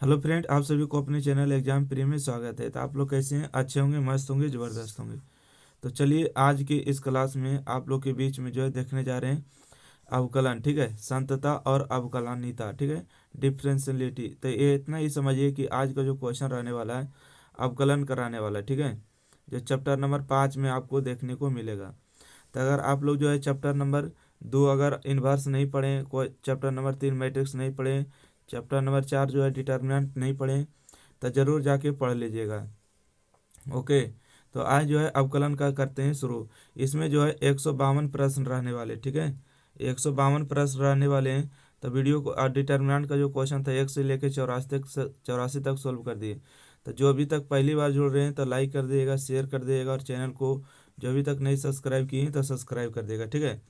Hello friend, आप सभी को अपने चैनल एग्जाम प्री में स्वागत है। तो आप लोग कैसे हैं? अच्छे होंगे, मस्त होंगे, ज़बरदस्त होंगे। तो चलिए आज की इस क्लास में आप लोग के बीच में जो है देखने जा रहे हैं अवकलन। ठीक है, संतता और अवकलनीयता। ठीक है, डिफरेंशियलिटी। तो ये इतना ही समझिए कि आज का जो क्वेश्चन रहने वाला है अवकलन कराने वाला है। ठीक है, जो चैप्टर नंबर 5 में आपको देखने को मिलेगा। तो अगर आप लोग जो है चैप्टर नंबर 2 अगर इन्वर्स नहीं पढ़े, कोई चैप्टर नंबर 3 मैट्रिक्स नहीं पढ़े, चैप्टर नंबर 4 जो है डिटर्मिनेंट नहीं पढ़े, तो ज़रूर जाके पढ़ लीजिएगा। ओके, तो आज जो है अवकलन का करते हैं शुरू। इसमें जो है 152 प्रश्न रहने वाले। ठीक है, 152 प्रश्न रहने वाले हैं। तो वीडियो को डिटर्मिनेंट का जो क्वेश्चन था 1 से लेकर 84 तक सोल्व कर दिए। तो जो अभी तक पहली बार जुड़ रहे हैं तो लाइक कर दिएगा, शेयर कर दिएगा, और चैनल को जो अभी तक नहीं सब्सक्राइब किए हैं तो सब्सक्राइब कर देगा। ठीक है,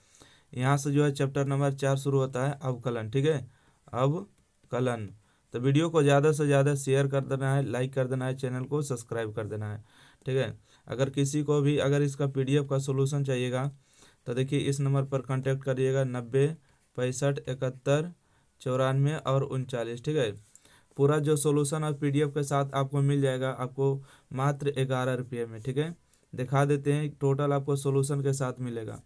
यहाँ से जो है चैप्टर नंबर 4 शुरू होता है अवकलन। ठीक है, अवकलन। तो वीडियो को ज़्यादा से ज़्यादा शेयर कर देना है, लाइक कर देना है, चैनल को सब्सक्राइब कर देना है। ठीक है, अगर किसी को भी अगर इसका पीडीएफ का सोल्यूशन चाहिएगा तो देखिए इस नंबर पर कांटेक्ट करिएगा, 90 65 71 94 और 39 ठीक है, पूरा जो सोल्यूशन और पीडीएफ के साथ आपको मिल जाएगा, आपको मात्र 11 रुपये में। ठीक है, दिखा देते हैं टोटल आपको सोल्यूशन के साथ मिलेगा।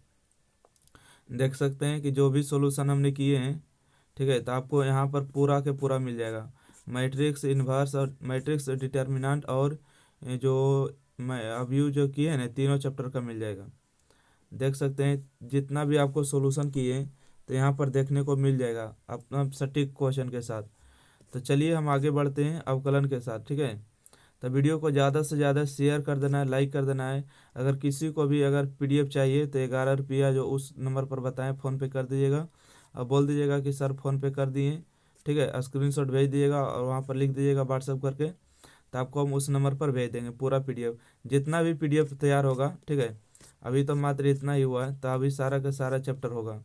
देख सकते हैं कि जो भी सोल्यूशन हमने किए हैं, ठीक है, तो आपको यहाँ पर पूरा के पूरा मिल जाएगा। मैट्रिक्स इन्वर्स और मैट्रिक्स डिटर्मिनेंट और ये जो मैं अभी जो किए हैं ना तीनों चैप्टर का मिल जाएगा। देख सकते हैं जितना भी आपको सोल्यूशन किए हैं तो यहाँ पर देखने को मिल जाएगा अपना सटीक क्वेश्चन के साथ। तो चलिए हम आगे बढ़ते हैं अवकलन के साथ। ठीक है, तो वीडियो को ज़्यादा से ज़्यादा शेयर कर देना है, लाइक कर देना है। अगर किसी को भी अगर पीडीएफ चाहिए तो 11 रुपया जो उस नंबर पर बताएं फ़ोन पे कर दीजिएगा और बोल दीजिएगा कि सर फ़ोन पे कर दिए। ठीक है, स्क्रीनशॉट भेज दीजिएगा और वहाँ पर लिख दीजिएगा व्हाट्सअप करके, तो आपको हम उस नंबर पर भेज देंगे पूरा पीडीएफ, जितना भी पीडीएफ तैयार होगा। ठीक है, अभी तो मात्र इतना ही हुआ है, तो अभी सारा का सारा चैप्टर होगा।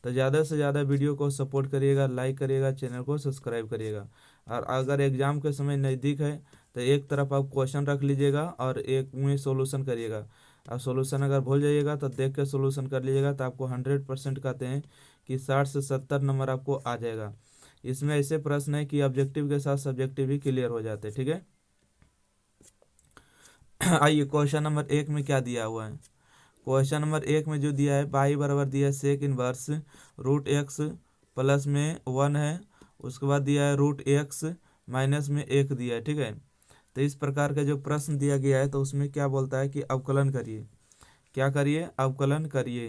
तो ज़्यादा से ज़्यादा वीडियो को सपोर्ट करिएगा, लाइक करिएगा, चैनल को सब्सक्राइब करिएगा। और अगर एग्ज़ाम के समय नज़दीक है तो एक तरफ आप क्वेश्चन रख लीजिएगा और एक में सॉल्यूशन करिएगा। और सॉल्यूशन अगर भूल जाइएगा तो देख के सॉल्यूशन कर लीजिएगा, तो आपको 100% कहते हैं कि 60 से 70 नंबर आपको आ जाएगा। इसमें ऐसे प्रश्न है कि ऑब्जेक्टिव के साथ सब्जेक्टिव भी क्लियर हो जाते हैं। ठीक है, आइए क्वेश्चन नंबर 1 में क्या दिया हुआ है। क्वेश्चन नंबर 1 में जो दिया है y बराबर दिया है sec inverse root x plus में 1 है। उसके बाद दिया है रूट एक्स माइनस में 1 दिया है। ठीक है, तो इस प्रकार का जो प्रश्न दिया गया है तो उसमें क्या बोलता है कि अवकलन करिए। क्या करिए? अवकलन करिए।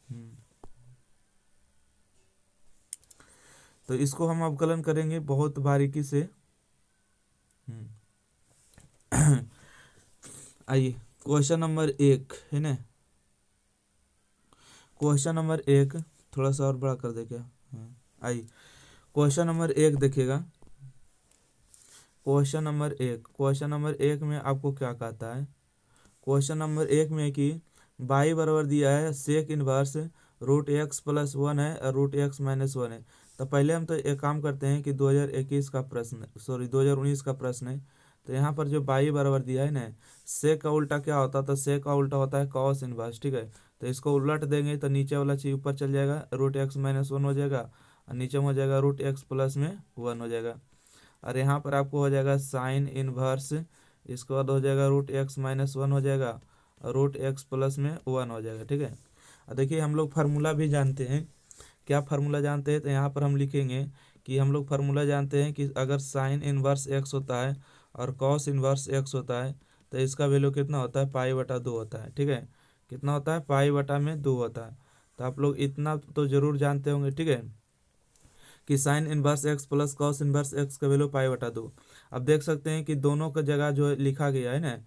हम्म, तो इसको हम अवकलन करेंगे बहुत बारीकी से। हम्म, आइए क्वेश्चन नंबर 1 है ना, क्वेश्चन नंबर 1 थोड़ा सा और बड़ा कर दे क्या? हाँ, आइए क्वेश्चन नंबर 1 देखिएगा। क्वेश्चन नंबर 1 में आपको क्या कहता है? क्वेश्चन नंबर 1 में कि बाई बराबर दिया है sec inverse root x plus 1 है और रूट एक्स माइनस 1 है। तो पहले हम तो एक काम करते हैं कि 2021 का प्रश्न, सॉरी 2019 का प्रश्न है। तो यहाँ पर जो बाई बराबर दिया है ना, सेक का उल्टा क्या होता है? तो सेक का उल्टा होता है कॉस इनवर्स। ठीक है, तो इसको उलट देंगे तो नीचे वाला चीज ऊपर चल जाएगा, रूट एक्स माइनस 1 हो जाएगा, और नीचे में हो जाएगा रूट एक्स प्लस में 1 हो जाएगा। और यहाँ पर आपको हो जाएगा साइन इनवर्स, इसके बाद हो जाएगा रूट एक्स माइनस 1 हो जाएगा और रूट एक्स प्लस में 1 हो जाएगा। ठीक है, और देखिए हम लोग फार्मूला भी जानते हैं। क्या फार्मूला जानते हैं? तो यहाँ पर हम लिखेंगे कि हम लोग फार्मूला जानते हैं कि अगर साइन इनवर्स एक्स होता है और कॉस इनवर्स एक्स होता है तो इसका वैल्यू कितना होता है? पाई बटा 2 होता है। ठीक है, कितना होता है? पाई बटा में 2 होता है। तो आप लोग इतना तो जरूर जानते होंगे। ठीक है, कि sine inverse x plus cos inverse x का वैल्यू पाई बटा 2। अब देख सकते हैं कि दोनों का जगह जो है लिखा गया है ना,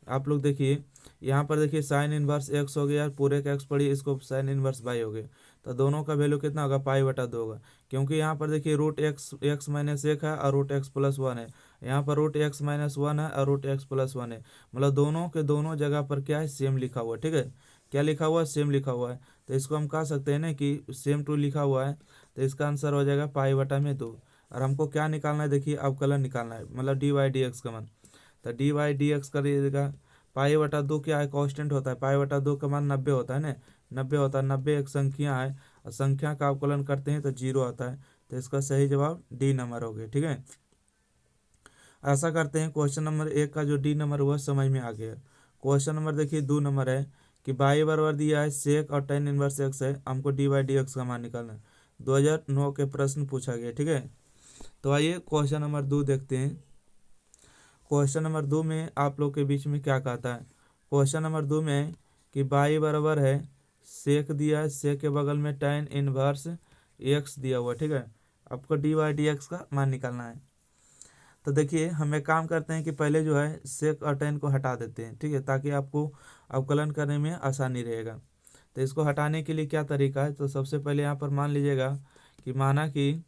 आप लोग देखिए यहाँ पर देखिए साइन इनवर्स एक्स हो गया, पूरे का एक्स पढ़िए, इसको साइन इनवर्स बाई हो गया। तो दोनों का वैल्यू कितना होगा? पाई बटा 2 होगा, क्योंकि यहाँ पर देखिए रूट एक्स माइनस 1 है और रूट एक्स प्लस 1 है। यहाँ पर रूट एक्स माइनस 1 है और रूट एक्स प्लस 1 है, मतलब दोनों के दोनों जगह पर क्या है? सेम लिखा हुआ है। ठीक है, क्या लिखा हुआ है? सेम लिखा हुआ है। तो इसको हम कह सकते हैं ना कि सेम टू लिखा हुआ है, तो इसका आंसर हो जाएगा पाई बटा में 2। और हमको क्या निकालना है? देखिए अवकलन निकालना है, मतलब डी वाई डी एक्स का मान। तो डी वाई डी एक्स करिएगा, पाई बटा 2 क्या है? कांस्टेंट होता है, पाई बटा 2 का मान 90 होता है ना, 90 होता है। 90 एक संख्या है और संख्या का अवकलन करते हैं तो 0 आता है। तो इसका सही जवाब डी नंबर हो गया। ठीक है, ऐसा करते हैं क्वेश्चन नंबर 1 का जो डी नंबर हुआ समझ में आ गया। क्वेश्चन नंबर देखिए 2 नंबर है कि बाई बराबर दिया है सेक और tan इनवर्स एक्स है, हमको डी बाई डी एक्स का मान निकालना है। 2009 के प्रश्न पूछा गया। ठीक है, तो आइए क्वेश्चन नंबर 2 देखते हैं। क्वेश्चन नंबर 2 में आप लोग के बीच में क्या कहता है। क्वेश्चन नंबर 2 में है कि बाई बराबर है सेक दिया है, सेक के बगल में tan इनवर्स एक्स दिया हुआ। ठीक है, आपको डी बाई डी एक्स का मान निकालना है। तो देखिए हम एक काम करते हैं कि पहले जो है सेक और tan को हटा देते हैं। ठीक है, ताकि आपको अवकलन करने में आसानी रहेगा। तो इसको हटाने के लिए क्या तरीका है, तो सबसे पहले यहाँ पर मान लीजिएगा कि माना कि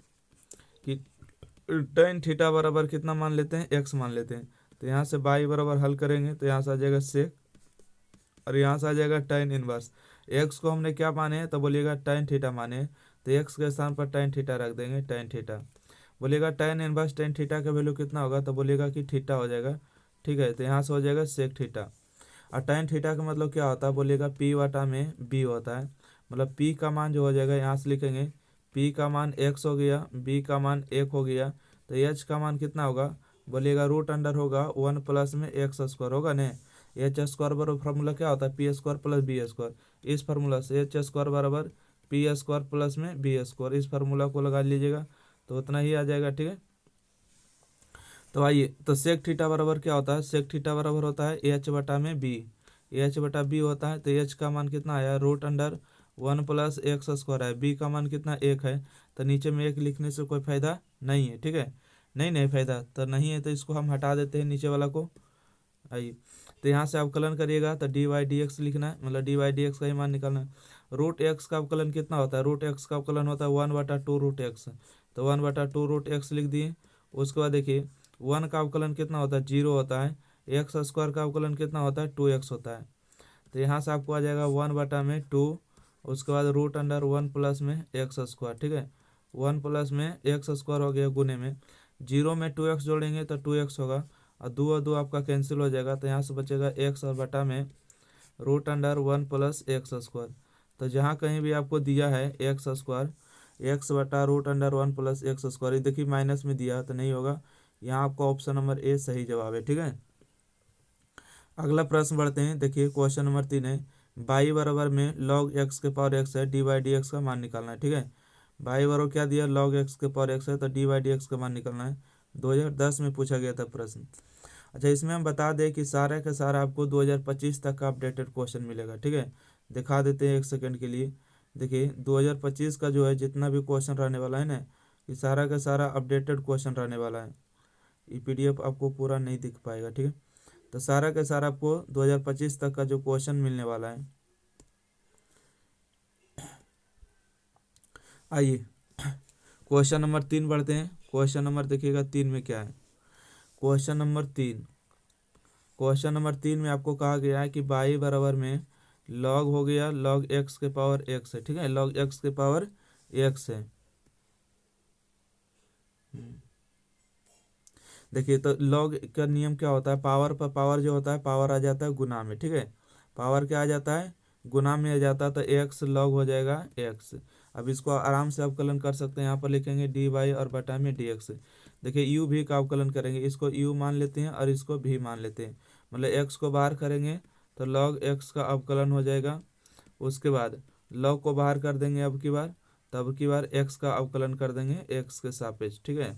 tan थीटा बराबर कितना मान लेते हैं, x मान लेते हैं। तो यहाँ से बाई बराबर हल करेंगे तो यहाँ से आ जाएगा सेक और यहाँ से आ जाएगा tan इनवर्स। x को हमने क्या माने हैं, तो बोलिएगा tan थीटा माने हैं, तो x के स्थान पर tan थीटा रख देंगे, tan थीटा। बोलिएगा tan इनवर्स tan थीटा का वैल्यू कितना होगा, तो बोलिएगा कि थीटा हो जाएगा। ठीक है, तो यहाँ से हो जाएगा सेक थीटा। और tan थीटा का मतलब क्या होता है, बोलिएगा p वाटा में b होता है। मतलब p का मान जो हो जाएगा यहाँ से लिखेंगे p का मान x हो गया, b का मान 1 हो गया, तो h का मान कितना होगा, बोलिएगा रूट अंडर होगा 1 प्लस में एक्स स्क्वायर होगा न। एच स्क्वायर बराबर फार्मूला क्या होता है, P square plus B square. इस फार्मूला से एच स्क्वायर बराबर पी स्क्वायर प्लस में बी स्क्वायर, इस फार्मूला को लगा लीजिएगा तो उतना ही आ जाएगा। ठीक है, तो आइए, तो सेक थीटा बराबर क्या होता है, सेक थीटा बराबर होता है एच बटा में बी, एच बटा बी होता है। तो एच का मान कितना आया, root under 1 plus x square है, बी का मान कितना 1 है। तो नीचे में 1 लिखने से कोई फायदा नहीं है। ठीक है, नहीं फायदा तो नहीं है, तो इसको हम हटा देते हैं नीचे वाला को। आइए, तो यहाँ से अवकलन करिएगा तो डी वाई डी एक्स लिखना है, मतलब डी वाई डी एक्स का ही मान निकालना है। रूट एक्स का अवकलन कितना होता है, रूट एक्स का अवकलन होता है 1/2 रूट एक्स, तो 1/2 रूट एक्स लिख दिए। उसके बाद देखिए 1 का अवकलन कितना होता है, 0 होता है। एक्स स्क्वायर का अवकलन कितना होता है, 2x होता है। तो यहाँ से आपको आ जाएगा 1/2, उसके बाद रूट अंडर 1 प्लस में एक्स स्क्वायर। ठीक है, 1 प्लस में एक्स स्क्वायर हो गया गुने में, 0 में 2x जोड़ेंगे तो 2x होगा, और 2 और 2 आपका कैंसिल हो जाएगा। तो यहाँ से बचेगा x और बटा में root under 1 plus x square. तो जहाँ कहीं भी आपको दिया है एक्स स्क्वायर, एक्स बटा root under 1 plus x square, देखिए माइनस में दिया तो नहीं होगा, यहाँ आपका ऑप्शन नंबर ए सही जवाब है। ठीक है, अगला प्रश्न बढ़ते हैं। देखिए क्वेश्चन नंबर 3 है बाई बराबर में लॉग एक्स के पावर एक्स है, डी बाई डी एक्स का मान निकालना है। ठीक है, बाई बराबर क्या दिया, लॉग एक्स के पावर एक्स है, तो डी बाई डी एक्स का मान निकालना है। 2010 में पूछा गया था प्रश्न। अच्छा, इसमें हम बता दें कि सारा का सारा आपको 2025 तक का अपडेटेड क्वेश्चन मिलेगा। ठीक है, दिखा देते हैं 1 सेकंड के लिए। देखिए 2025 का जो है जितना भी क्वेश्चन रहने वाला है ना, ये सारा का सारा अपडेटेड क्वेश्चन रहने वाला है। ये पीडीएफ आपको पूरा नहीं दिख पाएगा। ठीक है, तो सारा का सारा आपको 2025 तक का जो क्वेश्चन मिलने वाला है। आइए क्वेश्चन नंबर 3 बढ़ते हैं। क्वेश्चन नंबर देखिएगा 3 में क्या है। क्वेश्चन नंबर 3 में आपको कहा गया है कि बाई बराबर में लॉग हो गया लॉग एक्स के पावर एक्स है। ठीक है, लॉग एक्स के पावर एक्स है। देखिए तो लॉग का नियम क्या होता है, पावर पर पावर जो होता है पावर आ जाता है गुना में। ठीक है, पावर क्या आ जाता है, गुना में आ जाता है, तो एक्स लॉग हो जाएगा एक्स। अब इसको आराम से अवकलन कर सकते हैं, यहाँ पर लिखेंगे डी वाई और बटा में डी एक्स। देखिए यू भी का अवकलन करेंगे, इसको यू मान लेते हैं और इसको भी मान लेते हैं, मतलब एक्स को बाहर करेंगे तो लॉग एक्स का अवकलन हो जाएगा। उसके बाद लॉग को बाहर कर देंगे अब की बार, तब की बार एक्स का अवकलन कर देंगे एक्स के सापेक्ष। ठीक है,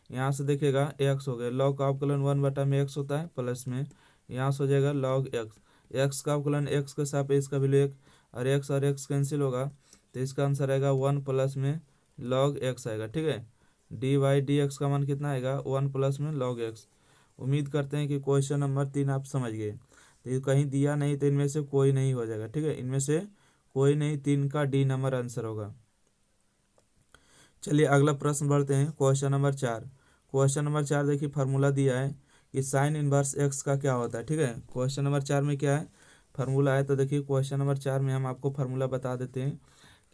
यहाँ से देखिएगा एक्स हो गया, लॉग का अवकलन 1/में एक्स होता है, प्लस में यहाँ से हो जाएगा लॉग एक्स, एक्स का अवकलन एक्स के सापेक्ष का वैल्यू 1, और एक्स कैंसिल होगा, तो इसका आंसर आएगा 1 प्लस में लॉग एक्स आएगा। ठीक है, डी वाई डी एक्स का मान कितना आएगा, 1 प्लस में लॉग एक्स। उम्मीद करते हैं कि क्वेश्चन नंबर 3 आप समझ गए। तो ये कहीं दिया नहीं तो इनमें से कोई नहीं हो जाएगा। ठीक है, इनमें से कोई नहीं, 3 का डी नंबर आंसर होगा। चलिए अगला प्रश्न बढ़ते हैं। क्वेश्चन नंबर 4 देखिए फार्मूला दिया है कि साइन इनवर्स एक्स का क्या होता है। ठीक है, क्वेश्चन नंबर 4 में क्या है, फार्मूला है। तो देखिए क्वेश्चन नंबर 4 में हम आपको फार्मूला बता देते हैं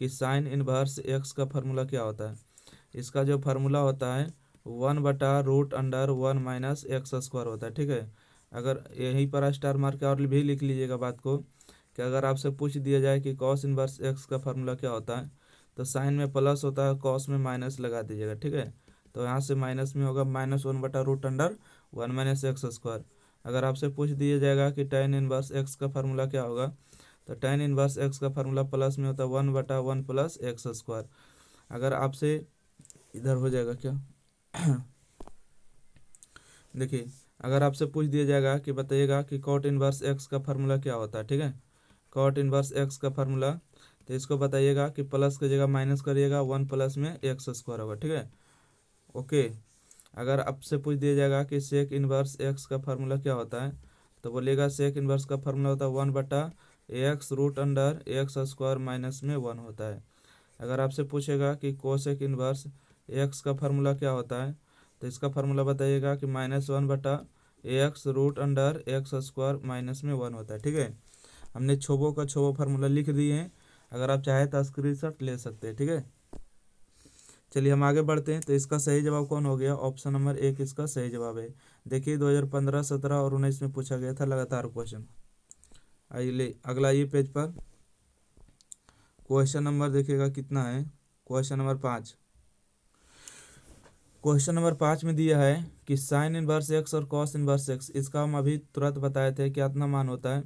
कि साइन इनवर्स एक्स का फार्मूला क्या होता है। इसका जो फार्मूला होता है 1/√1 माइनस एक्स स्क्वायर होता है। ठीक है, अगर यहीं पर स्टार मार्क और भी लिख लीजिएगा बात को, कि अगर आपसे पूछ दिया जाए कि कॉस इनवर्स एक्स का फार्मूला क्या होता है, तो साइन में प्लस होता है, कॉस में माइनस लगा दीजिएगा, ठीक है। तो यहाँ से माइनस में होगा -1/√1 - x²। अगर आपसे पूछ दिया जाएगा कि tan इनवर्स एक्स का फार्मूला क्या होगा, तो tan इनवर्स एक्स का फार्मूला प्लस में होता है 1/1 + x²। अगर आपसे इधर हो जाएगा क्या देखिए, अगर आपसे पूछ दिया जाएगा कि बताइएगा कि cot इनवर्स एक्स का फार्मूला क्या होता है, ठीक है। cot इनवर्स एक्स का फार्मूला, तो इसको बताइएगा कि प्लस की जगह माइनस करिएगा, 1 प्लस में x² होगा, ठीक है। ओके। अगर आपसे पूछ दिया जाएगा कि सेक इनवर्स एक्स का फार्मूला क्या होता है, तो बोलिएगा सेक इनवर्स का फार्मूला होता है 1/x√x² -1 होता है। अगर आपसे पूछेगा कि कोसेक इनवर्स एक्स का फार्मूला क्या होता है, तो इसका फार्मूला बताइएगा कि -1/x√x² -1 होता है, ठीक है। हमने छोबो का छोबो फार्मूला लिख दिए हैं, अगर आप चाहे तो स्क्रीनशॉट ले सकते हैं, ठीक है। चलिए हम आगे बढ़ते हैं। तो इसका सही जवाब कौन हो गया, ऑप्शन नंबर 1 इसका सही जवाब है। देखिए 2015, 17 और 19 में पूछा गया था लगातार क्वेश्चन। आइए अगला ये पेज पर क्वेश्चन नंबर देखिएगा कितना है, क्वेश्चन नंबर 5। क्वेश्चन नंबर 5 में दिया है कि साइन इनवर्स एक्स और कॉस इनवर्स एक्स, इसका हम अभी तुरंत बताए थे कि कितना मान होता है।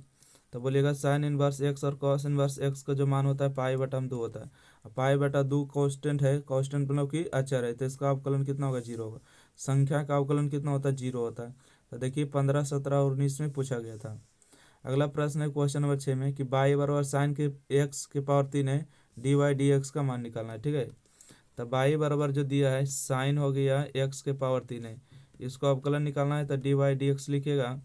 तो बोलिएगा साइन इनवर्स एक्स और कॉस इनवर्स एक्स का जो मान होता है π/2 होता है। π/2 कांस्टेंट है, कांस्टेंट मतलब कि अचर है, तो इसका अवकलन कितना होगा, 0 होगा। संख्या का अवकलन कितना होता है, 0 होता है। तो देखिए 15, 17 और 19 में पूछा गया था। अगला प्रश्न है क्वेश्चन नंबर 6 में कि y बराबर साइन के एक्स के पावर 3 है, dy/dx का मान निकालना है, ठीक है। तब y बराबर जो दिया है साइन हो गया x के पावर 3 है, इसको अवकलन निकालना है तो dy/dx लिखिएगा।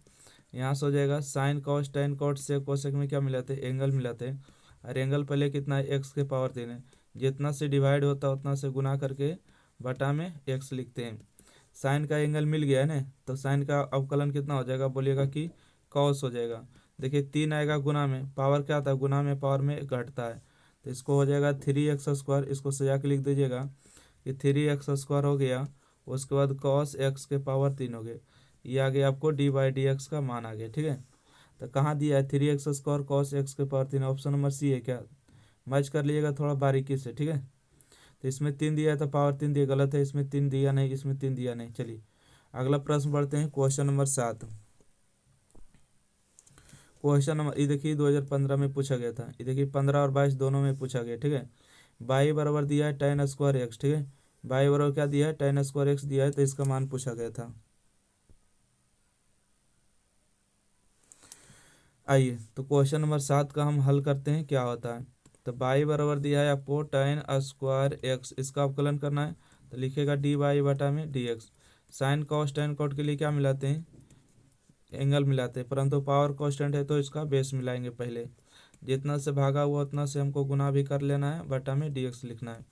यहाँ से हो जाएगा साइन कॉस टेन कॉट से कोसेक में क्या मिलाते हैं, एंगल मिलाते हैं। और एंगल पहले कितना है, x के पावर 3 है, जितना से डिवाइड होता है उतना से गुना करके बटा में x लिखते हैं। साइन का एंगल मिल गया है ना, तो साइन का अवकलन कितना हो जाएगा, बोलिएगा कि कॉस हो जाएगा। देखिए 3 आएगा गुना में, पावर क्या आता है, गुना में पावर में घटता है, तो इसको हो जाएगा 3x²। इसको सजा के लिख दीजिएगा कि 3x² हो गया। उसके बाद cos x के पावर 3 हो गए, ये आ गया आपको dy/dx का मान आ गया, ठीक है। तो कहाँ दिया है 3x² cos x के पावर 3, ऑप्शन नंबर सी है क्या, मैच कर लीजिएगा थोड़ा बारीकी से, ठीक है। तो इसमें 3 दिया है तो पावर 3 दिया, गलत है, इसमें 3 दिया नहीं, इसमें 3 दिया नहीं। चलिए अगला प्रश्न बढ़ते हैं, क्वेश्चन नंबर 7। क्वेश्चन नंबर ये देखिए 2015 में पूछा गया था, ये देखिए 15 और 22 दोनों में पूछा गया, ठीक है। y बराबर दिया है tan²x, ठीक है। y बराबर क्या दिया है, tan² x दिया है, तो इसका मान पूछा गया था। आइए तो क्वेश्चन नंबर 7 का हम हल करते हैं, क्या होता है। तो y बराबर दिया है आपको tan²x, इसका अवकलन करना है, तो लिखेगा dy/dx। Sine cos tan cot के लिए क्या मिलाते हैं, एंगल मिलाते हैं, परंतु पावर कांस्टेंट है तो इसका बेस मिलाएंगे पहले। जितना से भागा हुआ उतना से हमको गुना भी कर लेना है, बटा में dx लिखना है।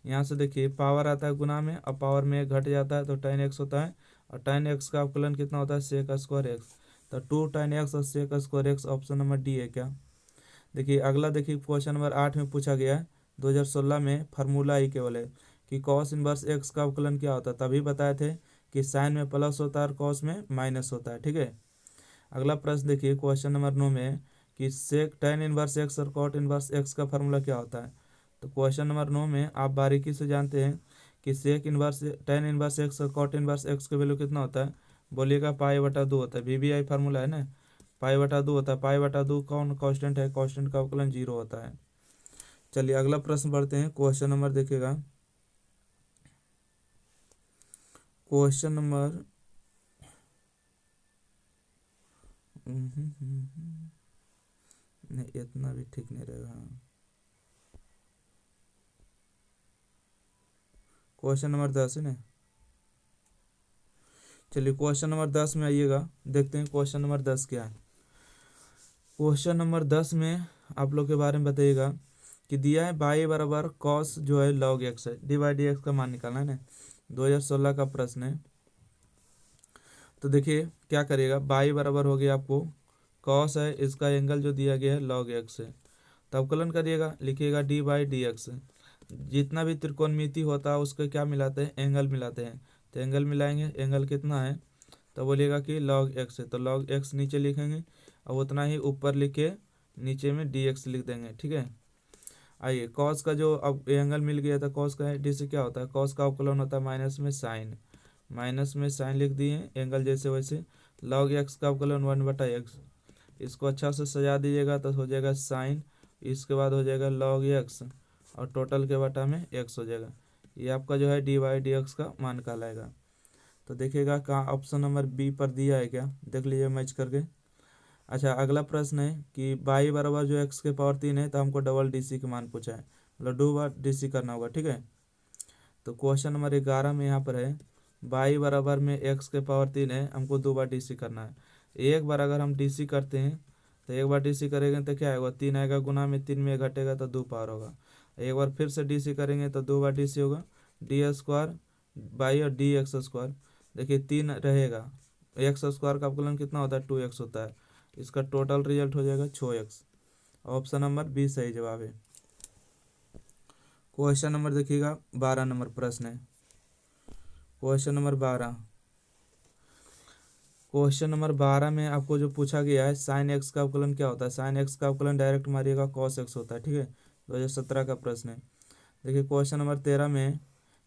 यहाँ से देखिए पावर आता है गुना में, अब पावर में घट जाता है तो tan x होता है, और tan x का अवकलन कितना होता है, sec²x। तो 2 tan x और sec²x, ऑप्शन नंबर डी है क्या। देखिए अगला देखिए क्वेश्चन नंबर 8 में पूछा गया है 2016 में, फार्मूला ही केवल है कि कॉस इनवर्स एक्स का अवकलन क्या होता है, तभी बताए थे कि साइन में प्लस होता है और कॉस में माइनस होता है, ठीक है। अगला प्रश्न देखिए क्वेश्चन नंबर 9 में कि सेक tan इनवर्स एक्स और कॉट इनवर्स एक्स का फार्मूला क्या होता है। तो क्वेश्चन नंबर 9 में आप बारीकी से जानते हैं कि sec inverse tan inverse x और कॉट इनवर्स एक्स का वैल्यू कितना होता है, बोलिएगा π/2 होता है, VBI फार्मूला है ना, π/2 होता है। π/2 कौन कांस्टेंट है, कांस्टेंट का अवकलन 0 होता है। चलिए अगला प्रश्न बढ़ते हैं, क्वेश्चन नंबर देखिएगा, क्वेश्चन नंबर नहीं इतना भी ठीक नहीं रहेगा। क्वेश्चन नंबर 10 है ना, चलिए क्वेश्चन नंबर 10 में आइएगा, देखते हैं क्वेश्चन नंबर 10 क्या है। क्वेश्चन नंबर 10 में आप लोग के बारे में बताइएगा कि दिया है y बराबर कॉस जो है log x है, dy/dx का मान निकालना है ना, 2016 का प्रश्न है। तो देखिए क्या करिएगा, y बराबर हो गया आपको कॉस है, इसका एंगल जो दिया गया है log x है, तो अवकलन करिएगा, लिखिएगा dy/dx। जितना भी त्रिकोणमिति होता है उसके क्या मिलाते हैं, एंगल मिलाते हैं, तो एंगल मिलाएंगे, एंगल कितना है, तो बोलिएगा कि log x है, तो log x नीचे लिखेंगे और उतना ही ऊपर लिख के नीचे में dx लिख देंगे, ठीक है। आइए कॉस का जो अब एंगल मिल गया था, कॉस का डीसी क्या होता है, कॉस का अवकलन होता है माइनस में साइन लिख दिए एंगल जैसे वैसे, लॉग एक्स का अवकलन 1/x। इसको अच्छा से सजा दीजिएगा तो हो जाएगा साइन, इसके बाद हो जाएगा लॉग एक्स और टोटल के बटा में एक्स हो जाएगा। ये आपका जो है dy/dx का मान कहलाएगा। तो देखिएगा कहाँ ऑप्शन नंबर बी पर दिया है क्या, देख लीजिए मैच करके। अच्छा अगला प्रश्न है कि बाई बराबर जो एक्स के पावर 3 है तो हमको डबल डीसी के मान पूछा है, मतलब 2 बार डीसी करना होगा, ठीक है। तो क्वेश्चन नंबर 11 में यहाँ पर है बाई बराबर में एक्स के पावर 3 है, हमको 2 बार डीसी करना है। एक बार अगर हम डीसी करते हैं तो एक बार डीसी करेंगे तो क्या आएगा, 3 आएगा, गुना में 3 में घटेगा तो 2 पावर होगा। एक बार फिर से डीसी करेंगे तो 2 बार डीसी होगा, डी² बाई और dx²। देखिए 3 रहेगा, x² का अवकलन कितना होता है, 2x होता है। इसका टोटल रिजल्ट हो जाएगा 6x। ऑप्शन नंबर बी सही जवाब है। क्वेश्चन नंबर देखिएगा 12 नंबर प्रश्न है। क्वेश्चन नंबर 12 में आपको जो पूछा गया है साइन एक्स का अवकलन क्या होता है। साइन एक्स का अवकलन डायरेक्ट मारिएगा कॉस एक्स होता है, ठीक है। 2017 का प्रश्न है। देखिए क्वेश्चन नंबर 13 में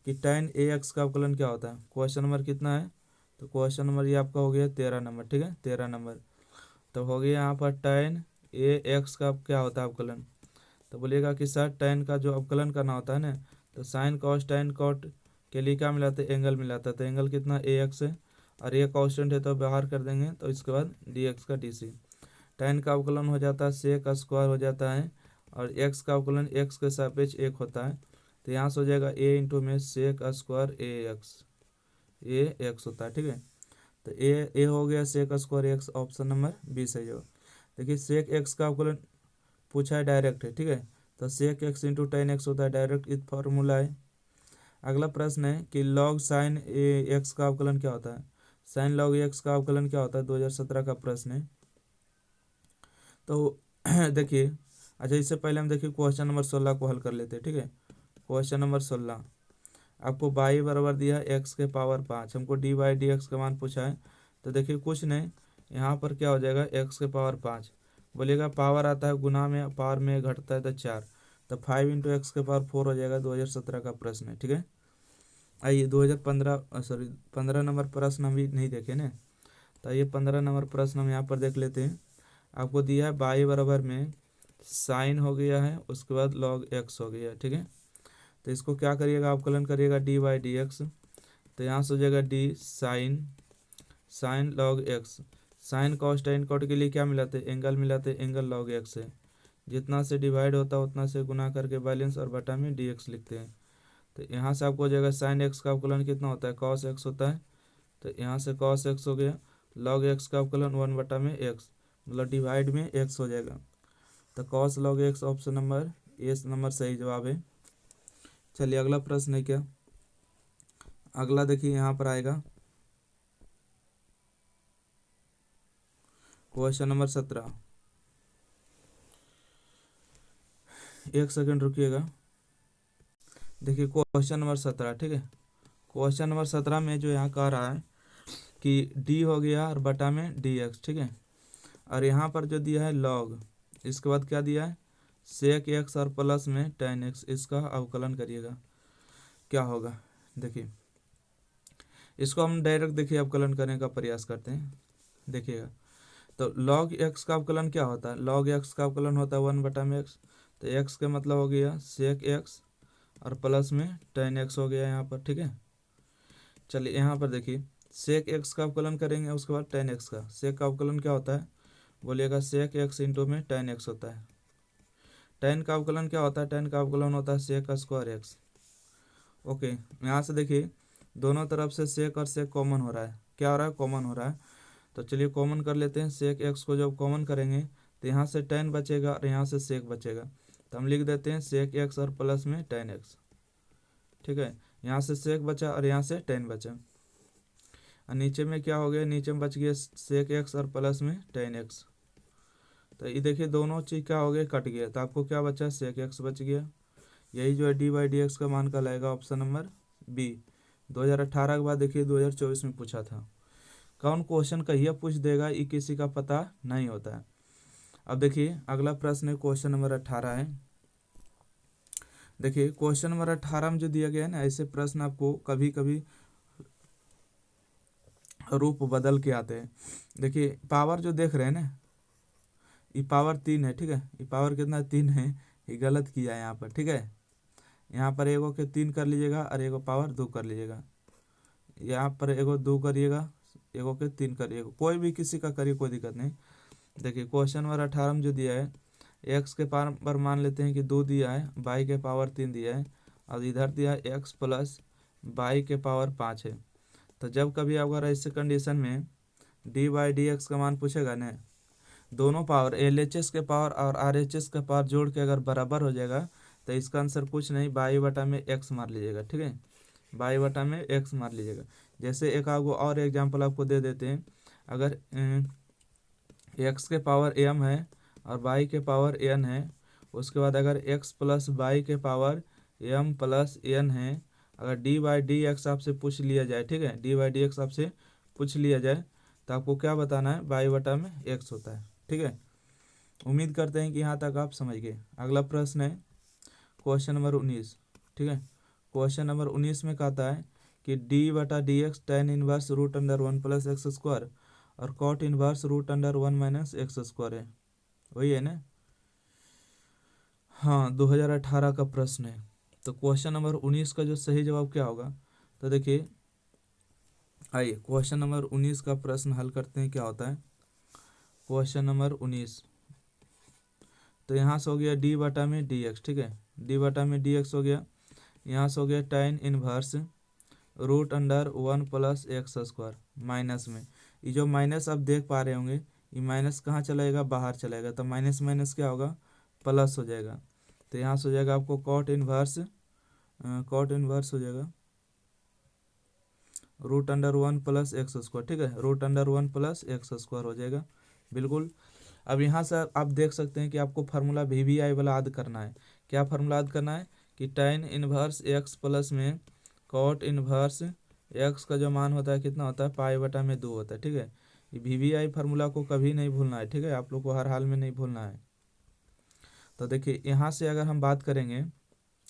कि tan ax का अवकलन क्या होता है। क्वेश्चन नंबर कितना है, तो क्वेश्चन नंबर ये आपका हो गया 13 नंबर, ठीक है, 13 नंबर। तो हो गया यहाँ पर tan ax का क्या होता है अवकलन। तो बोलिएगा कि सर tan का जो अवकलन करना होता है ना, तो साइन कॉस tan कॉट के लिए क्या मिलाते हैं, एंगल मिलाता है। तो एंगल कितना ax है और ये कांस्टेंट है तो बाहर कर देंगे, तो इसके बाद dx का dc। tan का अवकलन हो जाता है sec² हो जाता है और x का अवकलन x के सापेक्ष 1 होता है। तो यहाँ से हो जाएगा a इंटू में sec² ax होता है, ठीक है। तो ए हो गया sec² x, option number B सही होगा। देखिए सेक एक्स का अवकलन पूछा है डायरेक्ट है, ठीक है। तो sec x into tan x होता है, डायरेक्ट इस फॉर्मूला है। अगला प्रश्न है कि लॉग साइन एक्स का अवकलन क्या होता है। साइन लॉग एक्स का अवकलन क्या होता है, 2017 का प्रश्न है। तो देखिए अच्छा इससे पहले हम देखिए क्वेश्चन नंबर 16 को हल कर लेते हैं, ठीक है। क्वेश्चन नंबर 16 आपको बाई बराबर दिया है एक्स के पावर 5, हमको dy/dx का मान पूछा है। तो देखिए कुछ नहीं, यहाँ पर क्या हो जाएगा एक्स के पावर 5, बोलिएगा पावर आता है गुना में, पावर में घटता है तो 4, तो 5 इंटू एक्स के पावर 4 हो जाएगा। 2017 का प्रश्न है, ठीक है। आइए 15 नंबर प्रश्न हम भी नहीं देखे ना, तो आइए 15 नंबर प्रश्न हम यहाँ पर देख लेते हैं। आपको दिया है बाई बराबर में साइन हो गया है, उसके बाद लॉग एक्स हो गया है, ठीक है। तो इसको क्या करिएगा, अवकलन करिएगा dy/dx। तो यहाँ से हो जाएगा d sine log x. Sine cos tan cot के लिए क्या मिलाते हैं, एंगल मिलाते हैं, एंगल लॉग एक्स है। जितना से डिवाइड होता है उतना से गुना करके बैलेंस और बटा में dx लिखते हैं। तो यहाँ से आपको हो जाएगा साइन एक्स का अवकलन कितना होता है, कॉस एक्स होता है। तो यहाँ से कॉस एक्स हो गया, लॉग एक्स का अवकलन 1/x, मतलब डिवाइड में एक्स हो जाएगा। तो cos log x, option number A number सही जवाब है। चलिए अगला प्रश्न है क्या, अगला देखिए यहाँ पर आएगा क्वेश्चन नंबर 17। एक सेकंड रुकिएगा। देखिए क्वेश्चन नंबर 17, ठीक है। क्वेश्चन नंबर 17 में जो यहाँ कह रहा है कि डी हो गया और बटा में dx, ठीक है। और यहाँ पर जो दिया है लॉग, इसके बाद क्या दिया है सेक एक्स और प्लस में tan x, इसका अवकलन करिएगा क्या होगा। देखिए इसको हम डायरेक्ट देखिए अवकलन करने का प्रयास करते हैं, देखिएगा। तो लॉग एक्स का अवकलन क्या होता है, लॉग एक्स का अवकलन होता है 1/x। तो एक्स का मतलब हो गया सेक एक्स और प्लस में tan x हो गया यहाँ पर, ठीक है। चलिए यहाँ पर देखिए सेक एक्स का अवकलन करेंगे, उसके बाद tan x का। सेक का अवकलन क्या होता है, बोलिएगा सेक एक्स इंटू में tan x होता है। tan का अवकलन क्या होता है, tan का अवकलन होता है sec² x। ओके यहाँ से देखिए दोनों तरफ से सेक और सेक कॉमन हो रहा है, क्या हो रहा है, कॉमन हो रहा है। तो चलिए कॉमन कर लेते हैं। सेक एक्स को जब कॉमन करेंगे तो यहाँ से tan बचेगा और यहाँ से सेक बचेगा। तो हम लिख देते हैं सेक एक्स और प्लस में tan x, ठीक है। यहाँ से सेक बचा और यहाँ से tan बचा, और नीचे में क्या हो गया, नीचे में बच गया सेक एक्स और प्लस में tan x। तो ये देखिए दोनों चीज़ क्या हो गया, कट गया। तो आपको क्या बचा, सेक एक्स बच गया। यही जो है dy/dx का मान कहलाएगा ऑप्शन नंबर बी। 2018 के बाद देखिए 2024 में पूछा था। कौन क्वेश्चन कहिए पूछ देगा, ये किसी का पता नहीं होता है। अब देखिए अगला प्रश्न है क्वेश्चन नंबर 18 है। देखिए क्वेश्चन नंबर 18 में जो दिया गया है ना, ऐसे प्रश्न आपको कभी कभी रूप बदल के आते हैं। देखिए पावर जो देख रहे हैं ना, ये पावर 3 है, ठीक है, ये पावर कितना 3 है, ये गलत किया है यहाँ पर, ठीक है। यहाँ पर एगो के 3 कर लीजिएगा और एगो पावर 2 कर लीजिएगा, यहाँ पर एगो 2 करिएगा, एगो के 3 करिएगा, कोई भी किसी का करिए, कोई दिक्कत नहीं। देखिए क्वेश्चन नंबर 18 में जो दिया है, एक्स के पावर पर मान लेते हैं कि 2 दिया है, वाई के पावर 3 दिया है, और इधर दिया है एक्स प्लस वाई के पावर 5 है। तो जब कभी अगर ऐसे कंडीशन में डी बाई डी एक्स का मान पूछेगा ना, दोनों पावर एल एच एस के पावर और आर एच एस का पावर जोड़ के अगर बराबर हो जाएगा तो इसका आंसर कुछ नहीं, बाई बटा में एक्स मार लीजिएगा, ठीक है, बाई बटा में एक्स मार लीजिएगा। जैसे एक आपको और एग्जांपल आपको दे देते हैं, अगर एक्स के पावर एम है और वाई के पावर एन है, उसके बाद अगर एक्स प्लस वाई के पावर एम प्लस एन है, अगर डी बाई डी एक्स आपसे पूछ लिया जाए, ठीक है, डी बाई डी एक्स आपसे पूछ लिया जाए, तो आपको क्या बताना है, बाई बटा में एक्स होता है, ठीक है। उम्मीद करते हैं कि यहाँ तक आप समझ गए। अगला प्रश्न है क्वेश्चन नंबर 19, ठीक है। क्वेश्चन नंबर 19 में कहता है कि डी बटा d x tan inverse root under 1 plus x square और cot inverse root under 1 minus x square है, वही है ना। हाँ, 2018 का प्रश्न है। तो क्वेश्चन नंबर 19 का जो सही जवाब क्या होगा, तो देखिए आइए क्वेश्चन नंबर 19 का प्रश्न हल करते हैं, क्या होता है क्वेश्चन नंबर 19। तो यहाँ से हो गया डी बटा में डी एक्स, ठीक है, डी बटा में डी एक्स हो गया, यहाँ से हो गया tan inverse root under 1 plus x square minus में, ये जो माइनस आप देख पा रहे होंगे, ये माइनस कहाँ चलाएगा, बाहर चलाएगा, तो माइनस माइनस क्या होगा, प्लस हो जाएगा। तो यहाँ से हो जाएगा आपको कॉट इनवर्स हो जाएगा root under 1 plus x square, ठीक है, root under 1 plus x square हो जाएगा, बिल्कुल। अब यहाँ से आप देख सकते हैं कि आपको फार्मूला वी वी आई वाला याद करना है। क्या फार्मूला याद करना है कि tan इनवर्स एक्स प्लस में कॉट इनवर्स एक्स का जो मान होता है कितना होता है, पाई बटा में 2 होता है, ठीक है। ये वी वी आई फार्मूला को कभी नहीं भूलना है, ठीक है, आप लोग को हर हाल में नहीं भूलना है। तो देखिए यहाँ से अगर हम बात करेंगे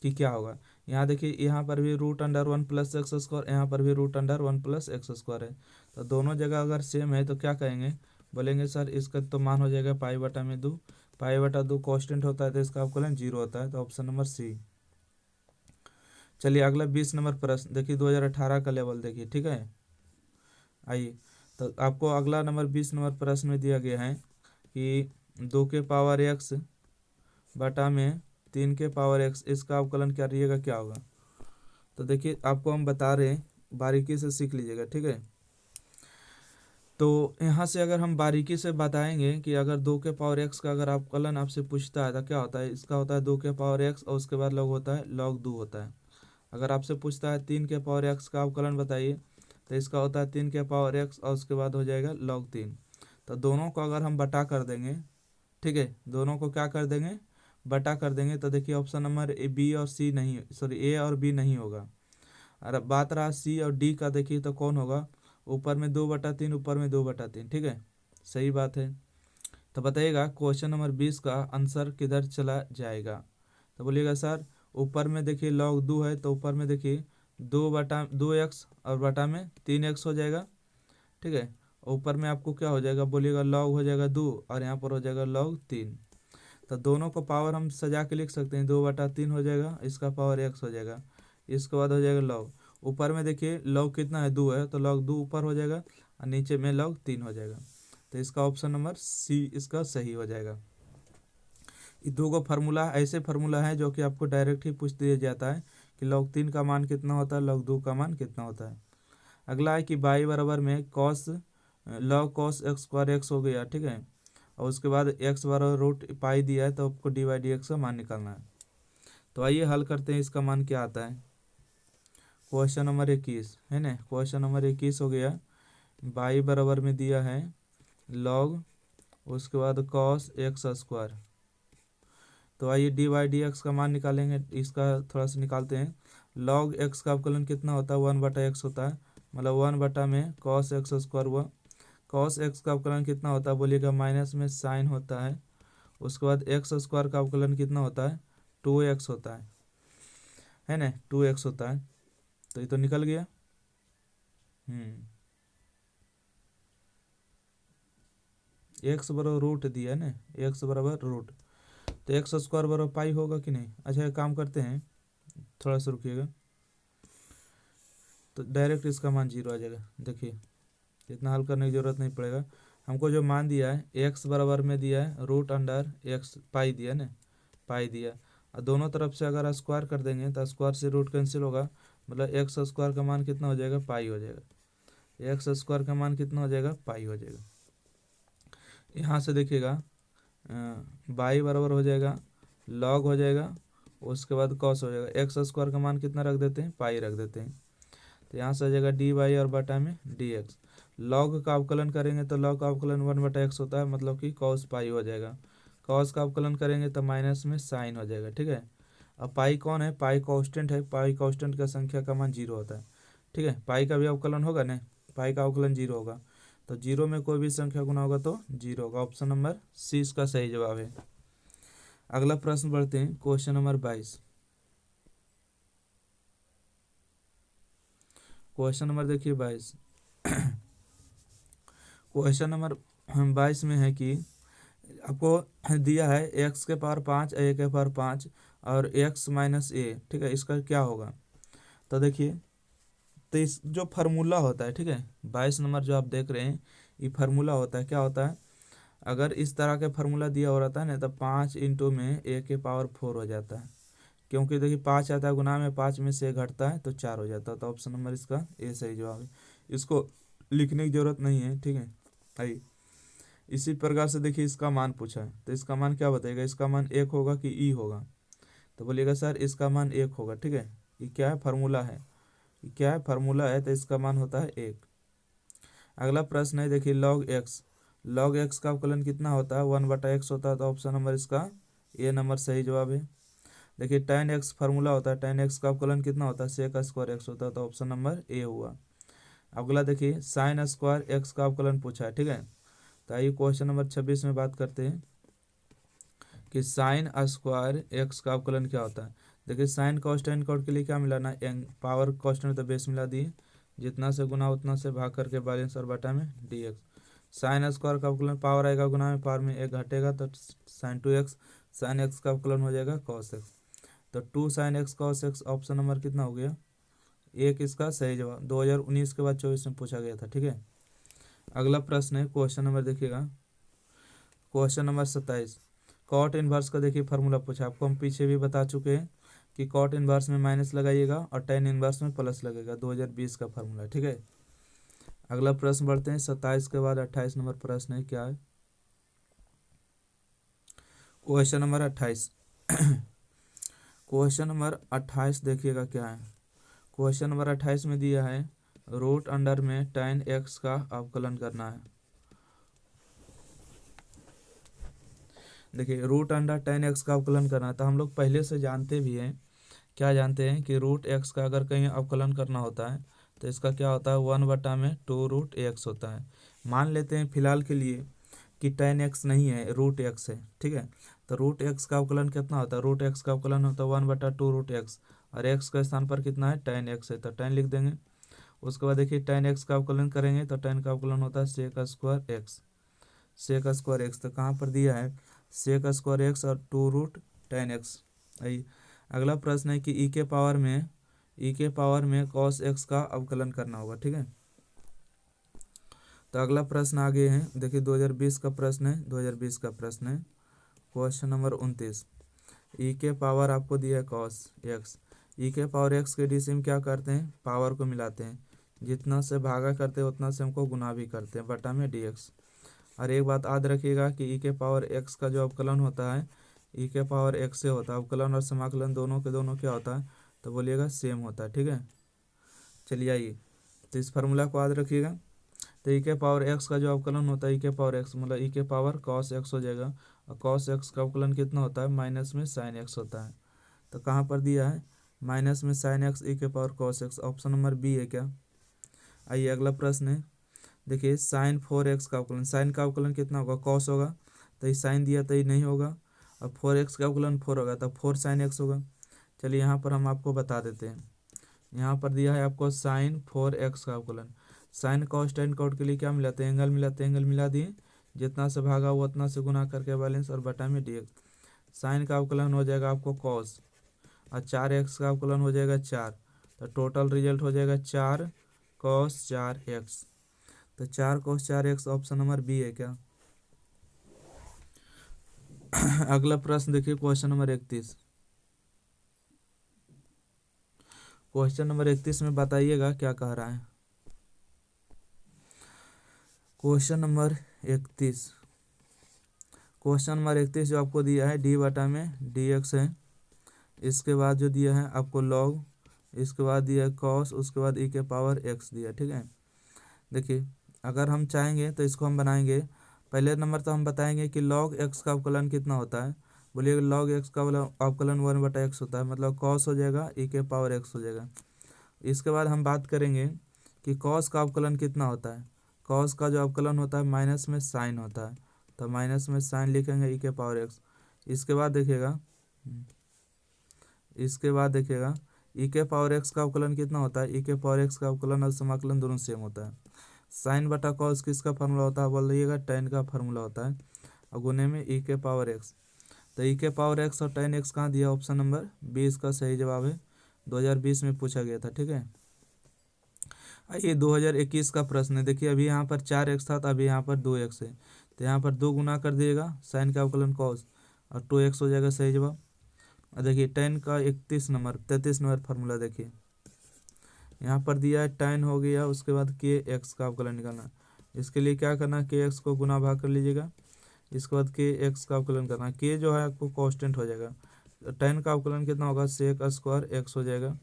कि क्या होगा, यहाँ देखिए यहाँ पर भी root under 1 plus x square, यहाँ पर भी root under 1 plus x square है, तो दोनों जगह अगर सेम है तो क्या कहेंगे, बोलेंगे सर इसका तो मान हो जाएगा पाई बटा में 2, पाई बटा 2 कांस्टेंट होता है तो इसका अवकलन 0 होता है, तो ऑप्शन नंबर सी। चलिए अगला 20 नंबर प्रश्न देखिए, 2018 का लेवल देखिए, ठीक है। आइए तो आपको अगला नंबर 20 नंबर प्रश्न में दिया गया है कि 2 के पावर एक्स बटा में 3 के पावर एक्स, इसका अवकलन क्या रहिएगा, क्या होगा। तो देखिए आपको हम बता रहे हैं, बारीकी से सीख लीजिएगा, ठीक है। तो यहाँ से अगर हम बारीकी से बताएंगे कि अगर 2 के पावर एक्स का अगर अवकलन आपसे पूछता है तो क्या होता है, इसका होता है 2 के पावर एक्स और उसके बाद लॉग होता है लॉग 2 होता है। अगर आपसे पूछता है 3 के पावर एक्स का अवकलन बताइए, तो इसका होता है 3 के पावर एक्स और उसके बाद हो जाएगा लॉग 3। तो दोनों को अगर हम बटा कर देंगे, ठीक है, दोनों को क्या कर देंगे, बटा कर देंगे, तो देखिए ऑप्शन नंबर ए बी और सी नहीं, सॉरी ए और बी नहीं होगा। और अब बात रहा सी और डी का, देखिए तो कौन होगा, ऊपर में 2/3, ऊपर में 2/3, ठीक है, सही बात है। तो बताइएगा क्वेश्चन नंबर 20 का आंसर किधर चला जाएगा, तो बोलिएगा सर ऊपर में देखिए लॉग 2 है, तो ऊपर में देखिए 2 और बटा में 3x हो जाएगा, ठीक है, ऊपर में आपको क्या हो जाएगा, बोलिएगा लॉग हो जाएगा 2 और यहाँ पर हो जाएगा लॉग 3। तो दोनों को पावर हम सजा के लिख सकते हैं, 2/3 हो जाएगा, इसका पावर x हो जाएगा, इसके बाद हो जाएगा लॉग, ऊपर में देखिए लॉग कितना है, 2 है, तो लॉग 2 ऊपर हो जाएगा और नीचे में लॉग 3 हो जाएगा, तो इसका ऑप्शन नंबर सी इसका सही हो जाएगा। ये दो गो फार्मूला ऐसे फार्मूला है जो कि आपको डायरेक्ट ही पूछ दिया जाता है कि लॉग 3 का मान कितना होता है, लॉग 2 का मान कितना होता है। अगला है कि बाई बराबर में cos log cos x square x हो गया, ठीक है, और उसके बाद एक्स बराबर रूट पाई दिया है, तो आपको डी बाई डी एक्स का मान निकालना है। तो आइए हल करते हैं, इसका मान क्या आता है। क्वेश्चन नंबर 21 है ना, क्वेश्चन नंबर 21 हो गया, बाई बराबर में दिया है लॉग उसके बाद कॉस एक्स स्क्वायर। तो आइए डी बाई डी एक्स का मान निकालेंगे, इसका थोड़ा सा निकालते हैं। लॉग एक्स का अवकलन कितना होता है, 1/x होता है, मतलब 1 बटा में कॉस एक्स स्क्वायर हुआ। कॉस एक्स का अवकलन कितना होता है, बोलिएगा माइनस में साइन होता है, उसके बाद एक्स स्क्वायर का अवकलन कितना होता है, 2x होता है। है ना, 2x होता है, तो ये तो निकल गया। एक्स बराबर रूट दिया है ना, एक्स बराबर रूट, तो एक्स स्क्वायर बराबर पाई होगा कि नहीं। अच्छा एक काम करते हैं, थोड़ा सा रुकिएगा, तो डायरेक्ट इसका मान 0 आ जाएगा। देखिए इतना हल करने की ज़रूरत नहीं पड़ेगा, हमको जो मान दिया है एक्स बराबर में दिया है रूट अंडर एक्स पाई दिया ना, पाई दिया, और दोनों तरफ से अगर स्क्वायर कर देंगे तो स्क्वायर से रूट कैंसिल होगा, मतलब एक्स स्क्वायर का मान कितना हो जाएगा, पाई हो जाएगा। एक्स स्क्वायर का मान कितना हो जाएगा, पाई हो जाएगा। यहाँ से देखिएगा बाई बराबर हो जाएगा लॉग हो जाएगा, उसके बाद कॉस हो जाएगा। एक्स स्क्वायर का मान कितना रख देते हैं, पाई रख देते हैं, तो यहाँ से आ जाएगा डी वाई और बटा में डी एक्स। लॉग का अवकलन करेंगे तो लॉग का अवकलन 1/x होता है, मतलब कि कॉस पाई हो जाएगा। कॉस का अवकलन करेंगे तो माइनस में साइन हो जाएगा, ठीक है। अब पाई कौन है, पाई कांस्टेंट है, पाई कांस्टेंट का संख्या का मान 0 होता है, ठीक है। पाई का भी अवकलन होगा ना, पाई का अवकलन 0 होगा, तो 0 में कोई भी संख्या गुना होगा तो 0 होगा। ऑप्शन नंबर सी इसका सही जवाब है। अगला प्रश्न बढ़ते हैं, क्वेश्चन नंबर 22। क्वेश्चन नंबर देखिए 22। क्वेश्चन नंबर 22 में है कि आपको दिया है एक्स के पावर 5 ए के पावर 5 और एक्स माइनस ए, ठीक है, इसका क्या होगा। तो देखिए, तो इस जो फार्मूला होता है, ठीक है, 22 नंबर जो आप देख रहे हैं ये फार्मूला होता है, क्या होता है, अगर इस तरह के फार्मूला दिया हो रहता है ना, तो 5 इंटू में ए के पावर 4 हो जाता है, क्योंकि देखिए 5 आता है गुना में, 5 में से घटता है तो 4 हो जाता है, तो ऑप्शन नंबर इसका ए सही जवाब है। इसको लिखने की जरूरत नहीं है, ठीक है। आइए इसी प्रकार से देखिए इसका मान पूछा है, तो इसका मान क्या बताएगा, इसका मान 1 होगा कि ई होगा, तो बोलिएगा सर इसका मान 1 होगा, ठीक है। ये क्या है, फार्मूला है, ये क्या है, फार्मूला है, तो इसका मान होता है 1। अगला प्रश्न है देखिए लॉग एक्स, लॉग एक्स का अवकलन कितना होता है, 1/x होता है, तो ऑप्शन नंबर इसका ए नंबर सही जवाब है। देखिए tan x फार्मूला होता है, tan x का अवकलन कितना होता है, सेक स्क्वायर एक्स होता है, तो ऑप्शन नंबर ए हुआ। अगला देखिए साइन स्क्वायर एक्स का अवकलन पूछा है, ठीक है। तो आइए क्वेश्चन नंबर 26 में बात करते हैं कि साइन स्क्वायर एक्स का अवकलन क्या होता है। देखिए साइन कॉन्स्टेंट कोड के लिए क्या मिलाना है, पावर कॉन्स्टेंट तो बेस मिला दिए, जितना से गुना उतना से भाग करके बैलेंस और बटा में डी एक्स। साइन स्क्वायर का अवकलन पावर आएगा गुना में, पावर में 1 घटेगा तो साइन 2x, साइन एक्स का अवकलन हो जाएगा कॉस एक्स, तो 2 sine x cos x, option number कितना हो गया, एक इसका सही जवाब। 2019 के बाद 24 में पूछा गया था, ठीक है। अगला प्रश्न है क्वेश्चन नंबर देखिएगा, क्वेश्चन नंबर 27। कॉट इनवर्स का देखिए फार्मूला पूछा, आपको हम पीछे भी बता चुके हैं कि कॉट इनवर्स में माइनस लगाइएगा और टेन इनवर्स में प्लस लगेगा, 2020 का फार्मूला, ठीक है। अगला प्रश्न बढ़ते हैं 27 के बाद 28 नंबर प्रश्न है, क्या है क्वेश्चन नंबर 28। क्वेश्चन नंबर 28 देखिएगा क्या है, क्वेश्चन नंबर 28 में दिया है रूट अंडर में tan x का अवकलन करना है। देखिए रूट अंडर tan x का अवकलन करना है, तो हम लोग पहले से जानते भी हैं, क्या जानते हैं कि रूट एक्स का अगर कहीं अवकलन करना होता है तो इसका क्या होता है, 1/2 होता है। मान लेते हैं फिलहाल के लिए कि tan x नहीं है, रूट एक्स है, ठीक है। तो रूट एक्स का अवकलन कितना होता है, रूट एक्स का अवकलन होता है 1/2 और एक्स के स्थान पर कितना है, tan x है, तो tan लिख देंगे। उसके बाद देखिए tan x का अवकलन करेंगे तो tan का अवकलन होता है sec square x, sec square x, तो कहाँ पर दिया है सेक स्क्वायर एक्स और 2√tan x। आई अगला प्रश्न है कि ई के पावर में cos x का अवकलन करना होगा, ठीक है। तो अगला प्रश्न आगे है देखिए 2020 का प्रश्न है, 2020 का प्रश्न है क्वेश्चन नंबर 29। ई के पावर आपको दिया है cos x, ई के पावर x के डीसीम क्या करते हैं, पावर को मिलाते हैं, जितना से भागा करते हैं उतना से हमको गुना भी करते हैं, बटा में dx। और एक बात याद रखिएगा कि ई के पावर x का जो अवकलन होता है ई के पावर x से होता है, अवकलन और समाकलन दोनों के दोनों क्या होता है, तो बोलिएगा सेम होता है, ठीक है। चलिए आइए, तो इस फार्मूला को याद रखिएगा। तो ई के पावर x का जो अवकलन होता है ई के पावर x मतलब ई के पावर cos x हो जाएगा, और cos x का अवकलन कितना होता है, माइनस में sin x होता है। तो कहाँ पर दिया है, माइनस में sin x ई के power cos x, option number B है क्या। आइए अगला प्रश्न है देखिए sin 4x का अवकलन, sin का अवकलन कितना होगा, cos होगा, तो ये sin दिया तो ये नहीं होगा, और 4x का अवकलन 4 होगा तो 4 sin x होगा। चलिए यहाँ पर हम आपको बता देते हैं। यहाँ पर दिया है आपको साइन 4x का अवकलन। साइन कॉस टेन कॉट के लिए क्या मिलाते हैं, एंगल मिलाते हैं, एंगल मिला दिए, जितना से भागा वो उतना से गुना करके बैलेंस और बटा में dx। साइन का अवकलन हो जाएगा आपको कॉस, और 4x का अवकलन हो जाएगा 4, तो टोटल रिजल्ट हो जाएगा 4 cos 4x। तो 4 cos 4x option number B है क्या। अगला प्रश्न देखिए, क्वेश्चन नंबर 31। क्वेश्चन नंबर 31 में बताइएगा क्या कह रहा है। क्वेश्चन नंबर 31, क्वेश्चन नंबर 31 जो आपको दिया है डी बटा में dx है, इसके बाद जो दिया है आपको log, इसके बाद दिया है cos, उसके बाद e के पावर x दिया, ठीक है। देखिए अगर हम चाहेंगे तो इसको हम बनाएंगे। पहले नंबर तो हम बताएंगे कि log x का अवकलन कितना होता है। बोलिए log x का अवकलन 1/x होता है, मतलब cos हो जाएगा, e के पावर x हो जाएगा। इसके बाद हम बात करेंगे कि cos का अवकलन कितना होता है। cos का जो अवकलन होता है माइनस में साइन होता है, तो माइनस में साइन लिखेंगे e के पावर x। इसके बाद देखिएगा e के पावर x का अवकलन कितना होता है, e के पावर x का अवकलन और समाकलन दोनों सेम होता है। साइन बटा कॉस किसका फार्मूला होता है, बोलिएगा tan का फार्मूला होता है, और गुने में e के पावर x। तो e के पावर x और tan x कहाँ दिया, ऑप्शन नंबर 20 का सही जवाब है, 2020 में पूछा गया था, ठीक है। आइए 2021 का प्रश्न है। देखिए अभी यहाँ पर 4x था, तो अभी यहाँ पर 2x है, तो यहाँ पर 2 गुना कर दिएगा, साइन का अवकलन कॉस और 2x हो जाएगा सही जवाब। और देखिए tan का 33 नंबर फार्मूला देखिए यहाँ पर दिया है, tan हो गया, उसके बाद kx का अवकलन निकालना। इसके लिए क्या करना है, kx को गुना भाग कर लीजिएगा, इसके बाद kx का अवकलन करना। k जो है आपको कांस्टेंट हो जाएगा, tan का अवकलन कितना होगा, sec स्क्वायर x हो जाएगा,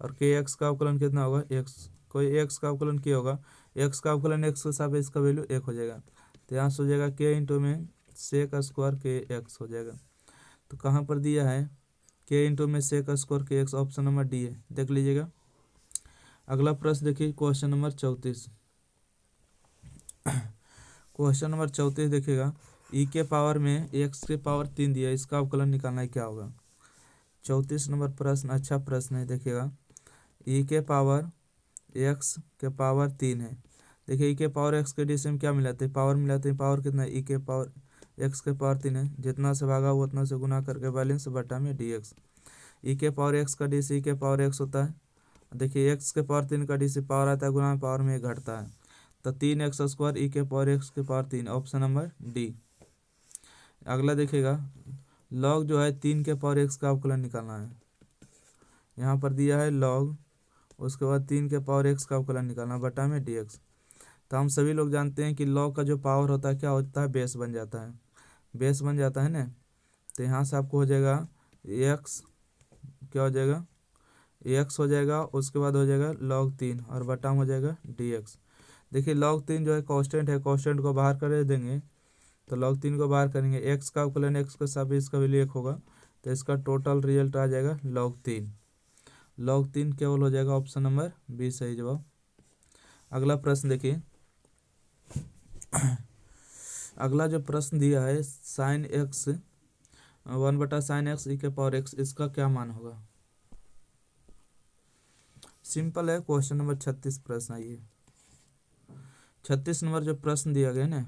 और kx का अवकलन कितना होगा, x, कोई x का अवकलन k होगा, x का अवकलन x के साथ इसका वैल्यू 1 हो जाएगा, तो यहाँ से हो जाएगा k इंटू में sec स्क्वायर kx हो जाएगा। तो कहाँ पर दिया है, k इंटू में sec square kx, option number D है, देख लीजिएगा। अगला प्रश्न देखिए, क्वेश्चन नंबर 34। क्वेश्चन नंबर 34 देखिएगा, e के पावर में x के पावर 3 दिया, इसका अवकलन निकालना है, क्या होगा। 34 नंबर प्रश्न अच्छा प्रश्न है। देखिएगा e के पावर x के पावर 3 है। देखिए e के पावर x के डी से हम क्या मिलाते हैं, पावर मिलाते हैं, पावर कितना है, e के पावर x के पावर 3 है, जितना से भागा वो उतना से गुना करके बैलेंस बटा में dx। e के पावर x का डी से e के पावर x होता है। देखिए x के पावर 3 का डी से पावर आता है, गुना में पावर में घटता है, तो 3x स्क्वायर e के पावर x के पावर 3, ऑप्शन नंबर डी। अगला देखिएगा, log जो है 3 के पावर x का अवकलन निकालना है। यहाँ पर दिया है log, उसके बाद 3 के पावर x का अवकलन निकालना बटा में dx। तो हम सभी लोग जानते हैं कि log का जो पावर होता है क्या होता है, बेस बन जाता है, बेस बन जाता है ना। तो यहाँ से आपको हो जाएगा x, क्या हो जाएगा, x हो जाएगा, उसके बाद हो जाएगा log 3 और बटा हो जाएगा dx। देखिए log 3 जो है कांस्टेंट है, कांस्टेंट को बाहर कर देंगे, तो log 3 को बाहर करेंगे, x का अवकलन x के साथ इसका वैल्यू 1 होगा, तो इसका टोटल रिजल्ट आ जाएगा log 3। log 3 केवल हो जाएगा, ऑप्शन नंबर बी सही जवाब। अगला प्रश्न देखिए, अगला जो प्रश्न दिया है, sine x 1/sin x e के पावर x, इसका क्या मान होगा। सिंपल है, क्वेश्चन नंबर 36 प्रश्न। आइए 36 नंबर जो प्रश्न दिया गया ना,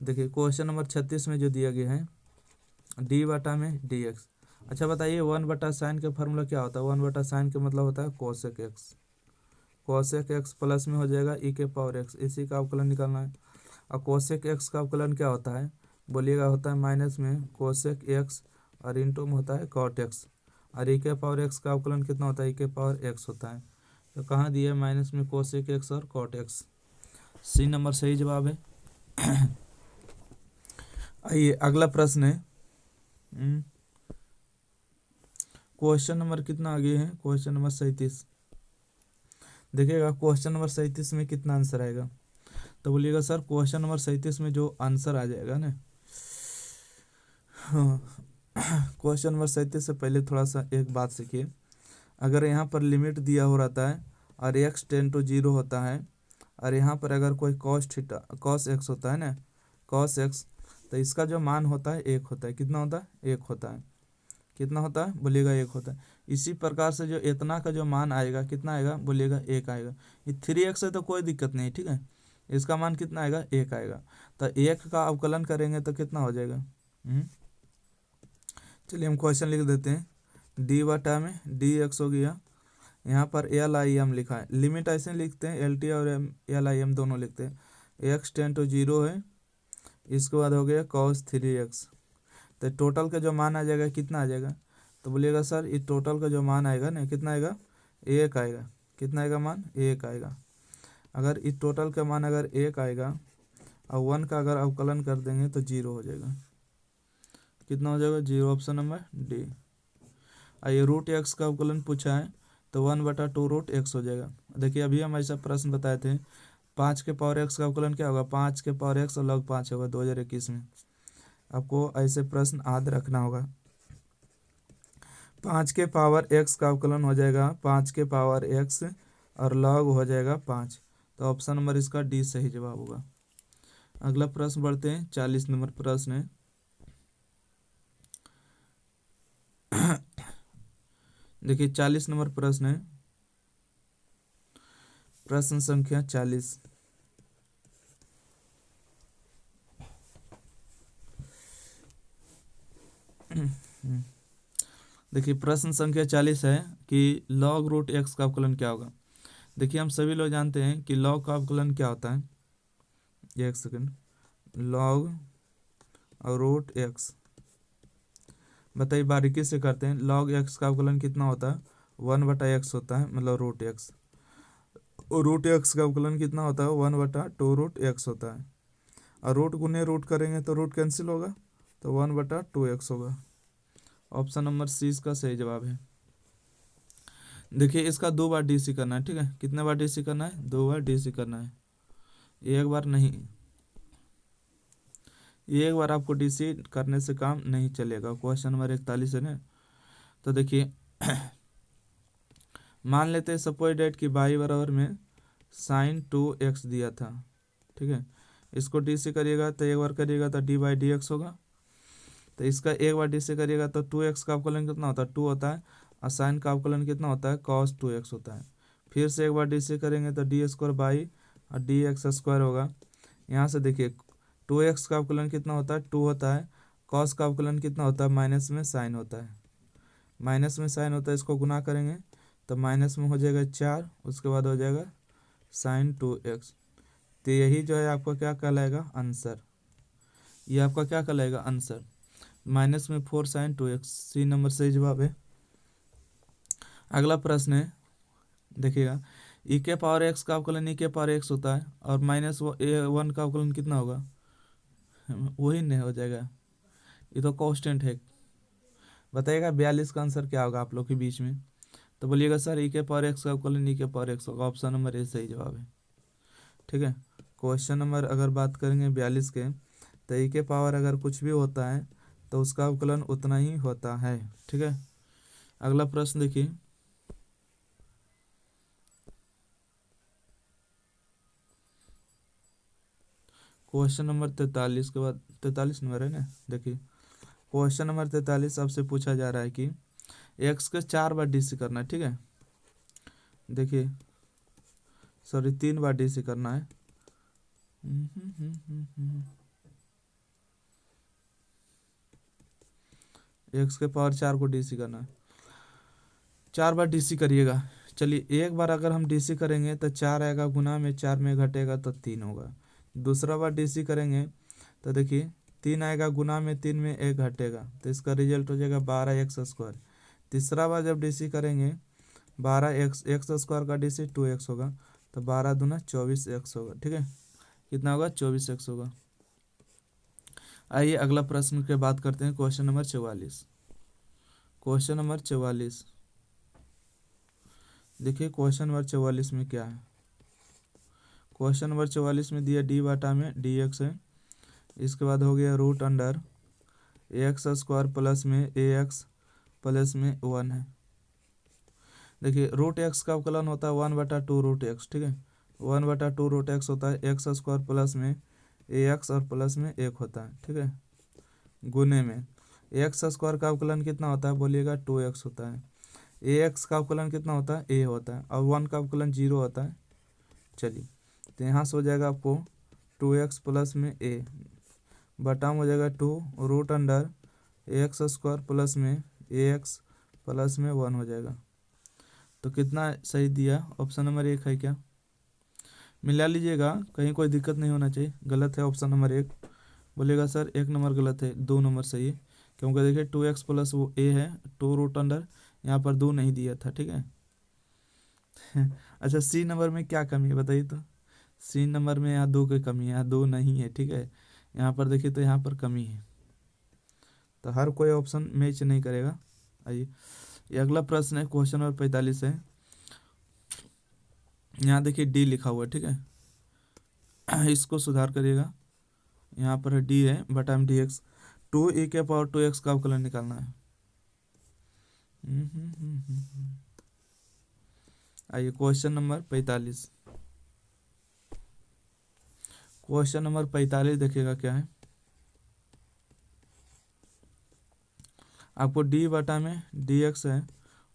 देखिए क्वेश्चन नंबर 36 में जो दिया गया है डी बटा में dx। अच्छा बताइए 1/sin के फार्मूला क्या होता है, 1/sin के मतलब होता है cosec x, cosec x plus में हो जाएगा e के पावर x, इसी का अवकलन निकालना है। और कोसेक x का अवकलन क्या होता है, बोलिएगा होता है माइनस में कोसेक x और इंटू में होता है कॉट x, और e के पावर x का अवकलन कितना होता है, e के पावर x होता है। तो कहाँ दिया है, माइनस में कोसेक x और कॉट x, सी नंबर सही जवाब है। आइए अगला प्रश्न है, क्वेश्चन नंबर कितना आगे है, क्वेश्चन नंबर 37। देखिएगा क्वेश्चन नंबर 37 में कितना आंसर आएगा, तो बोलिएगा सर क्वेश्चन नंबर 37 में जो आंसर आ जाएगा ना, क्वेश्चन नंबर 37 से पहले थोड़ा सा एक बात सीखिए। अगर यहाँ पर लिमिट दिया हो रहता है और x टेंड टू 0 होता है, और यहाँ पर अगर कोई cos x होता है ना, cos x, तो इसका जो मान होता है 1 होता है। कितना होता है? 1 होता है। कितना होता है? बोलिएगा 1 होता है। इसी प्रकार से जो इतना का जो मान आएगा कितना आएगा? बोलिएगा 1 आएगा। ये 3x है तो कोई दिक्कत नहीं, ठीक है। इसका मान कितना आएगा? 1 आएगा। तो 1 का अवकलन करेंगे तो कितना हो जाएगा? चलिए हम क्वेश्चन लिख देते हैं। डी बटा में dx हो गया, यहाँ पर LIM लिखा है। लिमिट ऐसे लिखते हैं, LT और LIM दोनों लिखते हैं। x टेंड टू 0 है, इसके बाद हो गया cos 3x। तो टोटल का जो मान आ जाएगा कितना आ जाएगा? तो बोलिएगा सर इस टोटल का जो मान आएगा ना कितना आएगा? 1 आएगा। कितना आएगा मान? 1 आएगा। अगर इस टोटल का मान अगर 1 आएगा और 1 का अगर अवकलन कर देंगे तो 0 हो जाएगा। कितना हो जाएगा? 0। Option number D. आइए रूट एक्स का अवकलन पूछा है तो 1/2 रूट एक्स हो जाएगा। देखिए अभी हम ऐसा प्रश्न बताए थे, 5 के पावर एक्स का अवकलन क्या होगा? 5 के पावर एक्स और log 5 होगा 2021 में। आपको ऐसे प्रश्न याद रखना होगा। 5 के पावर एक्स का अवकलन हो जाएगा 5 के पावर एक्स और log हो जाएगा 5। तो ऑप्शन नंबर इसका डी सही जवाब होगा। अगला प्रश्न बढ़ते हैं, 40 नंबर प्रश्न है। देखिए 40 नंबर प्रश्न है, प्रश्न संख्या 40। देखिए प्रश्न संख्या 40 है कि log रूट एक्स का अवकलन क्या होगा। देखिए हम सभी लोग जानते हैं कि log का अवकलन क्या होता है। एक सेकंड, log और रूट एक्स बताइए, बारीकी से करते हैं। log एक्स का अवकलन कितना होता है? 1/x होता है, मतलब रूट एक्स। और रूट एक्स का अवकलन कितना होता है? 1/2 रूट एक्स होता है। और रूट गुने रूट करेंगे तो रूट कैंसिल होगा, तो 1/2x होगा। ऑप्शन नंबर सी इसका सही जवाब है। देखिए इसका 2 बार डीसी करना है, ठीक है। कितने बार डीसी करना है? 2 बार डीसी करना है, एक बार नहीं। एक बार आपको डीसी करने से काम नहीं चलेगा। क्वेश्चन नंबर 41 है ना। तो देखिए मान लेते हैं सपोज डेट की y बराबर में sin 2x दिया था, ठीक है। इसको डीसी करिएगा तो एक बार करिएगा तो d/dx होगा। तो इसका एक बार डीसी करिएगा तो 2x का अवकलन कितना होता है? 2 होता है। और साइन का अवकलन कितना होता है? cos 2x होता है। फिर से एक बार डीसी करेंगे तो d² बाई और dx² होगा। यहाँ से देखिए 2x का अवकलन कितना होता है? 2 होता है। cos का अवकलन कितना होता है? माइनस में साइन होता है। माइनस में साइन होता है, इसको गुना करेंगे तो माइनस में हो जाएगा 4, उसके बाद हो जाएगा sin 2x। तो यही जो है आपका क्या कहलाएगा? आंसर। ये आपका क्या कहलाएगा? आंसर। माइनस में 4 sin 2x, सी नंबर सही जवाब है। अगला प्रश्न है, देखिएगा ई के पावर एक्स का अवकलन ई के पावर एक्स होता है और -1 का अवकलन कितना होगा? वही नहीं हो जाएगा, ये तो कांस्टेंट है। बताइएगा 42 का आंसर क्या होगा आप लोग के बीच में? तो बोलिएगा सर ई के पावर एक्स का अवकलन ई के पावर एक्स होगा। ऑप्शन नंबर ए सही जवाब है, ठीक है। क्वेश्चन नंबर अगर बात करेंगे 42 के, तो ई के पावर अगर कुछ भी होता है तो उसका अवकलन उतना ही होता है, ठीक है। अगला प्रश्न देखिए, क्वेश्चन नंबर 43 के बाद 43 नंबर है ना। देखिए क्वेश्चन नंबर 43 आपसे पूछा जा रहा है कि एक्स के 4 बार डीसी करना है, ठीक है। देखिए सॉरी 3 बार डीसी करना है। एक्स के पावर 4 को डीसी करना है, 4 बार डीसी करिएगा। चलिए एक बार अगर हम डीसी करेंगे तो 4 आएगा, गुना में 4 में घटेगा तो 3 होगा। दूसरा बार डीसी करेंगे तो देखिए 3 आएगा, गुना में 3 में 1 घटेगा, तो इसका रिजल्ट हो जाएगा 12x²। तीसरा बार जब डीसी करेंगे 12x² का डीसी 2x होगा, तो 12 दूना 24x होगा, ठीक है। कितना होगा? 24x होगा। आइए अगला प्रश्न के बात करते हैं, क्वेश्चन नंबर 44। क्वेश्चन नंबर 44 देखिए क्वेश्चन नंबर 44 में क्या है। क्वेश्चन नंबर 44 में दिया d/में dx है, इसके बाद हो गया रूट अंडर x² प्लस में ax प्लस में 1 है। देखिए रूट एक्स का अवकलन होता है 1/2 रूट एक्स, ठीक है। 1/2 रूट एक्स होता है x² प्लस में ax और प्लस में 1 होता है, ठीक है। गुने में एक्स स्क्वायर का अवकलन कितना होता है बोलिएगा 2x होता है। ए एक्स का अवकलन कितना होता है a होता है और 1 का अवकलन 0 होता है। चलिए तो यहाँ से हो जाएगा आपको 2x प्लस में a बटा में हो जाएगा 2 root under x square plus में ax प्लस में 1 हो जाएगा। तो कितना सही दिया? ऑप्शन नंबर 1 है क्या? मिला लीजिएगा, कहीं कोई दिक्कत नहीं होना चाहिए। गलत है ऑप्शन नंबर 1। बोलेगा सर 1 नंबर गलत है, 2 नंबर सही है, क्योंकि देखिए 2x प्लस वो a है, 2 रूट अंडर यहाँ पर 2 नहीं दिया था, ठीक है। अच्छा सी नंबर में क्या कमी है बताइए तो? सी नंबर में यहाँ 2 की कमी है, यहाँ 2 नहीं है, ठीक है। यहाँ पर देखिए तो यहाँ पर कमी है, तो हर कोई ऑप्शन मैच नहीं करेगा। आइए ये अगला प्रश्न है, क्वेश्चन नंबर 45 है। यहाँ देखिए डी लिखा हुआ है, ठीक है। इसको सुधार करिएगा। यहाँ पर डी है बटा में डी एक्स, 2e⁴ का अवकलन निकालना है। आइए क्वेश्चन नंबर 45। क्वेश्चन नंबर 45 देखिएगा क्या है। आपको डी बटा में डी एक्स है,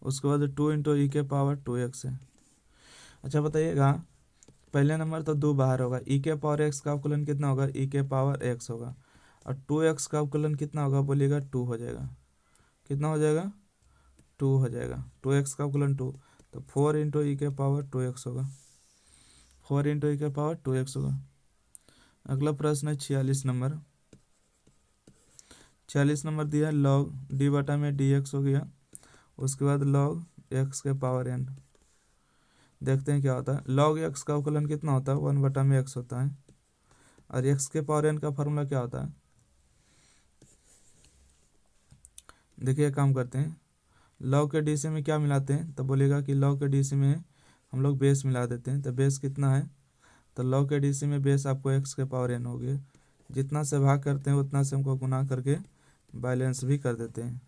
उसके बाद 2 × e⁴ है। अच्छा बताइएगा, पहले नंबर तो 2 बाहर होगा, e⁴x का अवकलन कितना होगा? e⁴x होगा, और 2x का अवकलन कितना होगा बोलिएगा? 2 हो जाएगा। कितना हो जाएगा? 2 हो जाएगा। 2x का अवकलन 2, तो 4 × e⁴2x होगा, 4 × e⁴2x होगा। अगला प्रश्न है 46 नंबर। 46 नंबर दिया लॉग डी बटा में डी एक्स हो गया, उसके बाद लॉग एक्स के पावर n। देखते हैं क्या होता है। लॉग एक्स का अवकलन कितना होता है? 1 बटा में एक्स होता है, और एक्स के पावर n का फॉर्मूला क्या होता है? देखिए काम करते हैं, लॉग के डीसी में क्या मिलाते हैं? तो बोलेगा कि लॉग के डीसी में हम लोग बेस मिला देते हैं। तो बेस कितना है? तो लॉग के डीसी में बेस आपको एक्स के पावर n हो गया, जितना से भाग करते हैं उतना से हमको गुना करके बैलेंस भी कर देते हैं।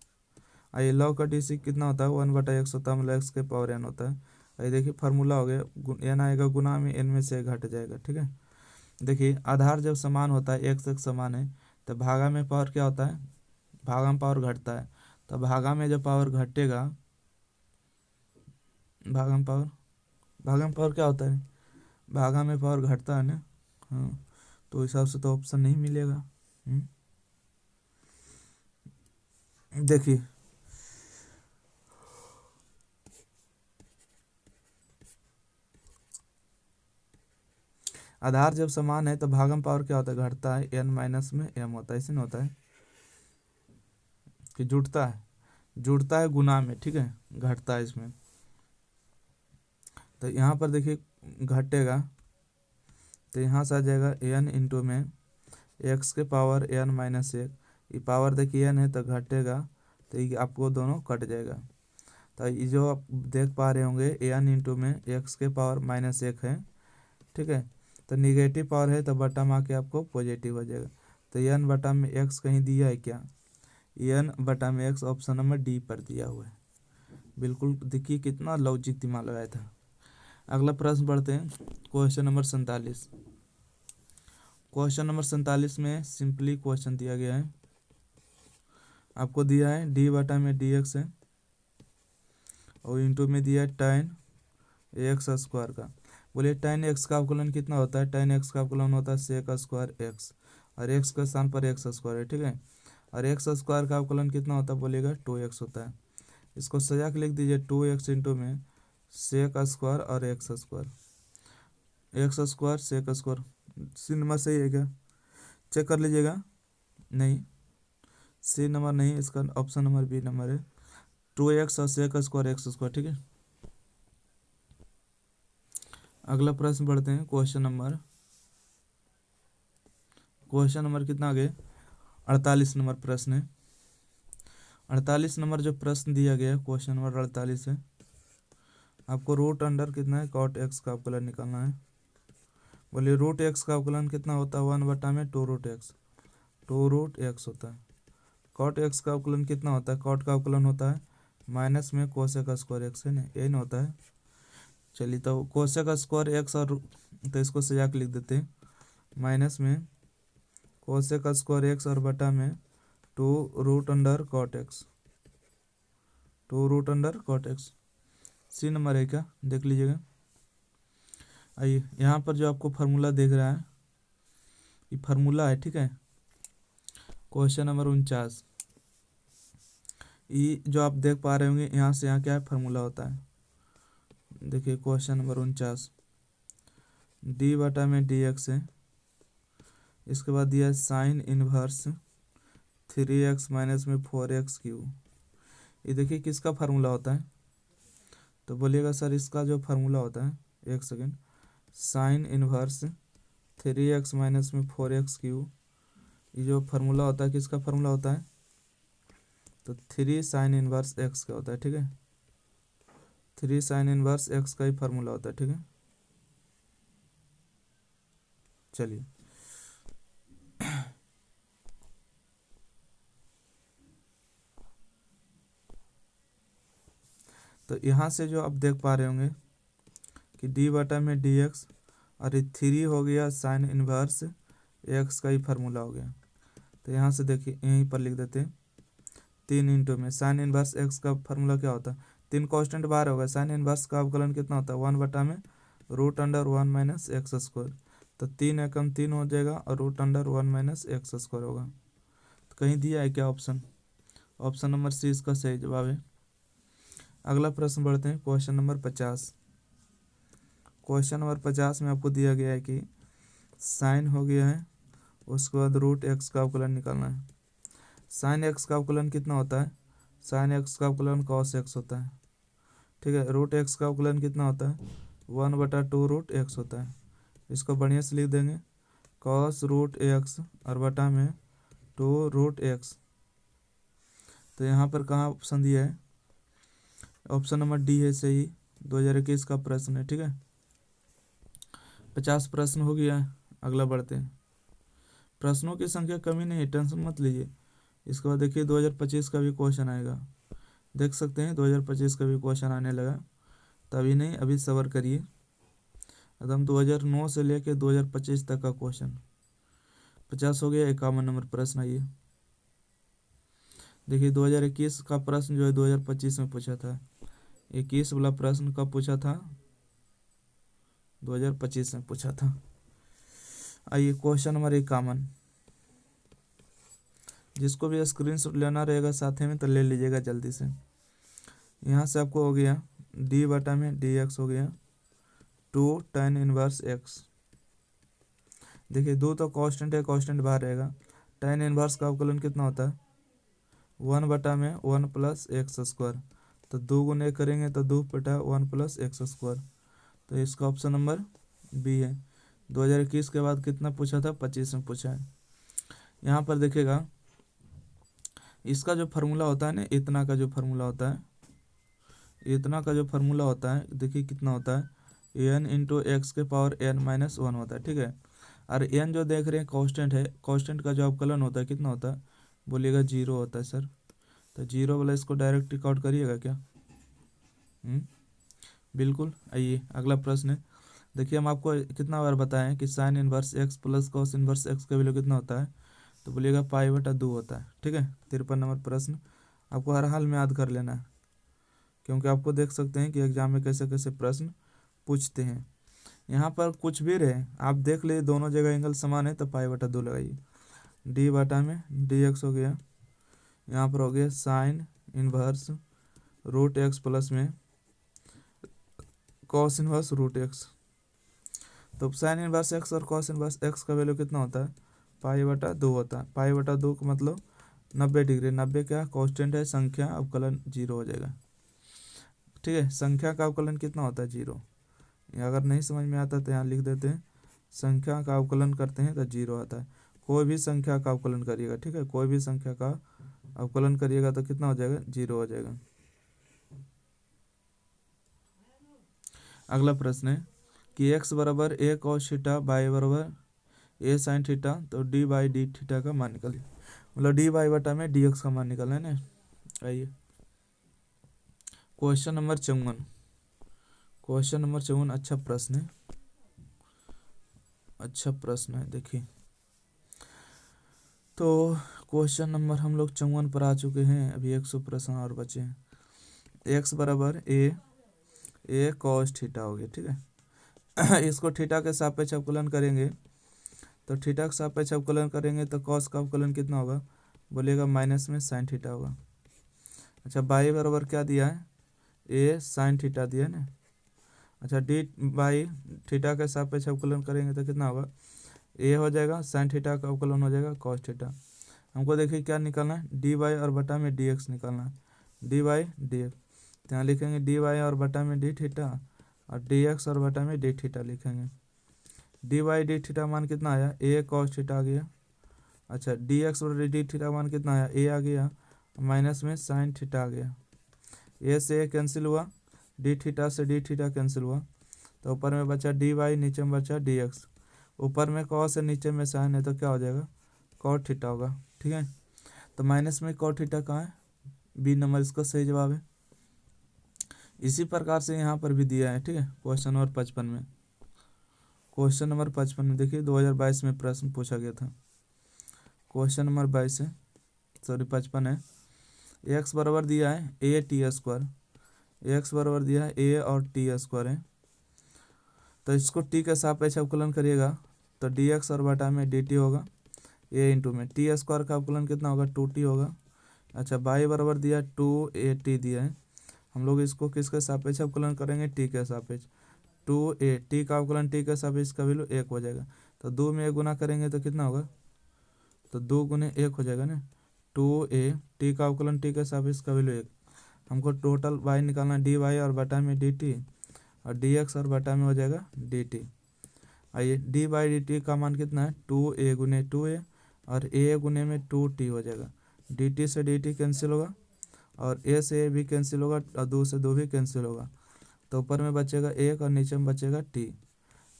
आइए लॉग का डीसी कितना होता है? 1 बटा एक्स होता है, मतलब एक्स के पावर n होता है। आइए देखिए फार्मूला हो गया, n आएगा गुना में, n में से घट जाएगा, ठीक है। देखिए आधार जब समान होता है, एक्स एक समान है, तो भागा में पावर क्या होता है? भागा में पावर घटता है, तो भागा में जब पावर घटेगा, भागा में पावर क्या होता है? भागा में पावर घटता है ना, हाँ, तो हिसाब से तो ऑप्शन नहीं मिलेगा। देखिए आधार जब समान है तो भागम पावर क्या होता है? घटता है, n माइनस में m होता है, ऐसे नहीं होता है कि जुड़ता है? जुड़ता है गुना में, ठीक है, घटता है इसमें। तो यहाँ पर देखिए घटेगा, तो यहाँ से आ जाएगा n इंटू में x के पावर n माइनस 1, ये पावर देखिए n है तो घटेगा, तो ये आपको दोनों कट जाएगा। तो ये जो आप देख पा रहे होंगे n इंटू में x के पावर माइनस 1 है, ठीक है। तो निगेटिव पावर है तो बटा में आके आपको पॉजिटिव हो जाएगा। तो n बटा में x कहीं दिया है क्या? n बटा में x ऑप्शन नंबर डी पर दिया हुआ है। बिल्कुल देखिए कितना लॉजिक दिमाग लगाया था। अगला प्रश्न पढ़ते हैं, क्वेश्चन नंबर 47। क्वेश्चन नंबर 47 में सिंपली क्वेश्चन दिया गया है, आपको दिया है डी बटा में डी एक्स है, और इंटू में दिया है tan एक्स स्क्वायर का। बोलिए tan एक्स का अवकलन कितना होता है? tan एक्स का अवकलन होता है सेक स्क्वायर एक्स, और एक्स के स्थान पर एक्स स्क्वायर है, ठीक है। और एक्स स्क्वायर का अवकलन कितना होता है बोलिएगा? 2x होता है। इसको सजा के लिख दीजिए 2x इंटू में सेक स्क्वायर और x square, x square sec square. C number सही है क्या? चेक कर लीजिएगा। नहीं, सी नंबर नहीं, इसका ऑप्शन नंबर बी नंबर है, 2x और सेक स्क्वायर एक्स स्क्वायर, ठीक है। अगला प्रश्न पढ़ते हैं, क्वेश्चन नंबर कितना आ गया? 48 नंबर प्रश्न है। 48 नंबर जो प्रश्न दिया गया है, क्वेश्चन नंबर 48 है। आपको रूट अंडर कितना है? कॉट एक्स का अवकलन निकालना है। बोलिए रूट एक्स का अवकलन कितना होता है? 1 बटा में 2 रूट एक्स, 2 रूट एक्स होता है। कॉट एक्स का अवकलन कितना होता है? कॉट का अवकलन होता है माइनस में कोसेक स्क्वायर एक्स, है ना, यही ना होता है। चलिए तो कोसेक स्क्वायर एक्स, और तो इसको सजा के लिख देते हैं, माइनस में कोसेक स्क्वायर एक्स और बटा में 2√अंडर कॉट एक्स, 2√अंडर कॉट एक्स। सी नंबर है क्या, देख लीजिएगा। आइए यहाँ पर जो आपको फार्मूला देख रहा है ये फार्मूला है, ठीक है। क्वेश्चन नंबर 49, ये जो आप देख पा रहे होंगे यहाँ से यहाँ क्या है फार्मूला होता है। देखिए क्वेश्चन नंबर 49, डी बटा में डी एक्स है, इसके बाद दिया है साइन इनवर्स 3x माइनस में 4x क्यूब। ये देखिए किसका फार्मूला होता है, तो बोलिएगा सर इसका जो फार्मूला होता है, एक second, sine inverse 3x minus में 4x क्यूब, ये जो फार्मूला होता है किसका फार्मूला होता है, तो 3 साइन इनवर्स x का होता है, ठीक है। 3 साइन इनवर्स x का ही फार्मूला होता है, ठीक है। चलिए तो यहाँ से जो आप देख पा रहे होंगे कि डी बटा में डी एक्स और ये 3 हो गया साइन इनवर्स एक्स का ही फार्मूला हो गया। तो यहाँ से देखिए यहीं पर लिख देते हैं 3 में साइन इनवर्स एक्स का फार्मूला क्या होता है, 3 कांस्टेंट बाहर होगा, साइन इनवर्स का अवकलन कितना होता है 1 बटा में √1 माइनस एक्स स्क्वायर। तो 3 एकम 3 हो जाएगा और √1 माइनस एक्स स्क्वायर होगा। तो कहीं दिया है क्या ऑप्शन, ऑप्शन नंबर सी इसका सही जवाब है। अगला प्रश्न बढ़ते हैं, क्वेश्चन नंबर 50। क्वेश्चन नंबर 50 में आपको दिया गया है कि साइन हो गया है, उसके बाद √x का अवकलन निकालना है। साइन एक्स का अवकलन कितना होता है, साइन एक्स का अवकलन cos x होता है, ठीक है। √x का अवकलन कितना होता है 1/2 √x होता है। इसको बढ़िया से लिख देंगे cos √x और बटा में 2 √x। तो यहाँ पर कहाँ ऑप्शन दिया है, ऑप्शन नंबर डी है सही, 2021 का प्रश्न है, ठीक है। 50 प्रश्न हो गया है। अगला बढ़ते हैं, प्रश्नों की संख्या कमी नहीं है, टेंशन मत लीजिए। इसके बाद देखिए 2025 का भी क्वेश्चन आएगा, देख सकते हैं 2025 का भी क्वेश्चन आने लगा। तभी नहीं, अभी सब्र करिए, एकदम 2009 से लेकर 2025 तक का क्वेश्चन। 50 हो गया। 51 नंबर प्रश्न आइए। देखिए 2021 का प्रश्न जो है 2025 में पूछा था, 21 वाला प्रश्न कब पूछा था, 2025 में पूछा था। आइए क्वेश्चन नंबर 51, जिसको भी स्क्रीनशॉट लेना रहेगा साथ में तो ले लीजिएगा जल्दी से। यहाँ से आपको हो गया डी बटा में डी एक्स हो गया 2 tan इनवर्स एक्स। देखिए 2 तो कांस्टेंट है, कांस्टेंट बाहर रहेगा। tan इनवर्स का अवकलन कितना होता है 1 बटा में 1 प्लस एक्स स्क्वायर। तो 2 गुने करेंगे तो 2 बटा 1 प्लस एक्स स्क्वायर। तो इसका ऑप्शन नंबर बी है। 2021 के बाद कितना पूछा था, 25 में पूछा है। यहाँ पर देखिएगा इसका जो फार्मूला होता है ना, इतना का जो फार्मूला होता है, इतना का जो फार्मूला होता है देखिए कितना होता है एन इंटू एक्स के पावर एन माइनस 1 होता है, ठीक है। और एन जो देख रहे हैं कांस्टेंट है, कांस्टेंट का जो अवकलन होता है कितना होता है, बोलिएगा 0 होता है सर। तो 0 वाला इसको डायरेक्ट टिक आउट करिएगा क्या, बिल्कुल। आइए अगला प्रश्न है। देखिए हम आपको कितना बार बताएं कि sine inverse x plus cos inverse x का वैल्यू कितना होता है, तो बोलिएगा π/2 होता है, ठीक है। 53 नंबर प्रश्न आपको हर हाल में याद कर लेना है, क्योंकि आपको देख सकते हैं कि एग्जाम में कैसे कैसे प्रश्न पूछते हैं। यहाँ पर कुछ भी रहे आप देख लीजिए, दोनों जगह एंगल समान है तो π/2 लगाइए। डी बटा में डी एक्स हो गया, यहाँ पर हो गया साइन इनवर्स √x प्लस में कॉस इनवर्स √x। तो साइन इनवर्स एक्स और कॉस इनवर्स एक्स का वैल्यू कितना होता है π/2 होता है। π/2 का मतलब 90 डिग्री। 90 क्या कांस्टेंट है, संख्या अवकलन 0 हो जाएगा, ठीक है। संख्या का अवकलन कितना होता है 0। अगर नहीं समझ में आता तो यहाँ लिख देते हैं संख्या का अवकलन करते हैं तो 0 आता है। कोई भी संख्या का अवकलन करिएगा, ठीक है, कोई भी संख्या का अवकलन करिएगा तो कितना हो जाएगा 0 हो जाएगा। अगला प्रश्न है कि x बराबर a cos थीटा, y बराबर a sin थीटा, तो डी बाई डी थीटा का मान निकालिए। मतलब डी वाई बटा में डी एक्स का मान निकालना है ना। आइए क्वेश्चन नंबर 54, क्वेश्चन नंबर 54 अच्छा प्रश्न है, अच्छा प्रश्न है। देखिए तो क्वेश्चन नंबर हम लोग 54 पर आ चुके हैं। अभी 100 प्रश्न और बचे हैं। एक्स बराबर ए कॉस थीटा हो गया, ठीक है। इसको थीटा के सापेक्ष अवकलन करेंगे तो थीटा के सापेक्ष अवकलन करेंगे तो कॉस का अवकलन कितना होगा, बोलिएगा माइनस में साइन थीटा होगा। अच्छा, बाई बराबर क्या दिया है, ए साइन थीटा दिया है ना। अच्छा, डी बाई थीटा के सापेक्ष अवकलन करेंगे तो कितना होगा, ए हो जाएगा साइन थीटा का अवकलन हो जाएगा कॉस थीटा। हमको देखिए क्या निकालना है, डी वाई और बटा में डी एक्स निकालना है, डी वाई डी एक्स। तो यहाँ लिखेंगे डी वाई और बटा में डी थीटा और डी एक्स और बटा में डी थीटा लिखेंगे। डी वाई डी थीटा मान कितना आया, ए कॉस थीटा आ गया। अच्छा, डी एक्स और डी थीटा मान कितना आया, ए आ गया, माइनस में साइन थीटा आ गया। ए से ए कैंसिल हुआ, डी थीटा से डी थीटा कैंसिल हुआ, तो ऊपर में बचा डी वाई, नीचे में बचा डी एक्स। ऊपर में कॉस है, नीचे में साइन है, तो क्या हो जाएगा, कॉट थीटा होगा, ठीक है। तो माइनस में कॉट थीटा कहाँ है, बी नंबर इसका सही जवाब है। इसी प्रकार से यहाँ पर भी दिया है, ठीक है। क्वेश्चन नंबर 55 में, क्वेश्चन नंबर 55 में देखिए 2022 में प्रश्न पूछा गया था। क्वेश्चन नंबर 22 है, सॉरी 55 है। एक्स बराबर दिया है ए टी स्क्वायर, एक्स बराबर दिया है ए और टी स्क्वायर है। तो इसको टी के सापेक्ष अवकलन करिएगा तो डी एक्स और बटा में डी टी होगा, ए इंटू में टी स्क्वायर का अवकलन कितना होगा, 2t होगा। अच्छा, बाई बराबर दिया 2a दिया है, हम लोग इसको किसके सापेक्ष अवकलन करेंगे, टी के सापेक्ष। 2a टी का अवकलन टी के सापेक्ष का वैल्यू 1 हो जाएगा, तो 2 में 1 गुना करेंगे तो कितना होगा, तो 2 गुने 1 हो जाएगा ना। 2a टी का अवकलन टी के सापेक्ष का वैल्यू 1। हमको टोटल वाई निकालना, डी वाई और बटा में डी टी और डी एक्स और बटा में हो जाएगा डी टी। आइए, डी बाई डी टी का मान कितना है, 2a गुने 2a और a गुने में 2t हो जाएगा। dt से dt कैंसिल होगा और a से a भी कैंसिल होगा और 2 से 2 भी कैंसिल होगा, तो ऊपर में बचेगा 1 और नीचे में बचेगा t।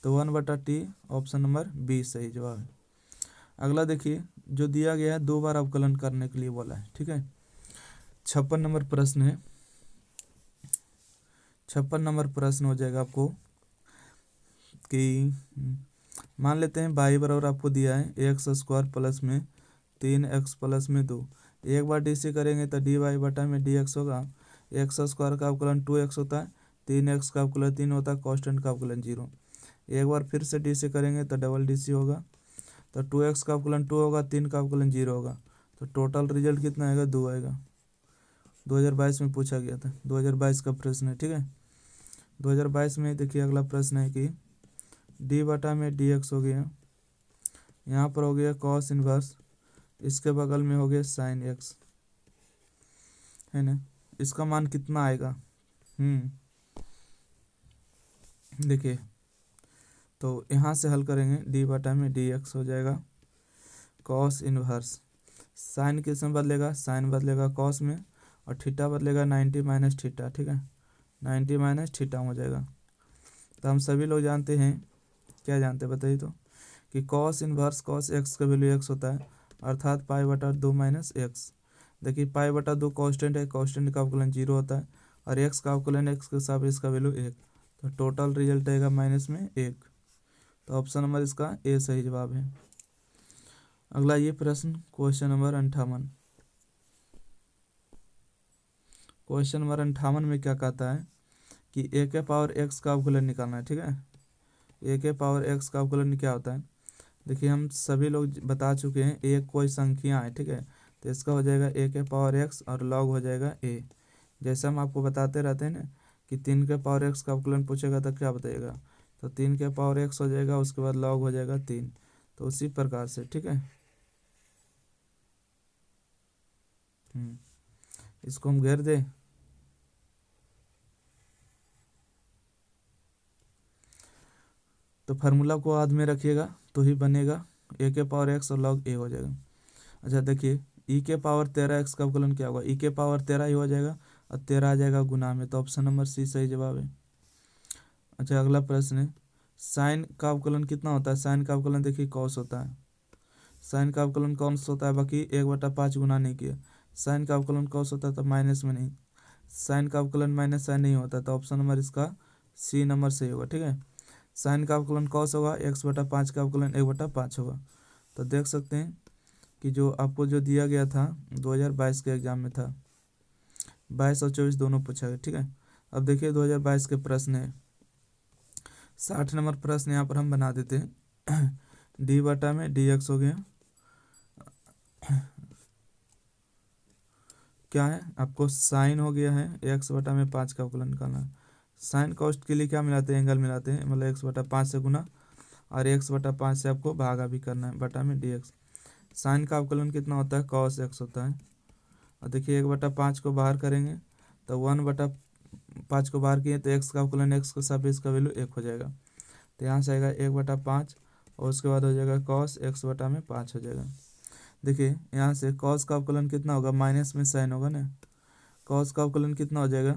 तो 1/t ऑप्शन नंबर बी सही जवाब है। अगला देखिए, जो दिया गया है 2 बार अवकलन करने के लिए बोला है, ठीक है। 56 नंबर प्रश्न है। 56 नंबर प्रश्न हो जाएगा आपको कि मान लेते हैं बाई बराबर आपको दिया है एक्स स्क्वायर प्लस में 3x प्लस में 2। एक बार डी सी करेंगे तो डी वाई बटा में डी एक्स होगा। एक्स स्क्वायर का अवकलन 2x होता है, 3x का अवकलन 3 होता है, कांस्टेंट का अवकलन 0। एक बार फिर से डी सी करेंगे तो डबल डी सी होगा, तो 2x का अवकलन 2 होगा, 3 का अवकलन 0 होगा, तो टोटल रिजल्ट कितना आएगा, 2 आएगा। 2022 में पूछा गया था, 2022 का प्रश्न है, ठीक है। 2022 में देखिए अगला प्रश्न है कि डी बटा में डी एक्स हो गया, यहाँ पर हो गया कॉस इनवर्स, इसके बगल में हो गया साइन एक्स, है ना। इसका मान कितना आएगा, देखिए तो यहाँ से हल करेंगे, डी बटा में डी एक्स हो जाएगा कॉस इनवर्स, साइन किस में बदलेगा, साइन बदलेगा कॉस में और थीटा बदलेगा 90 माइनस थीटा, ठीक है। 90 माइनस थीटा हो जाएगा। तो हम सभी लोग जानते हैं, क्या जानते हैं बताइए तो, कि कॉस इनवर्स कॉस एक्स का वैल्यू एक्स होता है, अर्थात पाई बटा 2 माइनस एक्स। देखिए पाई बटा 2 कांस्टेंट है, कांस्टेंट का अवकलन 0 होता है और एक्स का अवकलन एक्स के साथ इसका वैल्यू 1, तो टोटल रिजल्ट आएगा माइनस में 1। तो ऑप्शन नंबर इसका ए सही जवाब है। अगला ये प्रश्न क्वेश्चन नंबर 58। क्वेश्चन नंबर 58 में क्या कहता है कि ए के पावर एक्स का अवकलन निकालना है, ठीक है। ए के पावर एक्स का अवकलन क्या होता है, देखिए हम सभी लोग बता चुके हैं, एक कोई संख्या है, ठीक है, तो इसका हो जाएगा ए के पावर एक्स और लॉग हो जाएगा ए। जैसे हम आपको बताते रहते हैं ना कि 3 के पावर एक्स का अवकलन पूछेगा तो क्या बताइएगा, तो 3 के पावर एक्स हो जाएगा, उसके बाद लॉग हो जाएगा 3। तो उसी प्रकार से, ठीक है, इसको हम घेर दें, तो फार्मूला को याद में रखिएगा तो ही बनेगा, ए के पावर एक्स और लॉग ए हो जाएगा। अच्छा देखिए, ई के पावर 13x का अवकलन क्या होगा, ई के पावर 13 ही हो जाएगा और 13 आ जाएगा गुना में, तो ऑप्शन नंबर सी सही जवाब है। अच्छा अगला प्रश्न है, साइन का अवकलन कितना होता है, साइन का अवकलन देखिए कॉस होता है, साइन का अवकलन कॉस होता है, बाकी 1/5 गुना नहीं किया। साइन का अवकलन कॉस होता है तो माइनस में नहीं, साइन का अवकलन माइनस साइन नहीं होता, तो ऑप्शन नंबर इसका सी नंबर सही होगा, ठीक है। साइन का अवकलन कॉस होगा, 1/5 का अवकलन 1/5 होगा। तो देख सकते हैं कि जो आपको जो दिया गया था 2022 के एग्जाम में था, 22 और 24 दोनों पूछा गया, ठीक है। अब देखिए 2022 के प्रश्न है, 60 नंबर प्रश्न यहाँ पर हम बना देते हैं। डी बटा में डी एक्स हो गया, क्या है आपको साइन हो गया है एक्स बटा में 5 का अवकलन निकालना है। साइन कॉस्ट के लिए क्या मिलाते हैं, एंगल मिलाते हैं, मतलब एक्स बटा 5 से गुना और एक्स बटा 5 से आपको भागा भी करना है, बटा में डी एक्स। साइन का अवकलन कितना होता है, कॉस एक्स होता है। और देखिए 1/5 को बाहर करेंगे तो 1/5 को बाहर किए तो एक्स का अवकलन एक्स के सापेक्ष का वैल्यू 1 हो जाएगा। तो यहाँ से आएगा 1/5 और उसके बाद हो जाएगा कॉस एक्स बटा में 5 हो जाएगा। देखिए यहाँ से कॉस का अवकलन कितना होगा, माइनस में साइन होगा ना, कॉस का अवकलन कितना हो जाएगा,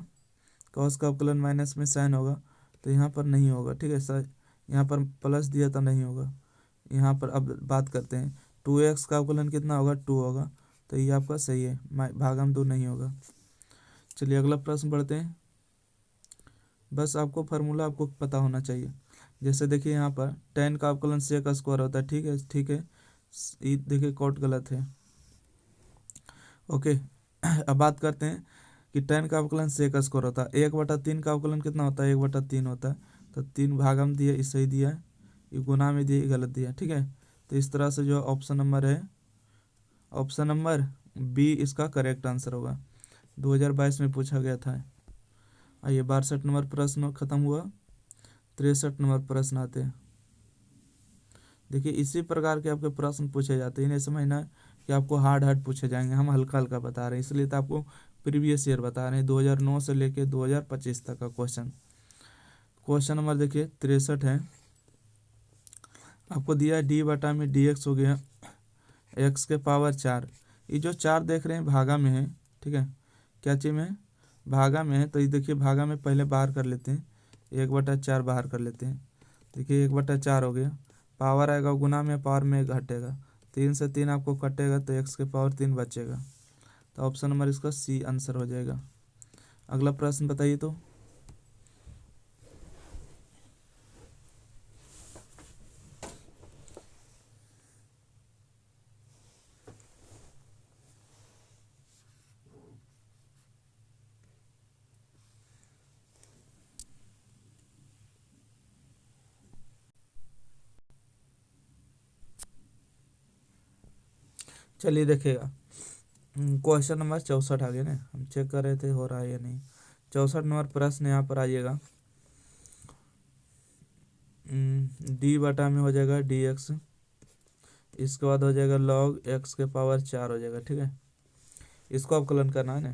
कॉस का अवकलन माइनस में साइन होगा, तो यहाँ पर नहीं होगा, ठीक है सर। यहाँ पर प्लस दिया तो नहीं होगा। यहाँ पर अब बात करते हैं 2x का अवकलन कितना होगा, 2 होगा, तो ये आपका सही है, भागम 2 नहीं होगा। चलिए अगला प्रश्न बढ़ते हैं। बस आपको फार्मूला आपको पता होना चाहिए। जैसे देखिए यहाँ पर tan का अवकलन sec का स्क्वायर होता है, ठीक है ठीक है। देखिए कॉट गलत है, ओके। अब बात करते हैं कि tan का अवकलन sec का स्क्वायर होता है, 1/3 का अवकलन कितना होता है, 1/3 होता है। तो 3 भागम दिया, इस सही दिया है, ये गुना में दिया, गलत दिया, ठीक है। तो इस तरह से जो ऑप्शन नंबर है, ऑप्शन नंबर बी इसका करेक्ट आंसर होगा, 2022 में पूछा गया था। आइए 62 नंबर प्रश्न खत्म हुआ, 63 नंबर प्रश्न आते हैं। देखिए इसी प्रकार के आपके प्रश्न पूछे जाते हैं, नहीं समझना कि आपको हार्ड हार्ड पूछे जाएंगे, हम हल्का हल्का बता रहे हैं, इसलिए तो आपको प्रीवियस ईयर बता रहे हैं, 2009 से लेके 2025 तक का क्वेश्चन। क्वेश्चन नंबर देखिए 63 है, आपको दिया है डी बटा में डी एक्स हो गया एक्स के पावर 4। ये जो 4 देख रहे हैं भागा में है, ठीक है, क्या चीज़ में है, भागा में है। तो ये देखिए भागा में पहले बाहर कर लेते हैं, 1/4 बाहर कर लेते हैं। देखिए 1/4 हो गया, पावर आएगा गुना में, पावर में घटेगा, 3 से 3 आपको कटेगा तो एक्स के पावर 3 बचेगा। तो ऑप्शन नंबर इसका सी आंसर हो जाएगा। अगला प्रश्न बताइए तो। चलिए देखिएगा, क्वेश्चन नंबर 64 आ गया ना, हम चेक कर रहे थे हो रहा है या नहीं। 64 नंबर प्रश्न यहाँ पर आइएगा, डी बटा में हो जाएगा डी एक्स, इसके बाद हो जाएगा log एक्स के पावर 4 हो जाएगा, ठीक है। इसको अवकलन करना है ना,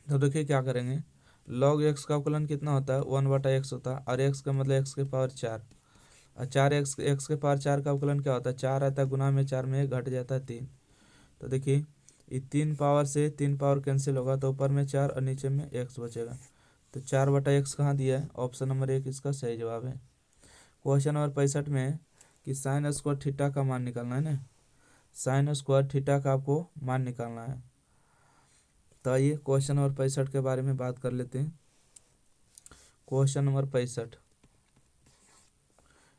तो देखिए क्या करेंगे, log एक्स का अवकलन कितना होता है, 1/x होता है, और x का मतलब एक्स के पावर 4, और 4x एक्स के पावर 4 का अवकलन क्या होता है, 4 आता है, गुना में 4 में घट जाता है 3। तो देखिए ये 3 पावर से 3 पावर कैंसिल होगा, तो ऊपर में 4 और नीचे में x बचेगा। तो 4/x कहाँ दिया है, ऑप्शन नंबर 1 इसका सही जवाब है। क्वेश्चन नंबर 65 में है कि साइन स्क्वायर थीटा का मान निकालना है ना, साइन स्क्वायर थीटा का आपको मान निकालना है। तो आइए क्वेश्चन नंबर 65 के बारे में बात कर लेते हैं। क्वेश्चन नंबर 65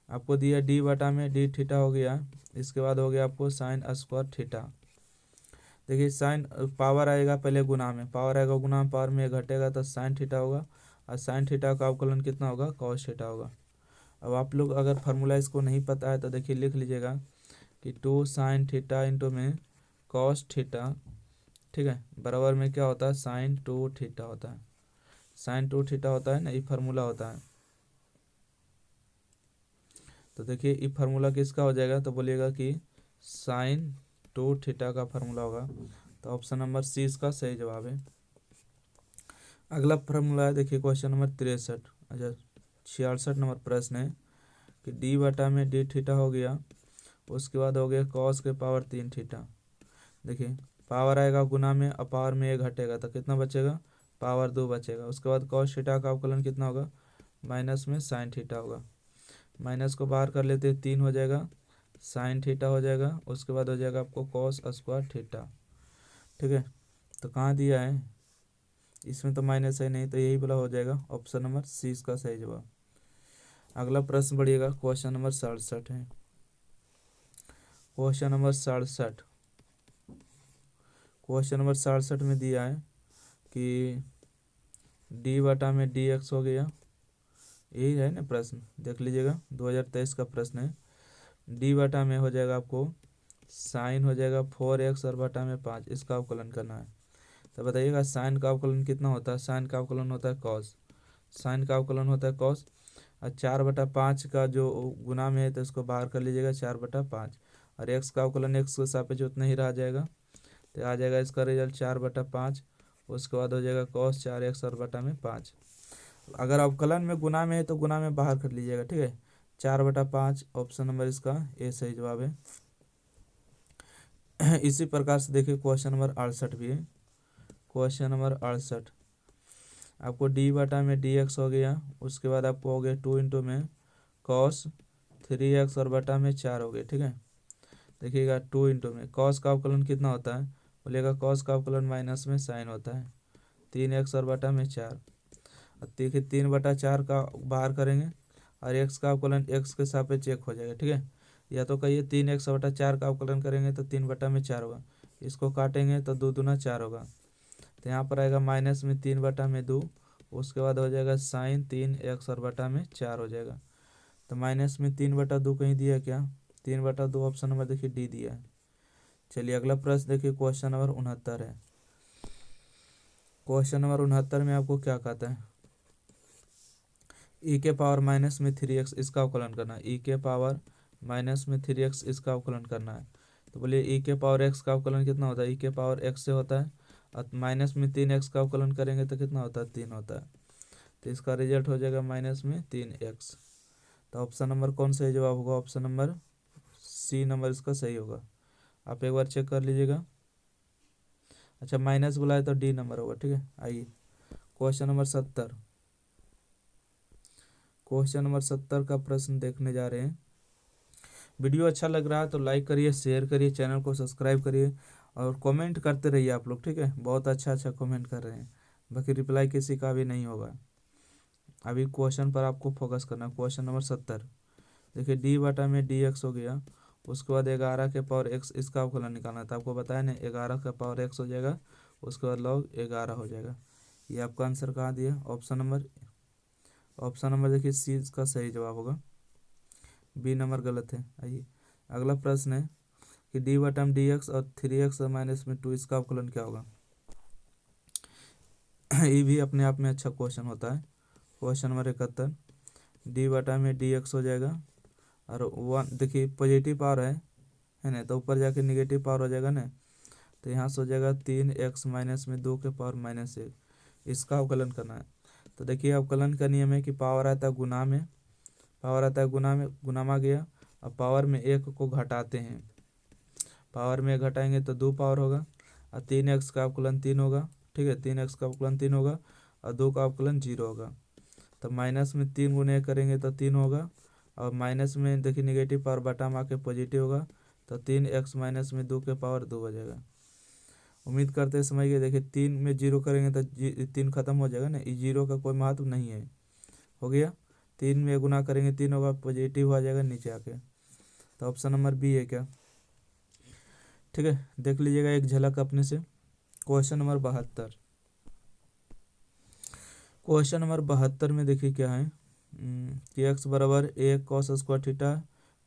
आपको दिया डी बटा में डी थीटा हो गया, इसके बाद हो गया आपको साइन स्क्वायर थीटा। देखिए साइन पावर आएगा पहले गुना में, पावर आएगा गुना में, पावर में घटेगा तो साइन थीटा होगा, और साइन थीटा का अवकलन कितना होगा, कॉस थीटा होगा। अब आप लोग अगर फार्मूला इसको नहीं पता है तो देखिए लिख लीजिएगा कि 2 साइन थीटा इंटू में कॉस थीटा, ठीक है, बराबर में क्या होता है, साइन 2 थीटा होता है, साइन 2 थीटा होता है ना, ये फार्मूला होता है। तो देखिए ये फार्मूला किसका हो जाएगा, तो बोलिएगा कि साइन 2 थीटा का फार्मूला होगा। तो ऑप्शन नंबर सी इसका सही जवाब है। अगला फार्मूला है, देखिए क्वेश्चन नंबर 63, अच्छा 66 नंबर प्रश्न है कि डी बटा में डी थीटा हो गया, उसके बाद हो गया कॉस के पावर 3 थीटा। देखिए पावर आएगा गुना में, और पावर में 1 घटेगा तो कितना बचेगा, पावर 2 बचेगा। उसके बाद कॉस थीटा का अवकलन कितना होगा, माइनस में साइन थीटा होगा, माइनस को बाहर कर लेते हैं, 3 हो जाएगा, साइन थीटा हो जाएगा, उसके बाद हो जाएगा आपको कॉस स्क्वायर थीटा, ठीक है। तो कहाँ दिया है, इसमें तो माइनस है नहीं, तो यही वाला हो जाएगा, ऑप्शन नंबर सी इसका सही जवाब। अगला प्रश्न बढ़िएगा, क्वेश्चन नंबर 67 है। क्वेश्चन नंबर 67 क्वेश्चन नंबर 67 में दिया है कि डी बटा में डी एक्स हो गया, यही है ना प्रश्न, देख लीजिएगा 2023 का प्रश्न है। डी बटा में हो जाएगा आपको साइन हो जाएगा 4x और बटा में 5, इसका अवकलन करना है। तो बताइएगा साइन का अवकलन कितना होता है, साइन का अवकलन होता है कॉस, साइन का अवकलन होता है कॉस। और 4/5 का जो गुना में है तो इसको बाहर कर लीजिएगा 4/5, और एक्स का अवकलन एक्स के सापेक्ष उतना ही रह जाएगा, तो आ जाएगा इसका रिजल्ट 4/5। उसके बाद हो जाएगा कॉस 4x और बटा में 5। अगर अवकलन में गुना में है तो गुना में बाहर कर लीजिएगा, ठीक है। 4/5 ऑप्शन नंबर इसका ए सही जवाब है। इसी प्रकार से देखिए क्वेश्चन नंबर 68 भी है। क्वेश्चन नंबर 68 आपको डी बटा में डी एक्स हो गया, उसके बाद आपको हो गया 2 इंटू में कॉस 3x और बटा में 4 हो गया, ठीक है। देखिएगा 2 इंटू में कॉस का अवकलन कितना होता है, बोलिएगा कॉस का अवकलन माइनस में साइन होता है 3x और बटा में 4। अब देखिए 3/4 का बाहर करेंगे और x का अवकलन x के सापेक्ष 1 हो जाएगा, ठीक है। या तो कहिए 3x/4 का अवकलन करेंगे तो 3/4 होगा, इसको काटेंगे तो 2 दूना 4 होगा, तो यहाँ पर आएगा माइनस में 3/2। उसके बाद हो जाएगा साइन 3x और बटा में 4 हो जाएगा। तो माइनस में 3/2 कहीं दिया है क्या, 3/2 ऑप्शन नंबर देखिए डी दिया है। चलिए अगला प्रश्न देखिए क्वेश्चन नंबर 69 है। क्वेश्चन नंबर 69 में आपको क्या कहता है, e के पावर माइनस में 3x इसका अवकलन करना है, e के पावर माइनस में 3x इसका अवकलन करना है। तो बोलिए e के पावर x का अवकलन कितना होता है, e के पावर x से होता है, और माइनस में 3x का अवकलन करेंगे तो कितना होता है 3 होता है, तो इसका रिजल्ट हो जाएगा माइनस में 3x। तो ऑप्शन नंबर कौन सही जवाब होगा, ऑप्शन नंबर सी नंबर इसका सही होगा। आप एक बार चेक कर लीजिएगा। अच्छा माइनस बुलाए तो डी नंबर होगा, ठीक है। आइए क्वेश्चन नंबर 70, क्वेश्चन नंबर 70 का प्रश्न देखने जा रहे हैं। वीडियो अच्छा लग रहा है तो लाइक करिए, शेयर करिए, चैनल को सब्सक्राइब करिए और कमेंट करते रहिए आप लोग, ठीक है। बहुत अच्छा अच्छा कमेंट कर रहे हैं, बाकी रिप्लाई किसी का भी नहीं होगा। अभी क्वेश्चन पर आपको फोकस करना। क्वेश्चन नंबर 70 देखिए डी बटा में डी एक्स हो गया, उसके बाद 11 के पावर एक्स इसका अवकलन निकालना था, आपको बताया ना 11 का पावर एक्स हो जाएगा, उसके बाद लॉग 11 हो जाएगा। ये आपका आंसर कहाँ दिया, ऑप्शन नंबर देखिए सी इसका सही जवाब होगा, बी नंबर गलत है। आइए अगला प्रश्न है कि डी बटा में डी एक्स और 3x और माइनस में 2 इसका अवकलन क्या होगा। ये भी अपने आप में अच्छा क्वेश्चन होता है। क्वेश्चन नंबर 71 डी बटा में डी एक्स हो जाएगा, और 1 देखिए पॉजिटिव पावर है ना, तो ऊपर जाके निगेटिव पावर हो जाएगा ना, तो यहाँ से हो जाएगा 3x माइनस में 2 के पावर -1, इसका अवकलन करना है। तो देखिए अवकलन का नियम है कि पावर आता है गुना में, पावर आता है गुना में, गुना में गया, अब पावर में 1 को घटाते हैं, पावर में घटाएंगे तो 2 पावर होगा, और 3x का अवकलन 3 होगा, ठीक है। 3x का अवकलन 3 होगा और 2 का अवकलन 0 होगा। तो माइनस में 3 गुने करेंगे तो 3 होगा, और माइनस में देखिए निगेटिव पावर बटा में आके पॉजिटिव होगा, तो 3x माइनस में 2 के पावर 2 हो जाएगा। उम्मीद करते समझ गए। देखिए 3 में 0 करेंगे तो 3 खत्म हो जाएगा ना, इस 0 का कोई महत्व नहीं है, हो गया। 3 में गुना करेंगे 3 होगा, पॉजिटिव हो जाएगा नीचे आके, तो ऑप्शन नंबर बी है क्या, ठीक है। देख लीजिएगा एक झलक अपने से। क्वेश्चन नंबर 72, क्वेश्चन नंबर 72 में देखिए क्या है कि x बराबर a cos square theta,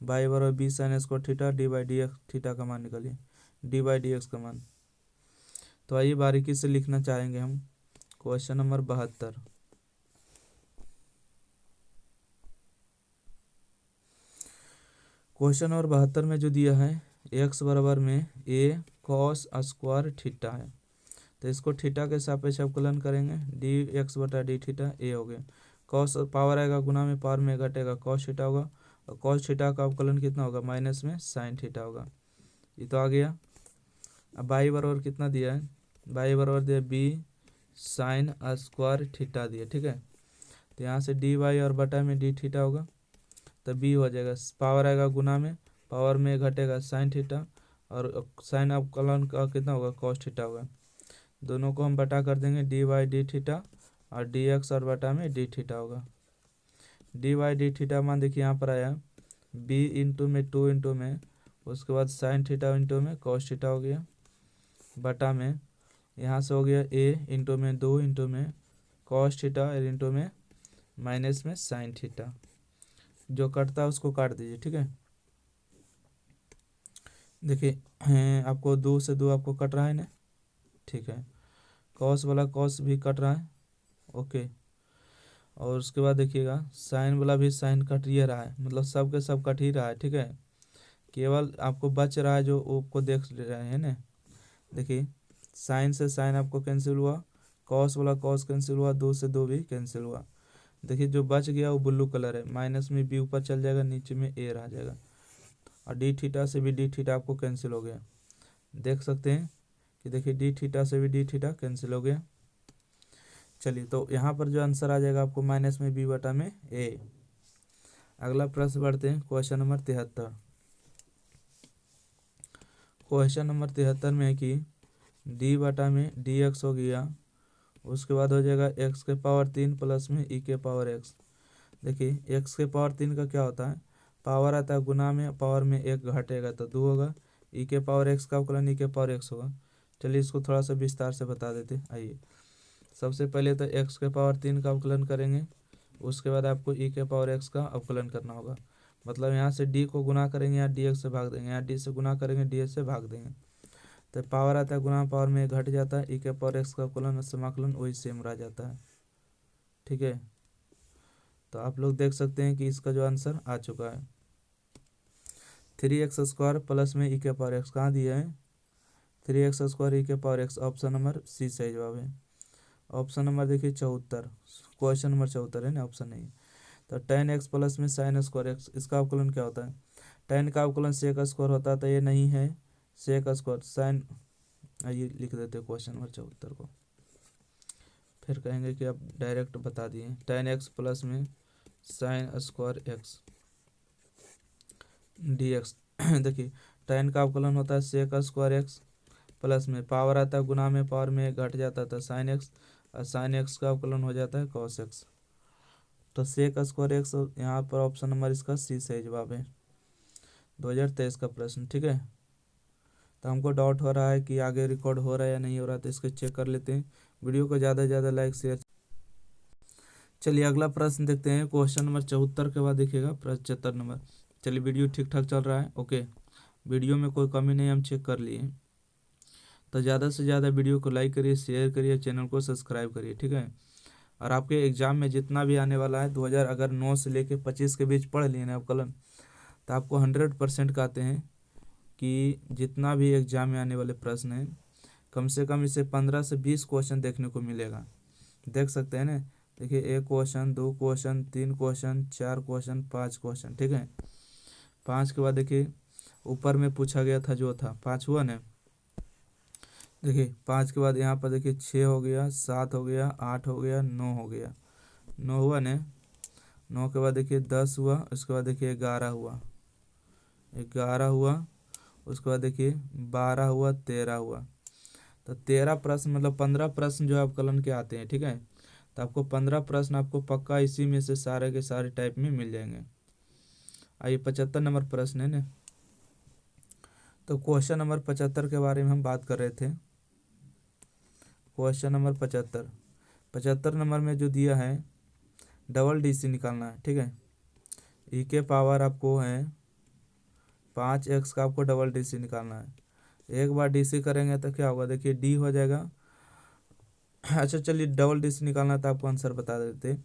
y बराबर b sine square theta, D by D x theta का मान निकालिए, डी बाई डी एक्स का मान। तो आइए बारीकी से लिखना चाहेंगे हम। क्वेश्चन नंबर 72, क्वेश्चन नंबर 72 में जो दिया है x बराबर में a cos स्क्वायर थीटा है, तो इसको थीटा के सापेक्ष अवकलन करेंगे, डी एक्स बटा डी थीटा ए हो गया। कॉस पावर आएगा गुना में, पावर में घटेगा कॉस थीटा होगा, और कॉस थीटा का अवकलन कितना होगा माइनस में साइन थीटा होगा, ये तो आ गया। अब बाई बराबर कितना दिया है, बाई बराबर दिया बी साइन स्क्वायर थीटा दिया, ठीक है। तो यहाँ से डी वाई और बटा में डी थीटा होगा, तो बी हो जाएगा, पावर आएगा गुना में, पावर में घटेगा साइन थीटा, और साइन अवकलन का कितना होगा कॉस थीटा होगा। दोनों को हम बटा कर देंगे, डी वाई डी थीटा, और डी एक्स और बटा में डी थीटा होगा। डी वाई डी थीटा मान देखिए यहाँ पर आया बी इंटू में 2 इंटू में, उसके बाद साइन थीटा इंटू में कॉस थीटा हो गया, बटा में यहाँ से हो गया a इंटू में 2 इंटू में कॉस थीटा और इंटू में माइनस में साइन थीटा। जो कटता है उसको काट दीजिए, ठीक है। देखिए आपको 2 से 2 आपको कट रहा है ना, ठीक है। कॉस वाला कॉस भी कट रहा है, ओके। और उसके बाद देखिएगा साइन वाला भी साइन कट ही रहा है, मतलब सब के सब कट ही रहा है, ठीक है। केवल आपको बच रहा है जो आपको देख ले रहे हैं ना। देखिए साइन से साइन आपको कैंसिल हुआ, कॉस वाला कॉस कैंसिल हुआ, 2 से 2 भी कैंसिल हुआ। देखिए जो बच गया वो ब्लू कलर है, माइनस में बी ऊपर चल जाएगा, नीचे में ए रह जाएगा। और डी थीटा से भी डी थीटा आपको कैंसिल हो गया, देख सकते हैं कि देखिए डी थीटा से भी डी थीटा कैंसिल हो गया। चलिए तो यहाँ पर जो आंसर आ जाएगा आपको माइनस में बी बटा में ए। अगला प्रश्न बढ़ते हैं, क्वेश्चन नंबर 73। क्वेश्चन नंबर 73 में है कि डी बटा में डी एक्स हो गया, उसके बाद हो जाएगा एक्स के पावर 3 प्लस में ई के पावर एक्स। देखिए एक्स के पावर 3 का क्या होता है, पावर आता है गुना में, पावर में एक घटेगा तो 2 होगा। ई के पावर एक्स का अवकलन ई के पावर एक्स होगा। चलिए इसको थोड़ा सा विस्तार से बता देते हैं। आइए सबसे पहले तो एक्स के पावर 3 का अवकलन करेंगे, उसके बाद आपको ई के पावर एक्स का अवकलन करना होगा। मतलब यहाँ से डी को गुना करेंगे, यहाँ डी एक्स से भाग देंगे, यहाँ डी से गुना करेंगे, डी एक्स से भाग देंगे। तो पावर आता है गुना, पावर में घट जाता है, ई के पावर एक्स का अवकलन और समाकलन वही सेम रह जाता है, ठीक है। तो आप लोग देख सकते हैं कि इसका जो आंसर आ चुका है 3x² प्लस में ई के पावर एक्स। कहाँ दिया है 3x² ई के power x, option number C सही जवाब है। ऑप्शन नंबर देखिए 74, क्वेश्चन नंबर 74 है ना, ऑप्शन नहीं। तो tan x प्लस में sin स्क्वायर एक्स, इसका अवकलन क्या होता है, tan का अवकलन सेक स्क्वायर होता है, तो ये नहीं है सेक स्क्वायर साइन। आइए लिख देते हैं क्वेश्चन नंबर 74 को, फिर कहेंगे कि आप डायरेक्ट बता दिए। tan x प्लस में sin square x D x. देखिए tan का अवकलन होता है सेक स्क्वायर एक्स प्लस में पावर आता है गुना में, पावर में घट जाता था साइन एक्स, और साइन एक्स का अवकलन हो जाता है कॉस एक्स। तो सेक स्क्वायर एक्स, यहाँ पर ऑप्शन नंबर इसका सी सही जवाब है। 2023 का प्रश्न, ठीक है। तो हमको डाउट हो रहा है कि आगे रिकॉर्ड हो रहा है या नहीं हो रहा, तो इसको चेक कर लेते हैं। वीडियो को ज़्यादा से ज़्यादा लाइक शेयर। चलिए अगला प्रश्न देखते हैं, क्वेश्चन नंबर 74 के बाद देखिएगा प्रश्न 74 नंबर। चलिए वीडियो ठीक ठाक चल रहा है, ओके। वीडियो में कोई कमी नहीं, हम चेक कर लिए। तो ज़्यादा से ज़्यादा वीडियो को लाइक करिए, शेयर करिए, चैनल को सब्सक्राइब करिए, ठीक है। और आपके एग्ज़ाम में जितना भी आने वाला है 2000 अगर 9 से लेके 25 के बीच पढ़ लिए ना अवकलन, तो आपको 100% कहते हैं कि जितना भी एग्ज़ाम में आने वाले प्रश्न हैं कम से कम इसे 15 से 20 क्वेश्चन देखने को मिलेगा। देख सकते हैं ना, देखिए 1 question, 2 question, 3 question, 4 question, 5 question, ठीक है। 5 के बाद देखिए ऊपर में पूछा गया था जो था 5 हुआ ना। देखिए 5 के बाद यहाँ पर देखिए 6 हो गया, 7 हो गया, 8 हो गया, 9 हो गया, 9 हुआ ना। 9 के बाद देखिए 10 हुआ, उसके बाद देखिए 11 हुआ, 11 हुआ, उसके बाद देखिए 12 हुआ, 13 हुआ। तो 13 प्रश्न मतलब 15 प्रश्न जो है अवकलन के आते हैं, ठीक है। तो आपको 15 प्रश्न आपको पक्का इसी में से सारे के सारे टाइप में मिल जाएंगे। आइए 75 नंबर प्रश्न है ना। तो क्वेश्चन नंबर 75 के बारे में हम बात कर रहे थे। क्वेश्चन नंबर 75 नंबर में जो दिया है डबल डी सी निकालना है, ठीक है। ई के पावर आपको है 5x का, आपको डबल डी सी निकालना है। एक बार डी सी करेंगे तो क्या होगा, देखिए डी हो जाएगा। अच्छा चलिए डबल डी सी निकालना तो आपको आंसर बता देते।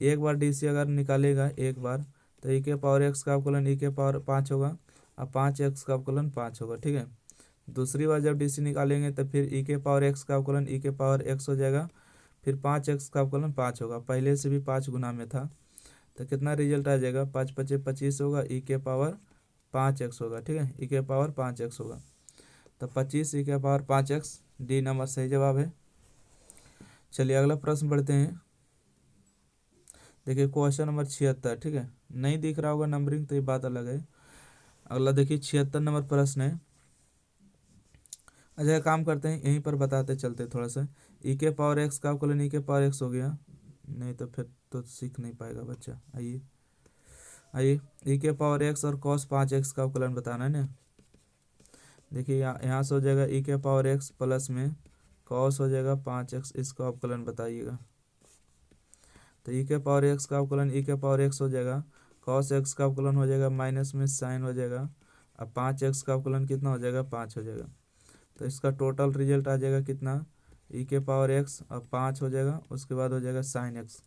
एक बार डी सी अगर निकालेगा एक बार, तो ई के पावर एक्स का अवकलन ई के पावर 5 होगा, और 5x का अवकलन 5 होगा, ठीक है। दूसरी बार जब डी सी निकालेंगे तो फिर ई के पावर एक्स का अवकलन ई के पावर एक्स हो जाएगा, फिर 5x का अवकलन 5 होगा, पहले से भी 5 गुना में था। तो कितना रिजल्ट आ जाएगा, 5 5 25 होगा, ई के पावर 5x होगा, ठीक है। ई के पावर 5x होगा, तो 25 ई के पावर 5x, डी नंबर सही जवाब है। चलिए अगला प्रश्न बढ़ते हैं। देखिए क्वेश्चन नंबर 76, ठीक है। नहीं दिख रहा होगा नंबरिंग तो ये बात अलग है। अगला देखिए 76 नंबर प्रश्न है। अच्छा काम करते हैं यहीं पर बताते चलते थोड़ा सा। ई के पावर एक्स का अवकलन ई के पावर एक्स हो गया, नहीं तो फिर तो सीख नहीं पाएगा बच्चा। आइए आइए ई के पावर एक्स और कॉस 5x का अवकलन बताना है ना। देखिए यहाँ से हो जाएगा ई के पावर एक्स प्लस में कॉस हो जाएगा 5x, इसका अवकलन बताइएगा। तो ई के पावर एक्स का अवकलन ई के पावर एक्स हो जाएगा, कॉस एक्स का अवकलन हो जाएगा माइनस में साइन हो जाएगा, अब 5x का अवकलन कितना हो जाएगा 5 हो जाएगा। तो इसका टोटल रिजल्ट आ जाएगा कितना, ई के पावर एक्स अब 5 हो जाएगा, उसके बाद हो जाएगा साइन एक्स,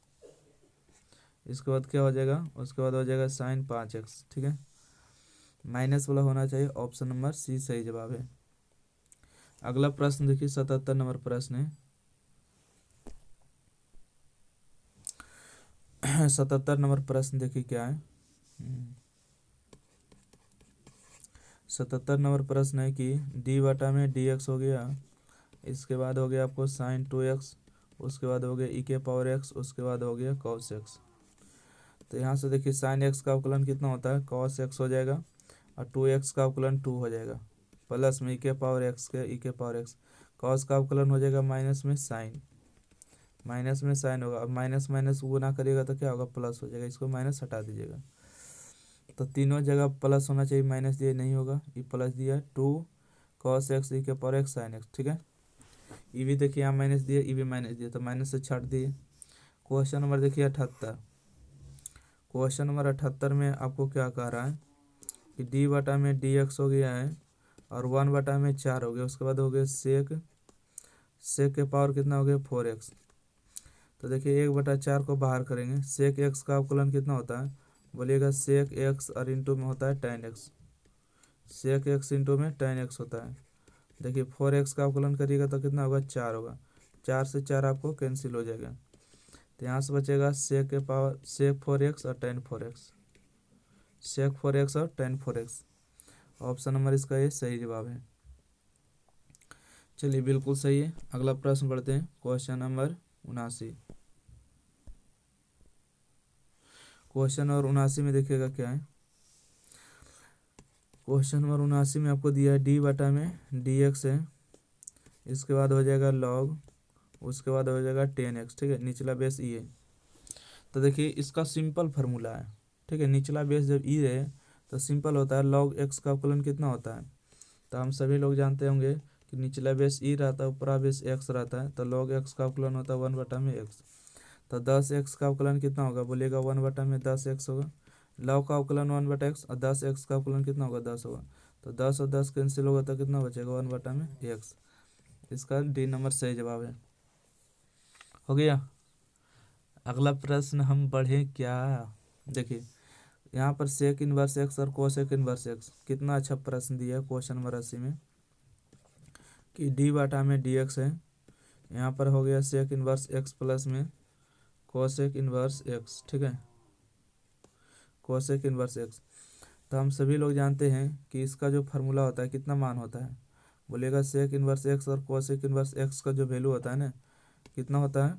इसके बाद क्या हो जाएगा, उसके बाद हो जाएगा साइन 5x। ठीक है, माइनस वाला होना चाहिए, ऑप्शन नंबर सी सही जवाब है। अगला प्रश्न देखिए 77 नंबर प्रश्न है। 77 नंबर प्रश्न देखिए क्या है। 77 नंबर प्रश्न है कि डी बटा में डी एक्स हो गया, इसके बाद हो गया आपको साइन 2x, उसके बाद हो गया ई के पावर एक्स, उसके बाद हो गया कॉस एक्स। तो यहाँ से देखिए साइन एक्स का अवकलन कितना होता है, कॉस एक्स हो जाएगा, और 2x का अवकलन 2 हो जाएगा, प्लस में ई के पावर एक्स के ई के पावर एक्स, कॉस का अवकलन हो जाएगा माइनस में साइन, माइनस में साइन होगा, अब माइनस माइनस गुना करिएगा तो क्या होगा प्लस हो जाएगा, इसको माइनस हटा दीजिएगा। तो तीनों जगह प्लस होना चाहिए, माइनस दिया नहीं होगा, ये प्लस दिया 2 कॉस एक्स ई के पावर एक्स साइन एक्स। ठीक है, ये भी देखिए यहाँ माइनस दिया, ये भी माइनस दिया, तो माइनस से छाट दिए। क्वेश्चन नंबर देखिए 78, क्वेश्चन नंबर 78 में आपको क्या कह रहा है कि डी बटा में डी एक्स हो गया है और 1 बटा में 4 हो गया, उसके बाद हो गया सेक, सेक के पावर कितना हो गया 4x। तो देखिए 1/4 को बाहर करेंगे, सेक एक्स का अवकलन कितना होता है, बोलिएगा सेक एक्स और इंटू में होता है tan x, sec x into में tan x होता है। देखिए 4x का अवकलन करिएगा तो कितना होगा 4 होगा, 4 से 4 आपको कैंसिल हो जाएगा, तो यहाँ से बचेगा सेक के पावर सेक 4x और tan 4x, सेक 4x और tan 4x। ऑप्शन नंबर इसका ये सही जवाब है। चलिए बिल्कुल सही है। अगला प्रश्न पढ़ते हैं, क्वेश्चन नंबर 79। क्वेश्चन नंबर 79 में देखिएगा क्या है, क्वेश्चन नंबर 79 में आपको दिया है डी बटा में डी एक्स है, इसके बाद हो जाएगा लॉग, उसके बाद हो जाएगा tan x। ठीक है, निचला बेस ई है। तो देखिए इसका सिंपल फार्मूला है। ठीक है, निचला बेस जब ई है तो सिंपल होता है, लॉग एक्स का अवकलन कितना होता है, तो हम सभी लोग जानते होंगे कि निचला बेस ई रहता है, ऊपरा बेस एक्स रहता है, तो लॉग एक्स का अवकलन होता है 1 बटा में एक्स। तो 10x का अवकलन कितना होगा, बोलिएगा 1 बटा में 10x होगा, लॉग का अवकलन 1 बटा एक्स, और 10x का अवकलन कितना होगा 10 होगा, तो 10 और 10 कैंसिल होगा तो कितना बचेगा 1 बटा में एक्स। इसका डी नंबर सही जवाब है। हो गया। अगला प्रश्न हम बढ़े क्या, देखिए यहाँ पर सेक इनवर्स एक्स और कोसेक इनवर्स एक्स, कितना अच्छा प्रश्न दिया है क्वेश्चन नंबर 80 में कि डी बटा में डी एक्स है, यहाँ पर हो गया सेक इनवर्स एक्स प्लस में कोसेक इनवर्स एक्स। ठीक है, कोसेक इनवर्स एक्स। तो हम सभी लोग जानते हैं कि इसका जो फार्मूला होता है कितना मान होता है, बोलेगा सेक इनवर्स एक्स और कोसेक इनवर्स एक्स का जो वैल्यू होता है ना, कितना होता है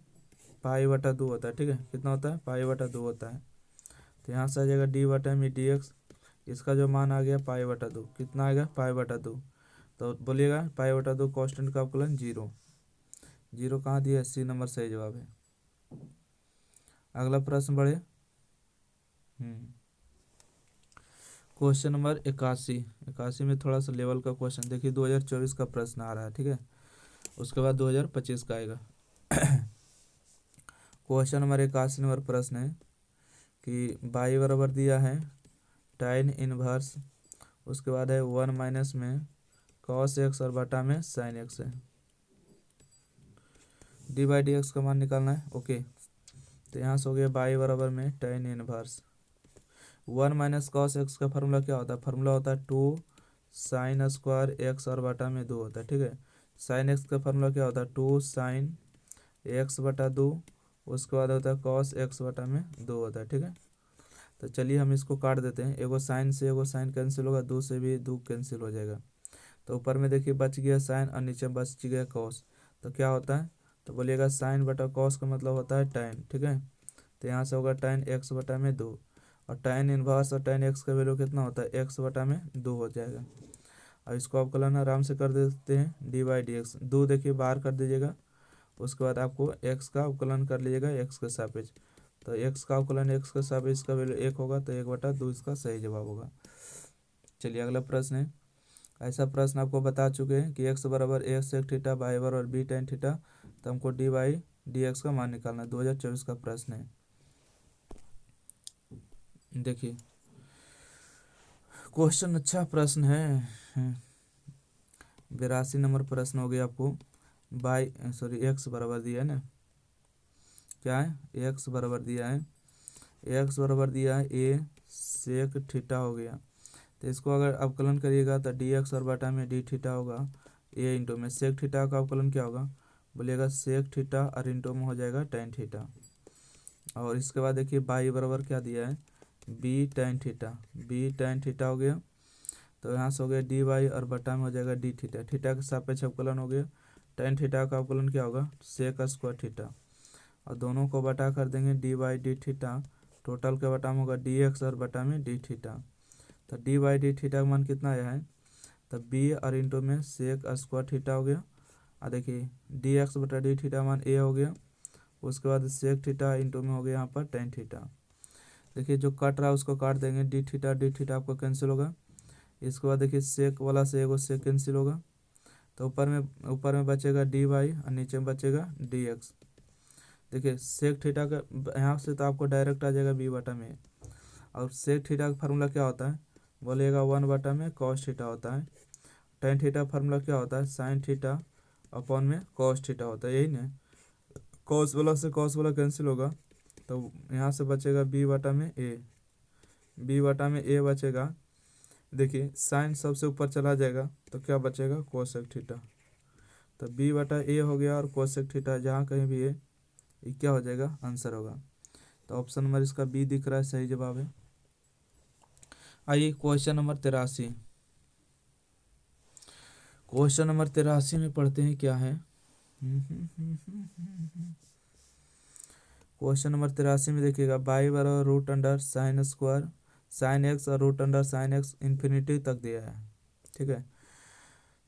π/2 होता है। ठीक है, कितना होता है π/2 होता है। तो यहाँ से आ जाएगा डी बटा में डी एक्स, इसका जो मान आ गया π/2, कितना आएगा π/2, तो बोलिएगा π/2 कॉन्स्टेंट का अवकलन 0, 0 कहाँ दिया है, सी नंबर सही जवाब है। अगला प्रश्न बढ़े, क्वेश्चन नंबर 81 में थोड़ा सा लेवल का क्वेश्चन देखिए, 2024 का प्रश्न आ रहा है। ठीक है, उसके बाद 2025 का आएगा। क्वेश्चन नंबर 81 नंबर प्रश्न है कि बाई बराबर दिया है tan इनवर्स, उसके बाद है 1 माइनस में cos x और बटा में sin x है, डी बाई डी एक्स का मान निकालना है। ओके, तो यहाँ से हो गया बाई बराबर में tan inverse 1 minus cos x का फार्मूला क्या होता है, फार्मूला होता है 2 साइन स्क्वायर एक्स और बटा में 2 होता है। ठीक है, साइन एक्स का फार्मूला क्या होता है 2 साइन एक्स बटा 2, उसके बाद होता है कॉस एक्स बटा में 2 होता है। ठीक है, तो चलिए हम इसको काट देते हैं, एगो साइन से एगो साइन कैंसिल होगा, 2 से भी 2 कैंसिल हो जाएगा, तो ऊपर में देखिए बच गया साइन और नीचे बच गया कॉस, तो क्या होता है, तो बोलिएगा साइन बटा कॉस का मतलब होता है tan। ठीक है, तो यहाँ से होगा tan एक्स बटा में 2, और tan इनवर्स और tan एक्स का वैल्यू कितना होता है एक्स बटा में 2 हो जाएगा। अब इसको अवकलन आराम से कर देते हैं, डी बाई डी एक्स, 2 देखिए बाहर कर दीजिएगा, उसके बाद आपको x का अवकलन कर लीजिएगा x के सापेक्ष, तो x का अवकलन x के सापेक्ष का वैल्यू 1 होगा, तो 1/2 इसका सही जवाब होगा। चलिए अगला प्रश्न है, ऐसा प्रश्न आपको बता चुके हैं कि x बराबर a sec थीटा, y बराबर b tan थीटा, तो हमको dy dx का मान निकालना है। 2024 का प्रश्न है। देखिए क्वेश्चन अच्छा प्रश्न है। 82 नंबर प्रश्न हो गया आपको। x बराबर दिया है ना, क्या है, x बराबर दिया है, x बराबर दिया है a sec थीटा हो गया। तो इसको अगर अवकलन करिएगा तो dx और बटा में d थीटा होगा, a इंटू में सेक थीटा का अवकलन क्या होगा, बोलिएगा सेक थीटा और इंटू में हो जाएगा tan थीटा। और इसके बाद देखिए y बराबर क्या दिया है, b tan theta, b tan theta हो गया। तो यहाँ से हो गया dy और बटा में हो जाएगा d थीटा, थीटा के सापेक्ष अवकलन हो गया। tan थीटा का अवकलन क्या होगा, सेक स्क्वायर थीटा, और दोनों को बटा कर देंगे dy d थीटा, टोटल के बटा में होगा dx और बटा में d थीटा। तो dy d थीटा का मान कितना आया है, तब b और इंटू में सेक स्क्वायर थीटा हो गया। और देखिए dx बटा d थीटा मान a हो गया। उसके बाद सेक थीटा इंटू में हो गया यहाँ पर tan थीटा। देखिए जो कट रहा है उसको काट देंगे, डी थीटा आपको कैंसिल होगा। इसके बाद देखिए सेक वाला से एगो सेक कैंसिल होगा, तो ऊपर में बचेगा dy और नीचे में बचेगा dx। देखिए सेक थीटा का यहाँ से तो आपको डायरेक्ट आ जाएगा b बटा में, और सेक थीटा का फार्मूला क्या होता है, बोलिएगा 1 बटा में कॉस थीटा होता है। tan थीटा फार्मूला क्या होता है, साइन थीटा अपॉन में कॉस थीटा होता है, यही ना। कॉस वाला से कॉस वाला कैंसिल होगा, तो यहाँ से बचेगा b बटा में a, b बटा में a बचेगा। देखिए साइन सबसे ऊपर चला जाएगा तो क्या बचेगा, कोसेक थीटा। तो b बटा a हो गया, और कोसेक थीटा जहाँ कहीं भी है ये क्या हो जाएगा, आंसर होगा। तो ऑप्शन नंबर इसका बी दिख रहा है, सही जवाब है। आइए क्वेश्चन नंबर 83। क्वेश्चन नंबर 83 में पढ़ते हैं क्या है। क्वेश्चन नंबर 83 में देखिएगा y बराबर root under sine square sine x और root under sine x infinity तक दिया है, ठीक है।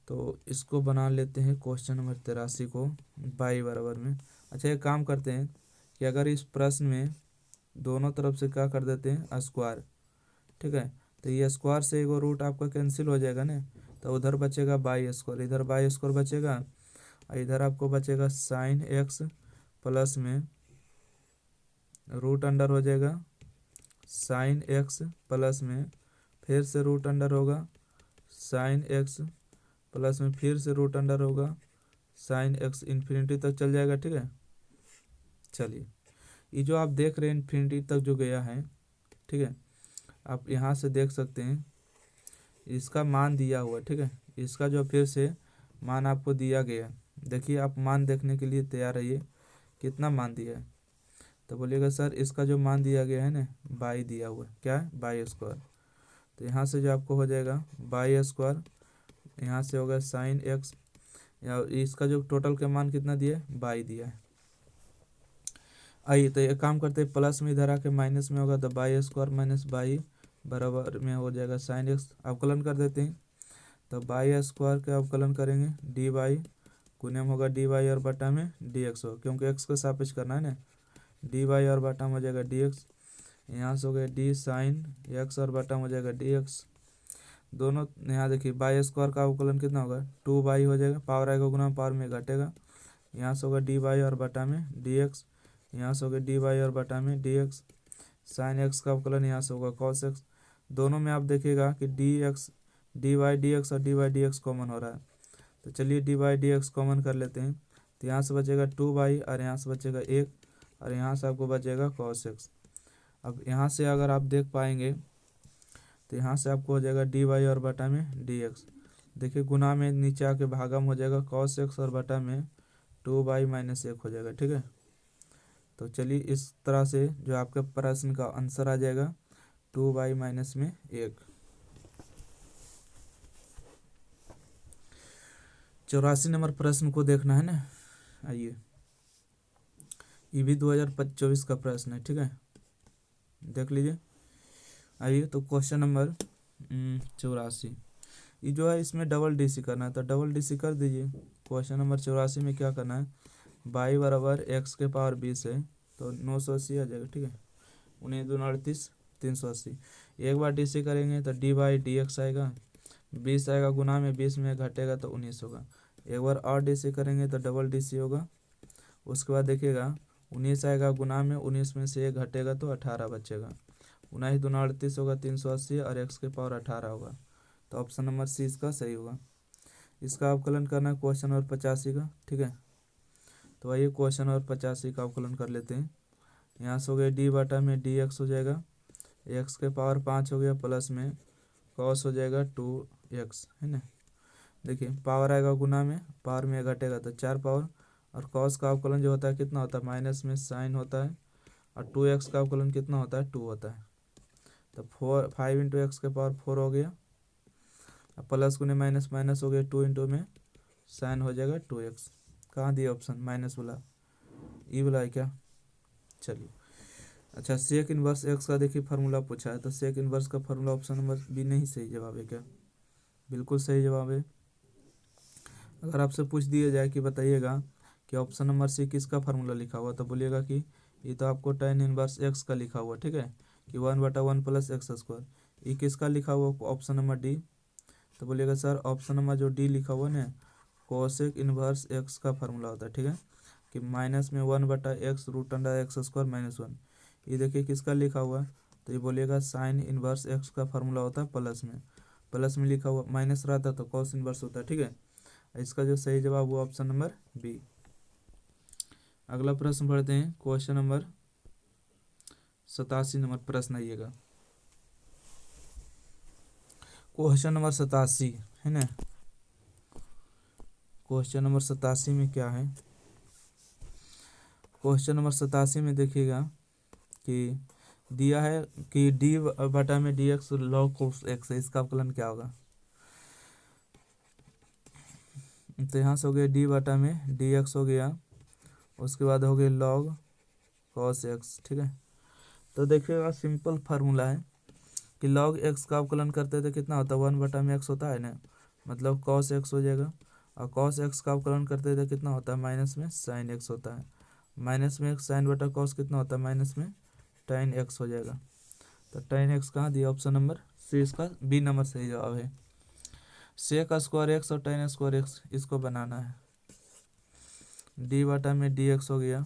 तो इसको बना लेते हैं क्वेश्चन नंबर 83 को y बराबर में। अच्छा एक काम करते हैं कि अगर इस प्रश्न में दोनों तरफ से क्या कर देते हैं, स्क्वायर, ठीक है। तो ये स्क्वायर से एगो रूट आपका कैंसिल हो जाएगा ना, तो उधर बचेगा बाई स्क्वायर, इधर बाई स्क्वायर बचेगा, और इधर आपको बचेगा साइन एक्स प्लस में रूट अंडर हो जाएगा साइन एक्स प्लस में फिर से रूट अंडर होगा साइन एक्स प्लस में फिर से रूट अंडर होगा साइन एक्स, इन्फिनिटी तक चल जाएगा, ठीक है। चलिए ये जो आप देख रहे हैं इन्फिनिटी तक जो गया है, ठीक है, आप यहाँ से देख सकते हैं इसका मान दिया हुआ है, ठीक है। इसका जो फिर से मान आपको दिया गया, देखिए आप मान देखने के लिए तैयार रहिए कितना मान दिया है। तो बोलिएगा सर इसका जो मान दिया गया है ना, बाई दिया हुआ है, क्या है, बाई स्क्वायर। तो यहाँ से जो आपको हो जाएगा बाई स्क्वायर, यहाँ से होगा साइन एक्स, या इसका जो टोटल का मान कितना दिया है, बाई दिया है। आइए तो एक काम करते हैं, प्लस में इधर आके माइनस में होगा, तो बाई स्क्वायर माइनस बाई बराबर में हो जाएगा साइन एक्स। अवकलन कर देते हैं, तो बाई स्क्वायर का अवकलन करेंगे डी बाई गुने में होगा डी बाई और बटा में डी एक्स हो, क्योंकि एक्स को सापेक्ष करना है ना। डी बाई और बटा में हो जाएगा डी एक्स, यहाँ से हो गया डी साइन एक्स और बटा में हो जाएगा डी एक्स। दोनों यहाँ देखिए बाई स्क्वायर का अवकलन कितना होगा, 2 बाई हो जाएगा, पावर आएगा गुना पावर में घटेगा, यहाँ से होगा डी बाई और बटा में डी एक्स, यहाँ से होगा डी बाई और बटा में डी एक्स। साइन एक्स का अवकलन यहाँ से होगा कॉस एक्स। दोनों में आप देखिएगा कि d x d y d x और d y d x common हो रहा है, तो चलिए d y d x common कर लेते हैं। तो यहाँ से बचेगा 2 बाई और यहाँ से बचेगा 1, और यहाँ से आपको बचेगा कॉस एक्स। अब यहाँ से अगर आप देख पाएंगे तो यहाँ से आपको हो जाएगा डी वाई और बटा में डी एक्स। देखिए गुना में नीचे आके भागम हो जाएगा कॉस एक्स और बटा में 2 बाई माइनस 1 हो जाएगा, ठीक है। तो चलिए इस तरह से जो आपके प्रश्न का आंसर आ जाएगा 2 बाई माइनस में 1। 84 नंबर प्रश्न को देखना है ना। आइए ये भी 2024 का प्रश्न है, ठीक है, देख लीजिए। आइए तो क्वेश्चन नंबर 84 ये जो है इसमें डबल डीसी करना है, तो डबल डीसी कर दीजिए। क्वेश्चन नंबर 84 में क्या करना है, बाई बराबर एक्स के पावर 20 है, तो 980 आ जाएगा, ठीक है। 19 दूना 38 380। एक बार डीसी करेंगे तो डी बाई डी एक्स आएगा, 20 आएगा गुना में 20 में घटेगा तो 19 होगा। एक बार और DC करेंगे तो डबल DC होगा। उसके बाद देखिएगा 19 आएगा गुना में 19 में से 1 घटेगा तो 18 बचेगा। 19 दूना 38 होगा 380 और x के पावर 18 होगा। तो ऑप्शन नंबर सी इसका सही होगा। इसका अवकलन करना है क्वेश्चन नंबर 85 का। ठीक है, तो आइए क्वेश्चन नंबर 85 का अवकलन कर लेते हैं। यहाँ से हो गया डी बटा में dx हो जाएगा, x के पावर 5 हो गया प्लस में cos हो जाएगा 2x, है ना। देखिए पावर आएगा गुना में, पावर में घटेगा तो 4 पावर, और cos का अवकलन जो होता है कितना होता है, माइनस में साइन होता है, और 2x का अवकलन कितना होता है, 2 होता है। तो 5 इंटू एक्स के पावर 4 हो गया, अब प्लस गुने माइनस माइनस हो गया, 2 इंटू में साइन हो जाएगा 2x। कहाँ दिया ऑप्शन, माइनस वाला, ई वाला है क्या। चलिए अच्छा, सेक इनवर्स एक्स का देखिए फार्मूला पूछा है, तो सेक इनवर्स का फार्मूला ऑप्शन नंबर बी नहीं सही जवाब है क्या, बिल्कुल सही जवाब है। अगर आपसे पूछ दिया जाए कि बताइएगा कि ऑप्शन नंबर सी किसका फार्मूला लिखा हुआ, तो बोलिएगा कि ये तो आपको tan इनवर्स एक्स का लिखा हुआ, ठीक है, कि 1/1 प्लस एक्स स्क्वायर। ये किसका लिखा हुआ, ऑप्शन नंबर डी। तो बोलिएगा सर ऑप्शन नंबर जो डी लिखा हुआ ना, कोसेक इनवर्स एक्स का फार्मूला होता है, ठीक है, कि माइनस में 1/x root under x square -1। ये देखिए किसका लिखा हुआ है, तो ये बोलिएगा साइन इनवर्स एक्स का फार्मूला होता है प्लस में लिखा हुआ, माइनस रहता तो कॉस इनवर्स होता है, ठीक है। इसका जो सही जवाब हुआ ऑप्शन नंबर बी। अगला प्रश्न पढ़ते हैं, क्वेश्चन नंबर 87 नंबर प्रश्न आइएगा। क्वेश्चन नंबर 87 है ना। क्वेश्चन नंबर 87 में क्या है, क्वेश्चन नंबर 87 में देखिएगा कि दिया है कि डी बटा में dx log cos x है, इसका अवकलन क्या होगा। तो यहाँ से हो गया डी बटा में dx हो गया, उसके बाद हो गया log cos x, ठीक है। तो देखिएगा सिंपल फार्मूला है कि log x का अवकलन करते थे कितना होता है, 1/x होता है ना, मतलब cos x हो जाएगा, और cos x का अवकलन करते थे कितना होता है, माइनस में sin x होता है, माइनस में साइन बटा cos कितना होता है, माइनस में tan x हो जाएगा। तो tan x कहाँ दिया, ऑप्शन नंबर सी इसका बी नंबर सही जवाब है। सेक स्क्वायर एक्स और tan स्क्वायर एक्स इसको बनाना है। डी बटा में dx हो गया,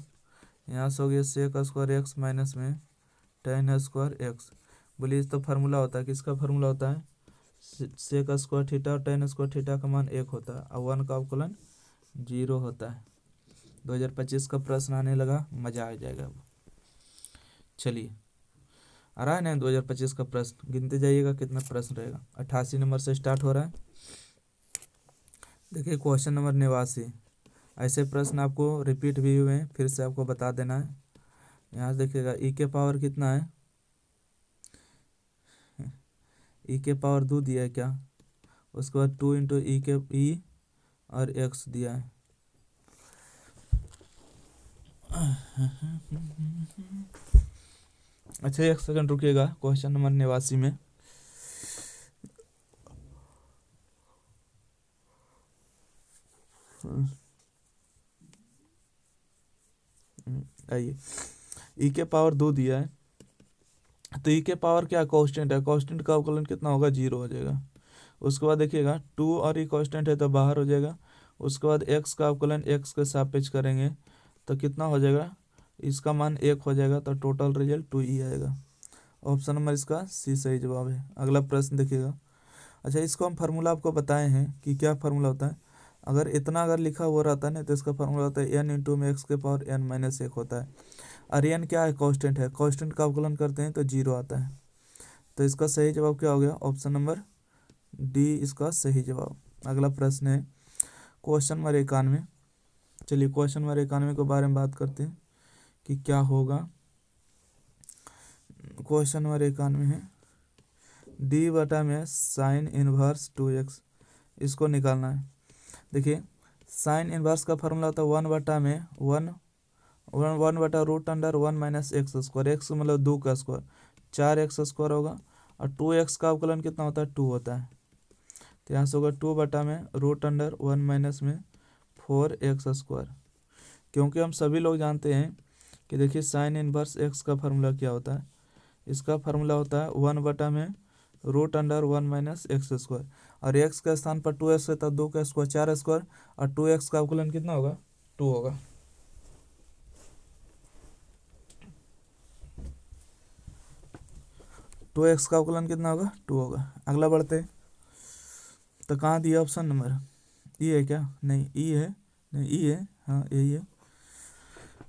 यहाँ से हो गया सेक स्क्वायर एक्स माइनस में tan स्क्वायर एक्स। बोलिए इस तो फार्मूला होता है, किसका फार्मूला होता है, सेक स्क्वायर थीटा और tan स्क्वायर थीटा का मान 1 होता है, और 1 का अवकलन 0 होता है। 2025 का प्रश्न आने लगा, मजा आ जाएगा। चलिए आ रहा है ना 2025 का प्रश्न, गिनते जाइएगा कितना प्रश्न रहेगा। 88 नंबर से स्टार्ट हो रहा है। देखिए क्वेश्चन नंबर 89, ऐसे प्रश्न आपको रिपीट भी हुए हैं, फिर से आपको बता देना है। यहाँ से देखिएगा ई के पावर कितना है, ई के पावर 2 दिया है क्या, उसके बाद 2 इंटू ई के ई और एक्स दिया है। अच्छा 1 सेकंड रुकिएगा, क्वेश्चन नंबर 89 में आइए, ई के पावर 2 दिया है, तो ई के पावर क्या कांस्टेंट है, कांस्टेंट का अवकलन कितना होगा, 0 हो जाएगा। उसके बाद देखिएगा 2 और ई कांस्टेंट है तो बाहर हो जाएगा। उसके बाद एक्स का अवकलन एक्स के सापेक्ष करेंगे तो कितना हो जाएगा, इसका मान 1 हो जाएगा, तो टोटल रिजल्ट 2e आएगा। ऑप्शन नंबर इसका सी सही जवाब है। अगला प्रश्न देखिएगा। अच्छा इसको हम फार्मूला आपको बताए हैं कि क्या फार्मूला होता है, अगर इतना अगर लिखा हुआ रहता है ना तो इसका फार्मूला होता है n इंटू में एक्स के पावर n-1 होता है, और n क्या है, कांस्टेंट है, कांस्टेंट का अवकलन करते हैं तो 0 आता है। तो इसका सही जवाब क्या हो गया, ऑप्शन नंबर डी इसका सही जवाब। अगला प्रश्न है क्वेश्चन नंबर 91। चलिए क्वेश्चन नंबर 91 के बारे में बात करते हैं कि क्या होगा। क्वेश्चन नंबर 91 है डी बटा में साइन इनवर्स 2x, इसको निकालना है। देखिए साइन इनवर्स का फार्मूला होता है 1 बटा root under 1 minus x square, x मतलब 2 का स्क्वायर, 4x स्क्वायर होगा, और 2x का अवकलन कितना होता है, 2 होता है। तो यहाँ से होगा 2 बटा में रूट अंडर 1 माइनस में 4x स्क्वायर। क्योंकि हम सभी लोग जानते हैं कि देखिए साइन इनवर्स एक्स का फार्मूला क्या होता है, इसका फार्मूला होता है 1 बटा में root under 1 minus x square, और एक्स के स्थान पर 2x है तो 2 का स्क्वायर 4 स्क्वायर, और 2x का अवकलन कितना होगा 2 होगा। टू एक्स का अवकलन कितना होगा 2 होगा। अगला बढ़ते हैं, तो कहाँ दिया ऑप्शन नंबर ई है क्या, नहीं ई है, नहीं ई है, हाँ यही है।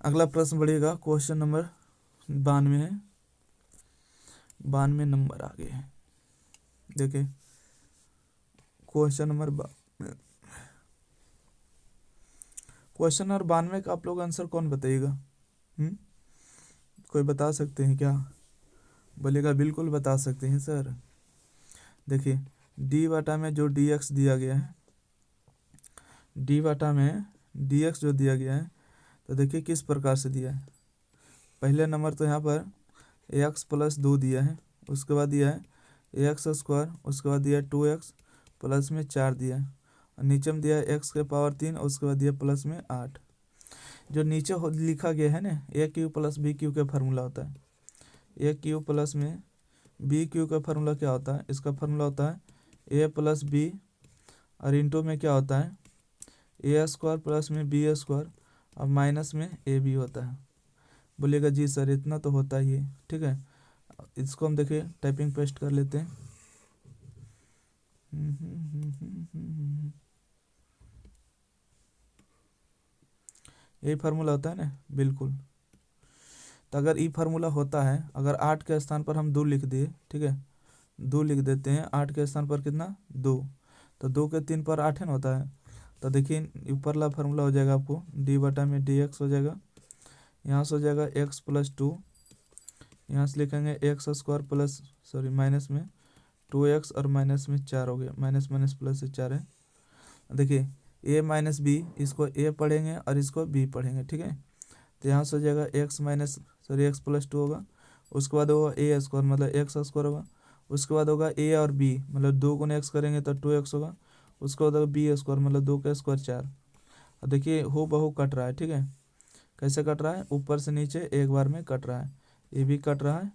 अगला प्रश्न बढ़ेगा, क्वेश्चन नंबर 92 है, 92 नंबर आगे है। देखिए क्वेश्चन नंबर 92 का आप लोग आंसर कौन बताइएगा? कोई बता सकते हैं क्या? बोलेगा बिल्कुल बता सकते हैं सर। देखिए डी वाटा में जो डी एक्स दिया गया है, डी वाटा में डी एक्स जो दिया गया है, तो देखिए किस प्रकार से दिया है। पहले नंबर तो यहाँ पर एक्स प्लस 2 दिया है, उसके बाद दिया है एक्स स्क्वायर, उसके बाद दिया है 2x प्लस में 4 दिया है, और नीचे में दिया है एक्स के पावर 3, और उसके बाद दिया प्लस में 8। जो नीचे लिखा गया है ना, ए क्यू प्लस बी क्यू का फार्मूला होता है। ए क्यू प्लस में बी क्यू का फार्मूला क्या होता है? इसका फार्मूला होता है ए प्लस बी, और इंटू में क्या होता है ए स्क्वायर प्लस में बी स्क्वायर, और माइनस में ए बी होता है। बोलिएगा जी सर इतना तो होता ही है, ठीक है। इसको हम देखिए टाइपिंग पेस्ट कर लेते हैं। यही फार्मूला होता है ना, बिल्कुल। तो अगर ई फार्मूला होता है, अगर 8 के स्थान पर हम 2 लिख दिए, ठीक है, 2 लिख देते हैं, 8 के स्थान पर कितना 2, तो 2 के 3 पर 8 है ना होता है। तो देखिए ऊपरला फार्मूला हो जाएगा आपको डी बटा में डी एक्स हो जाएगा, यहाँ से हो जाएगा एक्स प्लस 2, यहाँ से लिखेंगे x square plus sorry minus में 2x और माइनस में 4 हो गया, माइनस माइनस प्लस से 4 है। देखिए a माइनस बी, इसको a पढ़ेंगे और इसको b पढ़ेंगे, ठीक है। तो यहाँ से हो जाएगा x minus sorry x plus 2 होगा, उसके बाद होगा a स्क्वायर मतलब एक्स स्क्वायर होगा, उसके बाद होगा a और b मतलब 2 गुना x करेंगे तो 2x होगा, उसके बाद होगा b स्क्वायर मतलब 2 का स्क्वायर 4। अब देखिए हो बहु कट रहा है, ठीक है। कैसे कट रहा है? ऊपर से नीचे एक बार में कट रहा है, ये भी कट रहा है।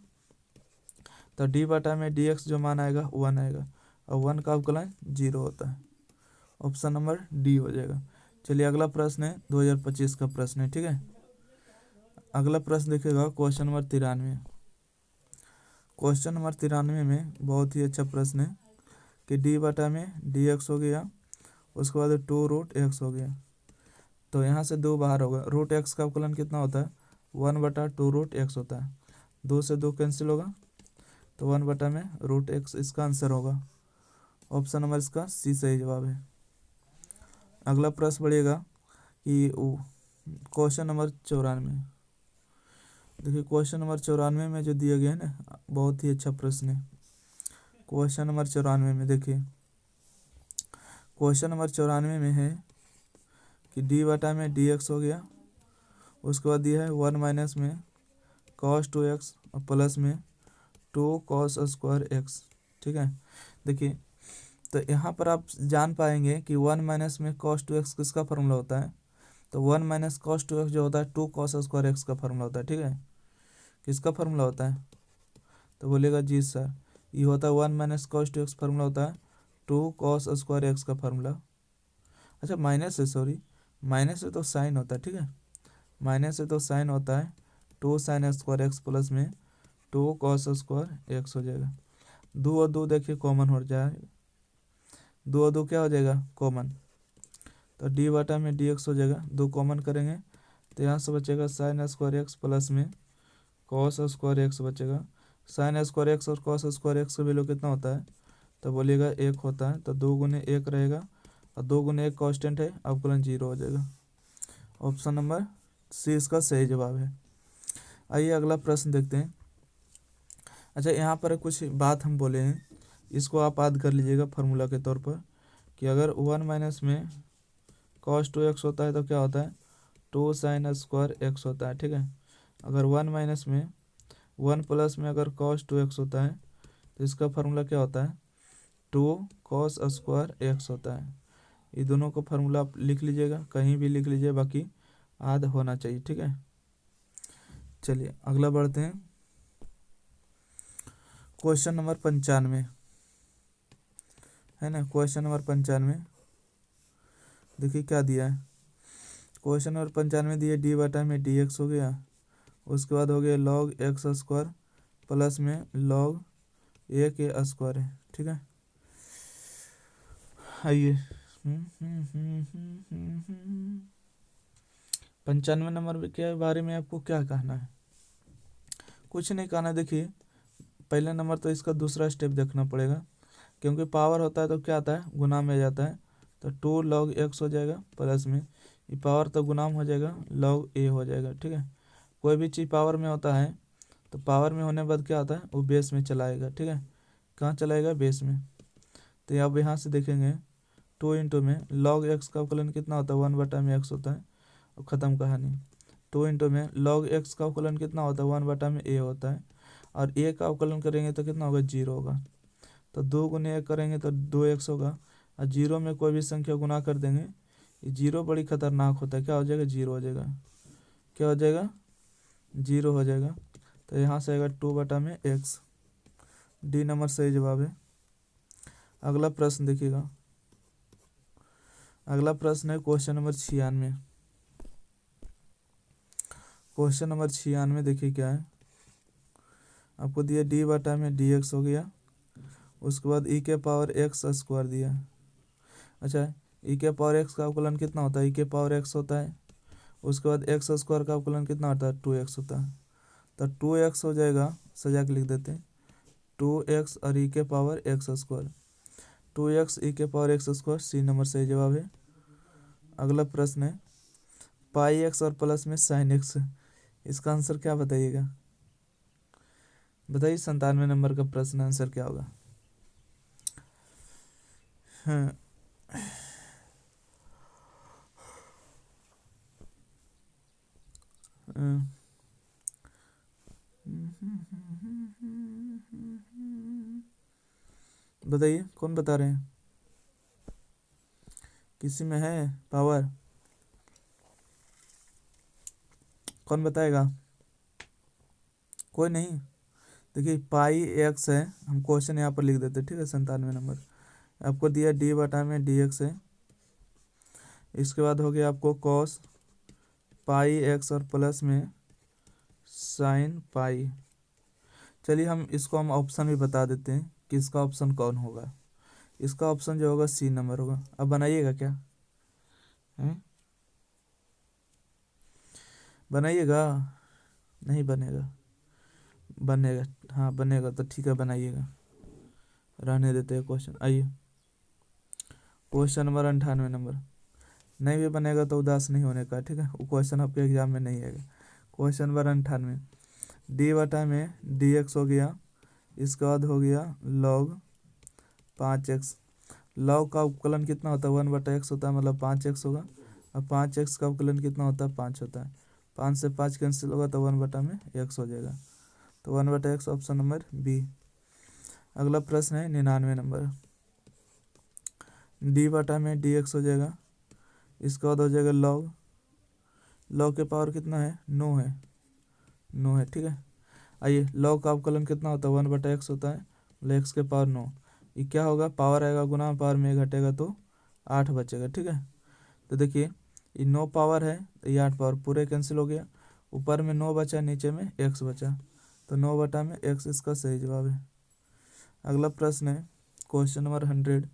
तो डी बटा में डी एक्स जो मान आएगा 1 आएगा, और 1 का अवकलन 0 होता है। ऑप्शन नंबर डी हो जाएगा। चलिए अगला प्रश्न है 2025 का प्रश्न है, ठीक है। अगला प्रश्न देखिएगा क्वेश्चन नंबर 93। क्वेश्चन नंबर 93 में बहुत ही अच्छा प्रश्न है कि डी बटा में डी एक्स हो गया, उसके बाद 2 रूट एक्स हो गया। तो यहाँ से 2 बाहर होगा, रूट एक्स का अवकलन कितना होता है 1 बटा 2 रूट एक्स होता है। 2 से 2 कैंसिल होगा, तो 1 बटा में रूट एक्स इसका आंसर होगा। ऑप्शन नंबर इसका सी सही जवाब है। अगला प्रश्न बढ़ेगा कि क्वेश्चन नंबर 94। देखिए क्वेश्चन नंबर 94 में जो दिया गया है ना, बहुत ही अच्छा प्रश्न है। क्वेश्चन नंबर 94 में देखिए, क्वेश्चन नंबर 94 में है कि डी बटा में डी एक्स हो गया, उसके बाद दिया है 1 माइनस में कॉस 2x और प्लस में 2 कॉस स्क्वायर एक्स, ठीक है। देखिए तो यहाँ पर आप जान पाएंगे कि 1 माइनस में कॉस 2x किसका फार्मूला होता है। तो 1 माइनस कॉस 2x जो होता है 2 कॉस स्क्वायर एक्स का फार्मूला होता है, ठीक है। किसका फार्मूला होता है? तो बोलेगा जी सर ये होता है 1 माइनस कॉस 2x फार्मूला होता है 2 कॉस स्क्वायर एक्स का फार्मूला। अच्छा माइनस से सॉरी, माइनस से तो साइन होता है, ठीक है, माइनस से तो साइन होता है 2 साइन स्क्वायर एक्स प्लस में 2 कॉस स्क्वायर एक्स हो जाएगा। 2 और 2 देखिए कॉमन हो जाएगा, 2 और 2 क्या हो जाएगा कॉमन, तो डी बटा में डी एक्स हो जाएगा, 2 कॉमन करेंगे तो यहाँ से बचेगा साइन स्क्वायर एक्स प्लस में कॉस स्क्वायर एक्स बचेगा। साइन स्क्वायर एक्स और कॉस स्क्वायर एक्स का वैल्यू कितना होता है? तो बोलिएगा 1 होता है, तो 2 गुने 1 रहेगा, और 2 गुने 1 कांस्टेंट है, अवकलन 0 हो जाएगा। ऑप्शन नंबर सी इसका सही जवाब है। आइए अगला प्रश्न देखते हैं। अच्छा यहाँ पर कुछ बात हम बोले हैं, इसको आप याद कर लीजिएगा फार्मूला के तौर पर, कि अगर 1 माइनस में कॉस 2x होता है तो क्या होता है 2 साइन स्क्वायर एक्स होता है, ठीक है। अगर 1 माइनस में 1 प्लस में अगर कॉस 2x होता है तो इसका फार्मूला क्या होता है 2 कॉस स्क्वायर एक्स होता है। ये दोनों का फार्मूला आप लिख लीजिएगा, कहीं भी लिख लीजिए, बाकी याद होना चाहिए, ठीक है। चलिए अगला बढ़ते हैं, क्वेश्चन नंबर 95। है ना। क्वेश्चन नंबर 95 देखिए क्या दिया है। क्वेश्चन नंबर 95 दिया डी बटा में डी एक्स हो गया, उसके बाद हो गया लॉग एक्स स्क्वायर प्लस में लॉग ए के स्क्वायर है, ठीक है। आइए 95 नंबर के बारे में आपको क्या कहना है। कुछ नहीं कहना। देखिए पहला नंबर तो इसका दूसरा स्टेप देखना पड़ेगा, क्योंकि पावर होता है तो क्या आता है, गुना में जाता है। तो 2 log x हो जाएगा प्लस में ये पावर तो गुनाम हो जाएगा, log a हो जाएगा, ठीक है। कोई भी चीज़ पावर में होता है तो पावर में होने के बाद क्या होता है, वो बेस में चलाएगा, ठीक है। कहाँ चलाएगा, बेस में। तो अब यहाँ से देखेंगे 2 इंटू में log x का अवकलन कितना होता है, 1/x होता है। और ख़त्म कहानी। 2 इंटू में log x का अवकलन कितना होता है, 1/a होता है। और a का अवकलन करेंगे तो कितना होगा, 0 होगा। तो 2 गुने 1 करेंगे तो 2x होगा। और 0 में कोई भी संख्या गुना कर देंगे, ये 0 बड़ी खतरनाक होता है, क्या हो जाएगा, 0 हो जाएगा। क्या हो जाएगा, 0 हो जाएगा। तो यहाँ से आएगा 2/x। डी नंबर सही जवाब है। अगला प्रश्न देखिएगा। अगला प्रश्न है क्वेश्चन नंबर 96। क्वेश्चन नंबर 96 देखिए क्या है। आपको दिया डी बटा में डी एक्स हो गया, उसके बाद ई के पावर एक्स स्क्वायर दिया। अच्छा, ई के पावर एक्स का अवकलन कितना होता है, ई के पावर एक्स होता है। उसके बाद एक्स स्क्वायर का अवकलन कितना होता है, 2x होता है। तो 2x हो जाएगा, सजा के लिख देते हैं 2x और ई के power x square. 2x e के power x square, C number सही जवाब है। अगला प्रश्न है पाई एक्स और प्लस में साइन एक्स, इसका आंसर क्या बताइएगा, बताइए। 97 नंबर का प्रश्न आंसर क्या होगा। हाँ बताइए, कौन बता रहे हैं, किसी में है पावर, कौन बताएगा, कोई नहीं। देखिए पाई एक्स है, हम क्वेश्चन यहाँ पर लिख देते, ठीक है। 97 नंबर आपको दिया डी बटा में डी एक्स है, इसके बाद हो गया आपको कॉस पाई एक्स और प्लस में साइन पाई। चलिए हम ऑप्शन भी बता देते हैं कि इसका ऑप्शन कौन होगा। इसका ऑप्शन जो होगा सी नंबर होगा। अब बनाइएगा क्या है, बनाइएगा, नहीं बनेगा, बनेगा, हाँ बनेगा तो ठीक है बनाइएगा, रहने देते हैं क्वेश्चन। आइए क्वेश्चन नंबर 98 नंबर। नहीं भी बनेगा तो उदास नहीं होने का, ठीक है। वो क्वेश्चन आपके एग्जाम में नहीं आएगा। क्वेश्चन नंबर 98 डी बटा में डी एक्स हो गया, इसके बाद हो गया log 5x। लॉग का अवकलन कितना होता है, 1/x होता है, मतलब 5x होगा। और 5x का अवकलन कितना होता है, 5 होता है। 5 से 5 कैंसिल होगा तो 1/x हो जाएगा। तो 1/x ऑप्शन नंबर बी। अगला प्रश्न है 99 नंबर। डी बटा में डी एक्स हो जाएगा, इसके बाद हो जाएगा लॉग, लॉग के पावर कितना है, 9 है, 9 है, ठीक है। आइए लॉग का अवकलन कितना होता है, 1/x होता है, मतलब एक्स के पावर 9। ये क्या होगा, पावर आएगा गुना पावर में घटेगा तो 8 बचेगा, ठीक है। तो देखिए ये 9 पावर है तो ये 8 पावर पूरे कैंसिल हो गया। ऊपर में 9 बचा, नीचे में x बचा, तो 9 बटा में x इसका सही जवाब है। अगला प्रश्न है क्वेश्चन नंबर 100।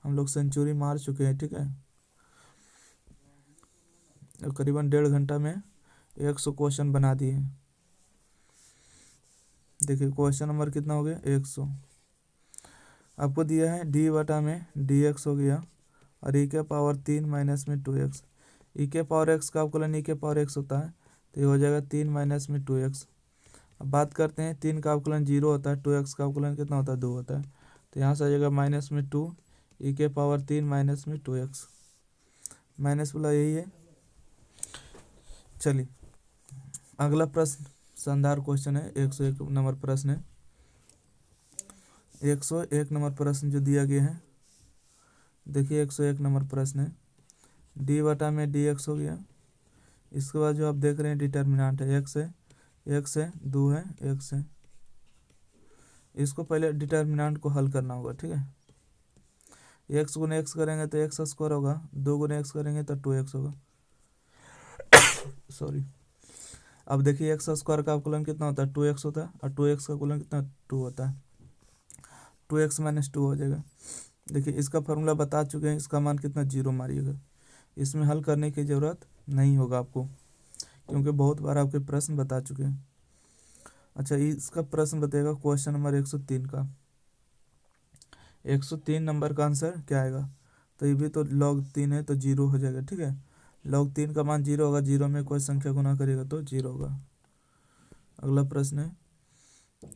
हम लोग सेंचुरी मार चुके हैं, ठीक है। करीबन 1.5 घंटा में 100 क्वेश्चन बना दिए। देखिए क्वेश्चन नंबर कितना हो गया, 100। आपको दिया है डी बटा में डी एक्स हो गया, और ई के पावर 3 माइनस में 2x। ई के पावर एक्स का अवकलन ई के पावर एक्स होता है, तो ये हो जाएगा 3 माइनस में 2x। अब बात करते हैं 3 का अवकलन 0 होता है, 2x का अवकलन कितना होता है, 2 होता है। तो यहाँ से आ जाएगा माइनस में 2, ई के पावर 3 माइनस में 2x, माइनस वाला यही है। चलिए अगला प्रश्न शानदार क्वेश्चन है, 101 नंबर प्रश्न है। 101 नंबर प्रश्न जो दिया गया है, देखिए 101 नंबर प्रश्न है। डी बटा में डी एक्स हो गया, इसके बाद जो आप देख रहे हैं डिटर्मिनेंट है, एक्स है, एक्स है, 2 है, एक्स है। इसको पहले डिटर्मिनेंट को हल करना होगा, ठीक है। एक्स गुने एक्स करेंगे तो एक्स स्क्वायर होगा, 2 गुने एक्स करेंगे तो 2x होगा। सॉरी। अब देखिए एक्स स्क्वायर का अवकलन कितना होता है, 2x होता है, और 2x का अवकलन कितना 2 होता है, 2x - 2 हो जाएगा। देखिए इसका फॉर्मूला बता चुके हैं, इसका मान कितना 0 मारिएगा। इसमें हल करने की ज़रूरत नहीं होगा आपको, क्योंकि बहुत बार आपके प्रश्न बता चुके हैं। अच्छा, इसका प्रश्न बताएगा क्वेश्चन नंबर 103 का। 103 नंबर का आंसर क्या आएगा, तो ये भी तो log 3 है तो 0 हो जाएगा। ठीक है, log 3 का मान 0 होगा, 0 में कोई संख्या गुना करेगा तो 0 होगा। अगला प्रश्न है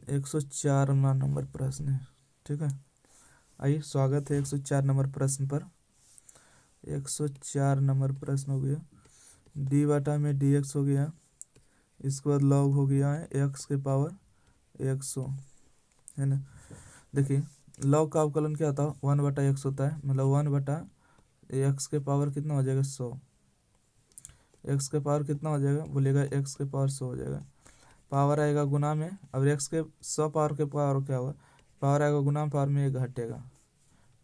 104 नंबर प्रश्न है। ठीक है, आइए स्वागत है 104 नंबर प्रश्न पर। 104 नंबर प्रश्न हो गया, डी बटा में dx हो गया, इसके बाद log हो गया है x के पावर 100, है ना। देखिए log का अवकलन क्या होता है, 1/x होता है, मतलब 1/x के पावर कितना हो जाएगा 100। x के पावर कितना हो जाएगा, बोलेगा x के पावर 100 हो जाएगा। पावर आएगा गुना में, अब x के 100 पावर के पावर क्या होगा, पावर आएगा गुना, पावर में 1 घटेगा,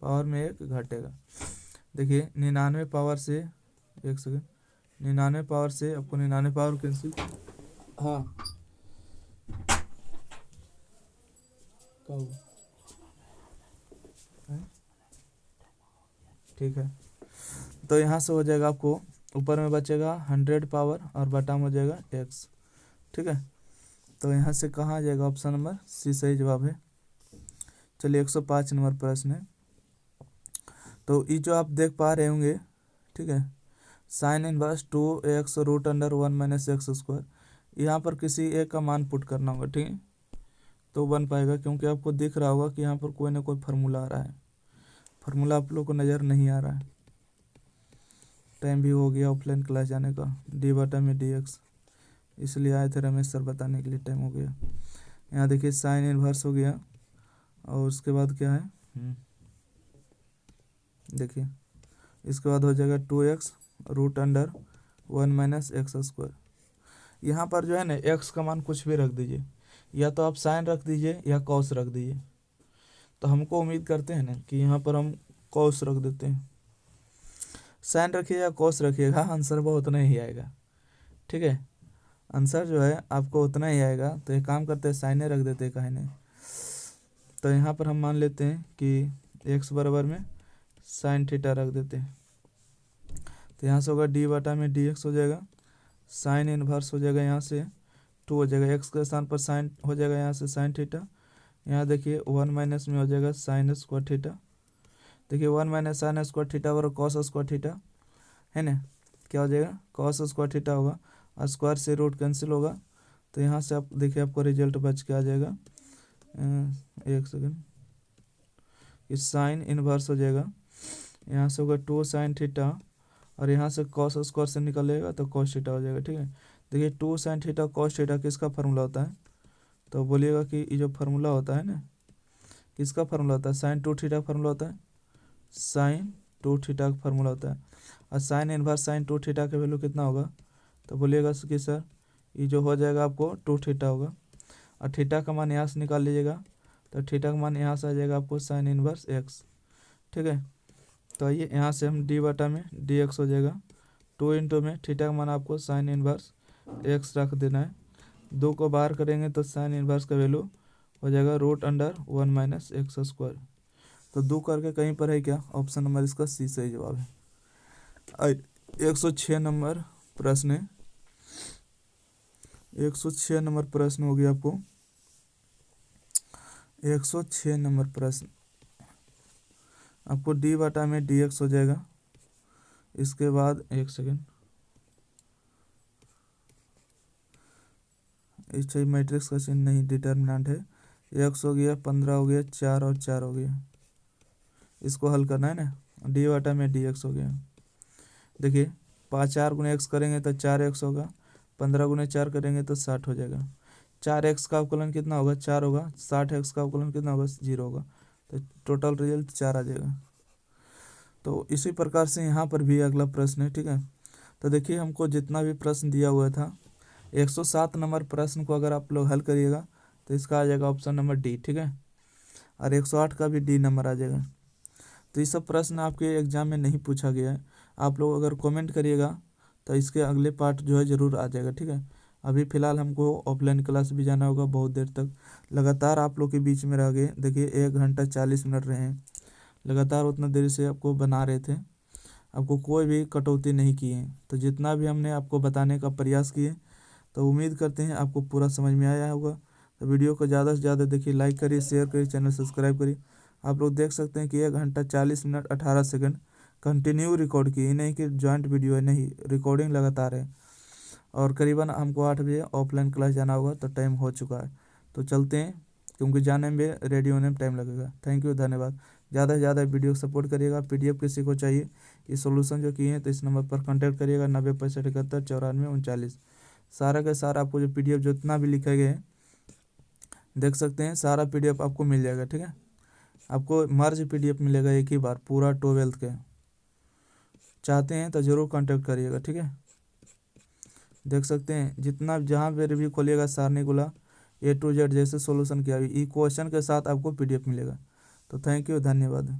पावर में 1 घटेगा। देखिए 99 पावर से, एक सेकेंड, 99 पावर से आपको 99 पावर कैंसिल, हाँ क्या हुआ, ठीक है। तो यहाँ से हो जाएगा आपको, ऊपर में बचेगा 100 पावर और बटा में हो जाएगा x। ठीक है, तो यहाँ से कहाँ आ जाएगा, ऑप्शन नंबर सी सही जवाब है। चलिए 105 नंबर प्रश्न है। तो ये जो आप देख पा रहे होंगे, ठीक है, साइन इनवर्स 2x √1 - x², यहाँ पर किसी एक का मान पुट करना होगा। ठीक है, तो बन पाएगा, क्योंकि आपको दिख रहा होगा कि यहाँ पर कोई ना कोई फार्मूला आ रहा है। फार्मूला आप लोग को नज़र नहीं आ रहा है। टाइम भी हो गया ऑफलाइन क्लास जाने का, डी बटा में dx, इसलिए आए थे रमेश सर बताने के लिए, टाइम हो गया। यहाँ देखिए साइन इनवर्स हो गया, और उसके बाद क्या है, देखिए इसके बाद हो जाएगा 2x √1 - x²। यहाँ पर जो है ना x का मान कुछ भी रख दीजिए, या तो आप साइन रख दीजिए या कॉस रख दीजिए। तो हमको उम्मीद करते हैं ना कि यहाँ पर हम कॉस रख देते हैं। साइन रखिए या कॉस रखिएगा, आंसर वो उतना ही आएगा। ठीक है, आंसर जो है आपको उतना ही आएगा। तो एक काम करते हैं, साइने रख देते हैं, काहे नहीं। तो यहाँ पर हम मान लेते हैं कि x बराबर में साइन थीटा रख देते हैं। तो यहाँ से होगा डी बटा में dx हो जाएगा, साइन इनवर्स हो जाएगा, यहाँ से 2 हो जाएगा, x के स्थान पर साइन हो जाएगा, यहाँ से साइन थीटा। यहाँ देखिए 1 माइनस में हो जाएगा साइन स्क्वायर थीटा। देखिए 1 - साइन स्क्वायर थीटा और कॉस स्क्वायर थीटा, है ना, क्या हो जाएगा, कॉस स्क्वायर थीटा होगा, और स्क्वायर से रूट कैंसिल होगा। तो यहाँ से आप देखिए आपको रिजल्ट बच के आ जाएगा, एक सेकेंड, इस साइन इनवर्स हो जाएगा, यहाँ से होगा 2 साइन थीटा, और यहाँ से कॉस स्क्वायर से निकलेगा तो कॉस थीटा हो जाएगा। ठीक है, देखिए 2 साइन थीटा कॉस थीटा किसका फार्मूला होता है, तो बोलिएगा कि ये जो फार्मूला होता है ना, किसका फार्मूला होता है, साइन 2 थीटा फार्मूला होता है, साइन 2 थीटा का फार्मूला होता है। और साइन इनवर्स साइन 2 थीटा का वैल्यू कितना होगा, तो बोलिएगा कि सर ये जो हो जाएगा आपको 2 थीटा होगा, और थीटा का मान यहाँ से निकाल लीजिएगा, तो थीटा का मान यहाँ से आ जाएगा आपको साइन इनवर्स x। ठीक है, तो आइए यहाँ से हम डी बटा में dx हो जाएगा, 2 इंटू में थीटा का मान आपको साइन इनवर्स x रख देना है। 2 को बाहर करेंगे तो साइन इनवर्स का वैल्यू हो जाएगा √1 - x²। तो 2 करके कहीं पर है क्या, ऑप्शन नंबर इसका सी सही जवाब है। 106 नंबर प्रश्न है, 106 नंबर प्रश्न हो गया आपको। 106 नंबर प्रश्न आपको डी बटा में dx हो जाएगा, इसके बाद एक सेकेंड, इस मैट्रिक्स का चिन्ह नहीं, डिटर्मिनेंट है, x हो गया, 15 हो गया, 4 और 4 हो गया, इसको हल करना है ना। डी बटा में dx हो गया, देखिए 4 गुने x करेंगे तो 4x होगा, 15 गुने 4 करेंगे तो 60 हो जाएगा। 4x का अवकलन कितना होगा, 4 होगा, 60x का अवकलन कितना होगा, 0 होगा, तो टोटल रिजल्ट 4 आ जाएगा। तो इसी प्रकार से यहाँ पर भी अगला प्रश्न है। ठीक है, तो देखिए हमको जितना भी प्रश्न दिया हुआ था, 107 नंबर प्रश्न को अगर आप लोग हल करिएगा तो इसका आ जाएगा ऑप्शन नंबर डी। ठीक है, और 108 का भी डी नंबर आ जाएगा। तो ये सब प्रश्न आपके एग्जाम में नहीं पूछा गया है। आप लोग अगर कमेंट करिएगा तो इसके अगले पार्ट जो है ज़रूर आ जाएगा, ठीक है। अभी फ़िलहाल हमको ऑफलाइन क्लास भी जाना होगा, बहुत देर तक लगातार आप लोग के बीच में रह गए। देखिए 1 घंटा 40 मिनट रहे हैं, लगातार उतना देर से आपको बना रहे थे, आपको कोई भी कटौती नहीं किए। तो जितना भी हमने आपको बताने का प्रयास किए, तो उम्मीद करते हैं आपको पूरा समझ में आया होगा। तो वीडियो को ज़्यादा से ज़्यादा देखिए, लाइक करिए, शेयर करिए, चैनल सब्सक्राइब करिए। आप लोग देख सकते हैं कि 1 घंटा 40 मिनट 18 सेकंड कंटिन्यू रिकॉर्ड किए, नहीं कि जॉइंट वीडियो है, नहीं, रिकॉर्डिंग लगातार है। और करीबन हमको 8 बजे ऑफलाइन क्लास जाना होगा, तो टाइम हो चुका है, तो चलते हैं, क्योंकि जाने में रेडी होने में टाइम लगेगा। थैंक यू, धन्यवाद। ज़्यादा से ज़्यादा वीडियो सपोर्ट करिएगा। पीडीएफ किसी को चाहिए, ये सोल्यूशन जो किए हैं, तो इस नंबर पर कॉन्टैक्ट करिएगा, 90 65 71 94 39। सारा का सारा आपको जो पीडीएफ जितना भी लिखे गए हैं देख सकते हैं, सारा पीडीएफ आपको मिल जाएगा, ठीक है। आपको मर्ज पीडीएफ मिलेगा एक ही बार पूरा 12th के। चाहते हैं तो ज़रूर कांटेक्ट करिएगा, ठीक है। देख सकते हैं जितना जहाँ पे रिव्यू खोलिएगा, सारनी गुला A to Z जैसे सॉल्यूशन किया, ई क्वेश्चन के साथ आपको पीडीएफ मिलेगा। तो थैंक यू, धन्यवाद।